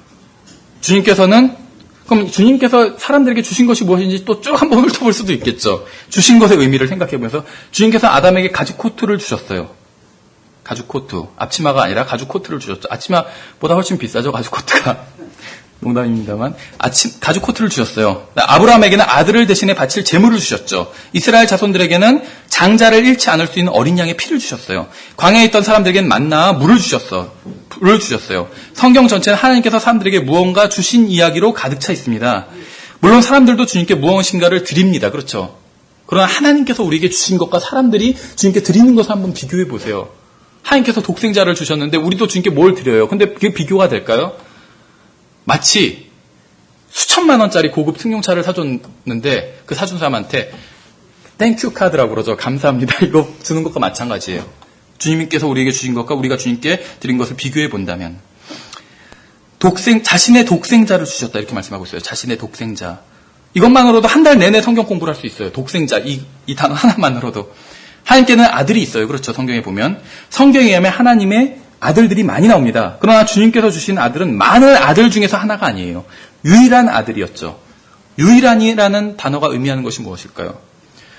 그럼 주님께서 사람들에게 주신 것이 무엇인지 또 쭉 한번 훑어볼 수도 있겠죠. 주신 것의 의미를 생각해보면서 주님께서 아담에게 가죽 코트를 주셨어요. 가죽 코트. 앞치마가 아니라 가죽 코트를 주셨죠. 앞치마보다 훨씬 비싸죠, 가죽 코트가. 농담입니다만. 가죽 코트를 주셨어요. 아브라함에게는 아들을 대신에 바칠 제물을 주셨죠. 이스라엘 자손들에게는 장자를 잃지 않을 수 있는 어린 양의 피를 주셨어요. 광야에 있던 사람들에게는 만나와 물을 주셨어요. 성경 전체는 하나님께서 사람들에게 무언가 주신 이야기로 가득 차 있습니다. 물론 사람들도 주님께 무엇인가를 드립니다. 그렇죠. 그러나 하나님께서 우리에게 주신 것과 사람들이 주님께 드리는 것을 한번 비교해 보세요. 하나님께서 독생자를 주셨는데 우리도 주님께 뭘 드려요? 근데 그게 비교가 될까요? 마치 수천만 원짜리 고급 승용차를 사줬는데 그 사준 사람한테 땡큐 카드라고 그러죠. 감사합니다. 이거 주는 것과 마찬가지예요. 주님께서 우리에게 주신 것과 우리가 주님께 드린 것을 비교해 본다면 자신의 독생자를 주셨다 이렇게 말씀하고 있어요. 자신의 독생자. 이것만으로도 한 달 내내 성경 공부를 할 수 있어요. 독생자 이 단어 하나만으로도. 하나님께는 아들이 있어요. 그렇죠. 성경에 보면 성경에 의하면 하나님의 아들들이 많이 나옵니다. 그러나 주님께서 주신 아들은 많은 아들 중에서 하나가 아니에요. 유일한 아들이었죠. 유일한이라는 단어가 의미하는 것이 무엇일까요?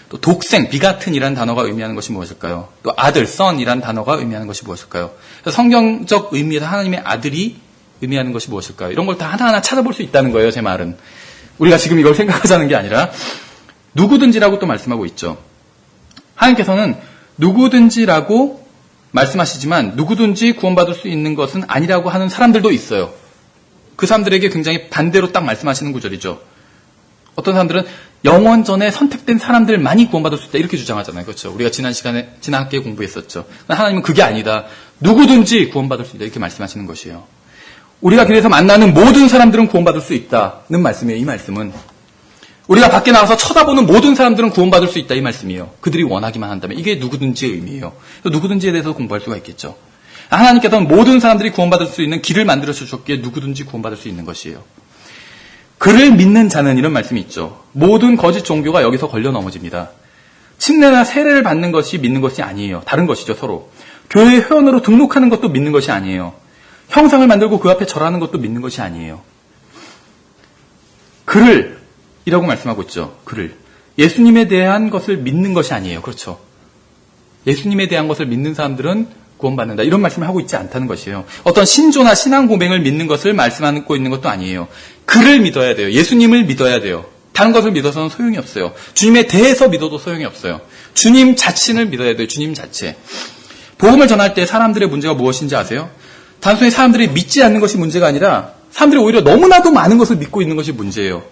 또 독생, 비같은이라는 단어가 의미하는 것이 무엇일까요? 또 아들, son이라는 단어가 의미하는 것이 무엇일까요? 성경적 의미에서 하나님의 아들이 의미하는 것이 무엇일까요? 이런 걸 다 하나하나 찾아볼 수 있다는 거예요, 제 말은. 우리가 지금 이걸 생각하자는 게 아니라 누구든지라고 또 말씀하고 있죠. 하나님께서는 누구든지라고 말씀하시지만 누구든지 구원받을 수 있는 것은 아니라고 하는 사람들도 있어요. 그 사람들에게 굉장히 반대로 딱 말씀하시는 구절이죠. 어떤 사람들은 영원전에 선택된 사람들만이 구원받을 수 있다 이렇게 주장하잖아요. 그렇죠? 우리가 지난 학기에 공부했었죠. 하나님은 그게 아니다. 누구든지 구원받을 수 있다 이렇게 말씀하시는 것이에요. 우리가 길에서 만나는 모든 사람들은 구원받을 수 있다는 말씀이에요. 이 말씀은. 우리가 밖에 나가서 쳐다보는 모든 사람들은 구원받을 수 있다 이 말씀이에요. 그들이 원하기만 한다면. 이게 누구든지의 의미예요. 누구든지에 대해서 공부할 수가 있겠죠. 하나님께서는 모든 사람들이 구원받을 수 있는 길을 만들어 주셨기에 누구든지 구원받을 수 있는 것이에요. 그를 믿는 자는 이런 말씀이 있죠. 모든 거짓 종교가 여기서 걸려 넘어집니다. 침례나 세례를 받는 것이 믿는 것이 아니에요. 다른 것이죠, 서로. 교회 회원으로 등록하는 것도 믿는 것이 아니에요. 형상을 만들고 그 앞에 절하는 것도 믿는 것이 아니에요. 그를 이라고 말씀하고 있죠. 그를. 예수님에 대한 것을 믿는 것이 아니에요. 그렇죠. 예수님에 대한 것을 믿는 사람들은 구원받는다. 이런 말씀을 하고 있지 않다는 것이에요. 어떤 신조나 신앙 고백을 믿는 것을 말씀하고 있는 것도 아니에요. 그를 믿어야 돼요. 예수님을 믿어야 돼요. 다른 것을 믿어서는 소용이 없어요. 주님에 대해서 믿어도 소용이 없어요. 주님 자신을 믿어야 돼요. 주님 자체. 복음을 전할 때 사람들의 문제가 무엇인지 아세요? 단순히 사람들이 믿지 않는 것이 문제가 아니라 사람들이 오히려 너무나도 많은 것을 믿고 있는 것이 문제예요.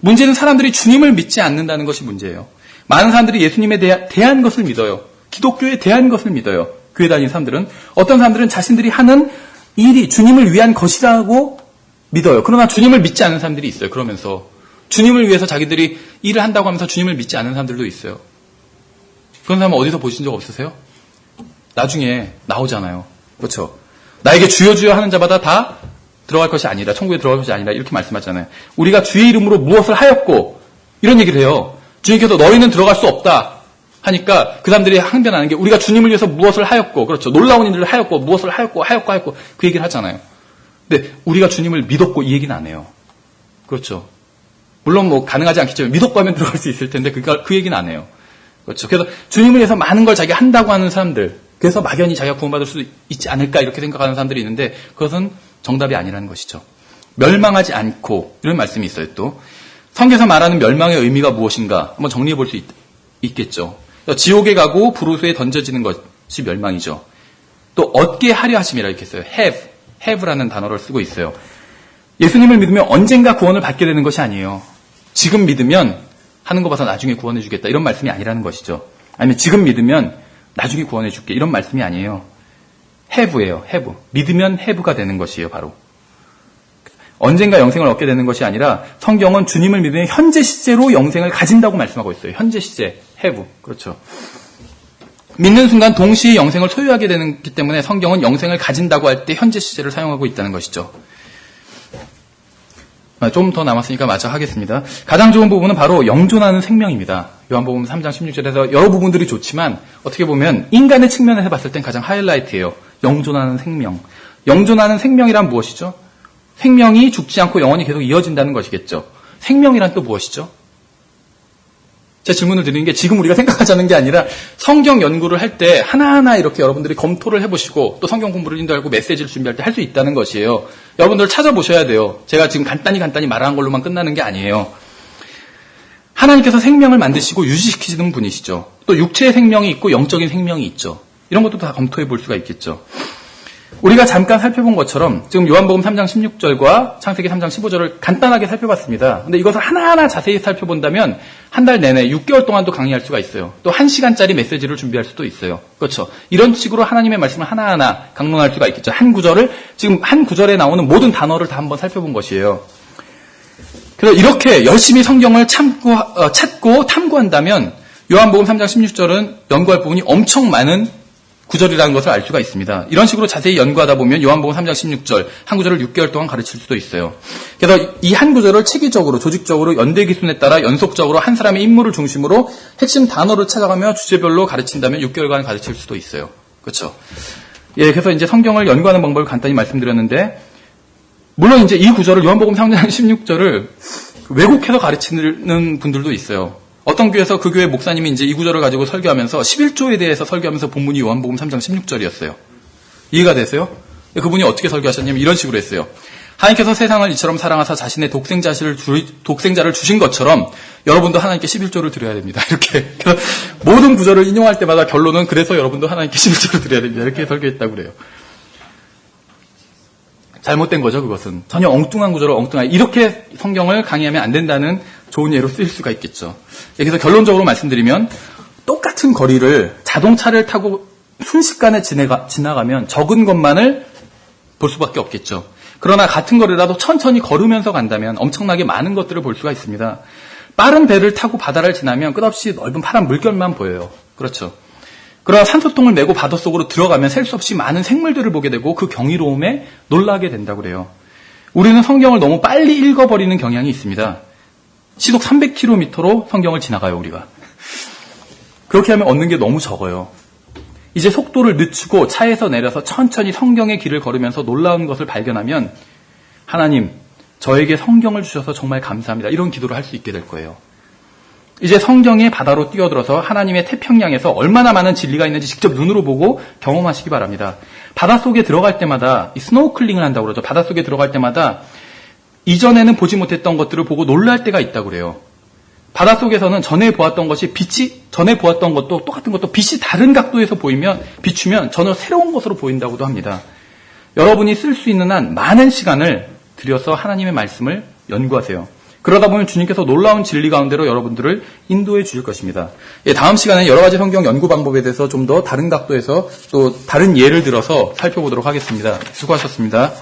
문제는 사람들이 주님을 믿지 않는다는 것이 문제예요. 많은 사람들이 예수님에 대한 것을 믿어요. 기독교에 대한 것을 믿어요. 교회 다니는 사람들은. 어떤 사람들은 자신들이 하는 일이 주님을 위한 것이라고 믿어요. 그러나 주님을 믿지 않는 사람들이 있어요. 그러면서 주님을 위해서 자기들이 일을 한다고 하면서 주님을 믿지 않는 사람들도 있어요. 그런 사람은 어디서 보신 적 없으세요? 나중에 나오잖아요. 그렇죠? 나에게 주여 주여 하는 자마다 다 들어갈 것이 아니라, 천국에 들어갈 것이 아니라 이렇게 말씀하잖아요. 우리가 주의 이름으로 무엇을 하였고 이런 얘기를 해요. 주님께서 너희는 들어갈 수 없다 하니까 그 사람들이 항변하는 게 우리가 주님을 위해서 무엇을 하였고, 그렇죠. 놀라운 일을 하였고 무엇을 하였고 그 얘기를 하잖아요. 근데 우리가 주님을 믿었고 이 얘기는 안 해요. 그렇죠. 물론 뭐 가능하지 않겠지만 믿었고 하면 들어갈 수 있을 텐데 그 얘기는 안 해요. 그렇죠. 그래서 주님을 위해서 많은 걸 자기가 한다고 하는 사람들, 그래서 막연히 자기가 구원받을 수 있지 않을까 이렇게 생각하는 사람들이 있는데 그것은 정답이 아니라는 것이죠. 멸망하지 않고 이런 말씀이 있어요. 또 성경에서 말하는 mel망의 의미가 무엇인가 한번 정리해 볼 수 있겠죠. 지옥에 가고 불우수에 던져지는 것이 멸망이죠. 또 얻게 하려 하심이라 이렇게 써요. have라는 단어를 쓰고 있어요. 예수님을 믿으면 언젠가 구원을 받게 되는 것이 아니에요. 지금 믿으면 하는 거 봐서 나중에 구원해 주겠다 이런 말씀이 아니라는 것이죠. 아니면 지금 믿으면 나중에 구원해 줄게 이런 말씀이 아니에요. have예요. have. 믿으면 have가 되는 것이에요. 바로. 언젠가 영생을 얻게 되는 것이 아니라 성경은 주님을 믿으면 현재 시제로 영생을 가진다고 말씀하고 있어요. 현재 시제. have. 그렇죠. 믿는 순간 동시에 영생을 소유하게 되기 때문에 성경은 영생을 가진다고 할 때 현재 시제를 사용하고 있다는 것이죠. 좀 더 남았으니까 마저 하겠습니다. 가장 좋은 부분은 바로 영존하는 생명입니다. 요한복음 3장 16절에서 여러 부분들이 좋지만 어떻게 보면 인간의 측면에서 봤을 땐 가장 하이라이트예요. 영존하는 생명. 영존하는 생명이란 무엇이죠? 생명이 죽지 않고 영원히 계속 이어진다는 것이겠죠. 생명이란 또 무엇이죠? 제 질문을 드리는 게 지금 우리가 생각하자는 게 아니라 성경 연구를 할 때 하나하나 이렇게 여러분들이 검토를 해보시고 또 성경 공부를 인도하고 메시지를 준비할 때 할 수 있다는 것이에요. 여러분들 찾아보셔야 돼요. 제가 지금 간단히 말하는 걸로만 끝나는 게 아니에요. 하나님께서 생명을 만드시고 유지시키시는 분이시죠. 또 육체의 생명이 있고 영적인 생명이 있죠. 이런 것도 다 검토해 볼 수가 있겠죠. 우리가 잠깐 살펴본 것처럼 지금 요한복음 3장 16절과 창세기 3장 15절을 간단하게 살펴봤습니다. 근데 이것을 하나하나 자세히 살펴본다면 한 달 내내 6개월 동안도 강의할 수가 있어요. 또 1시간짜리 메시지를 준비할 수도 있어요. 그렇죠. 이런 식으로 하나님의 말씀을 하나하나 강론할 수가 있겠죠. 한 구절을 지금 한 구절에 나오는 모든 단어를 다 한번 살펴본 것이에요. 그래서 이렇게 열심히 성경을 찾고 탐구한다면 요한복음 3장 16절은 연구할 부분이 엄청 많은 구절이라는 것을 알 수가 있습니다. 이런 식으로 자세히 연구하다 보면 요한복음 3장 16절 한 구절을 6개월 동안 가르칠 수도 있어요. 그래서 이 한 구절을 체계적으로 조직적으로 연대기순에 따라 연속적으로 한 사람의 인물을 중심으로 핵심 단어를 찾아가며 주제별로 가르친다면 6개월간 가르칠 수도 있어요. 그렇죠? 예, 그래서 이제 성경을 연구하는 방법을 간단히 말씀드렸는데, 물론 이제 이 구절을 요한복음 3장 16절을 왜곡해서 가르치는 분들도 있어요. 어떤 교회에서 그 교회 목사님이 이제 이 구절을 가지고 설교하면서 11조에 대해서 설교하면서 본문이 요한복음 3장 16절이었어요. 이해가 되세요? 그분이 어떻게 설교하셨냐면 이런 식으로 했어요. 하나님께서 세상을 이처럼 사랑하사 자신의 독생자를 주신 것처럼 여러분도 하나님께 11조를 드려야 됩니다. 이렇게. 그래서 모든 구절을 인용할 때마다 결론은 그래서 여러분도 하나님께 11조를 드려야 됩니다. 이렇게 설교했다고 그래요. 잘못된 거죠, 그것은. 전혀 엉뚱한 구절을 이렇게 성경을 강의하면 안 된다는 좋은 예로 쓰일 수가 있겠죠. 그래서 결론적으로 말씀드리면 똑같은 거리를 자동차를 타고 순식간에 지나가면 적은 것만을 볼 수밖에 없겠죠. 그러나 같은 거리라도 천천히 걸으면서 간다면 엄청나게 많은 것들을 볼 수가 있습니다. 빠른 배를 타고 바다를 지나면 끝없이 넓은 파란 물결만 보여요. 그렇죠. 그러나 산소통을 메고 바닷속으로 들어가면 셀 수 없이 많은 생물들을 보게 되고 그 경이로움에 놀라게 된다고 그래요. 우리는 성경을 너무 빨리 읽어버리는 경향이 있습니다. 시속 300km로 성경을 지나가요, 우리가. 그렇게 하면 얻는 게 너무 적어요. 이제 속도를 늦추고 차에서 내려서 천천히 성경의 길을 걸으면서 놀라운 것을 발견하면 하나님, 저에게 성경을 주셔서 정말 감사합니다. 이런 기도를 할 수 있게 될 거예요. 이제 성경의 바다로 뛰어들어서 하나님의 태평양에서 얼마나 많은 진리가 있는지 직접 눈으로 보고 경험하시기 바랍니다. 바닷속에 들어갈 때마다 스노클링을 한다고 그러죠. 바닷속에 들어갈 때마다 이전에는 보지 못했던 것들을 보고 놀랄 때가 있다고 그래요. 바닷속에서는 전에 보았던 것도 똑같은 것도 빛이 다른 각도에서 비추면 전혀 새로운 것으로 보인다고도 합니다. 여러분이 쓸 수 있는 한 많은 시간을 들여서 하나님의 말씀을 연구하세요. 그러다 보면 주님께서 놀라운 진리 가운데로 여러분들을 인도해 주실 것입니다. 다음 시간에 여러 가지 성경 연구 방법에 대해서 좀 더 다른 각도에서 또 다른 예를 들어서 살펴보도록 하겠습니다. 수고하셨습니다.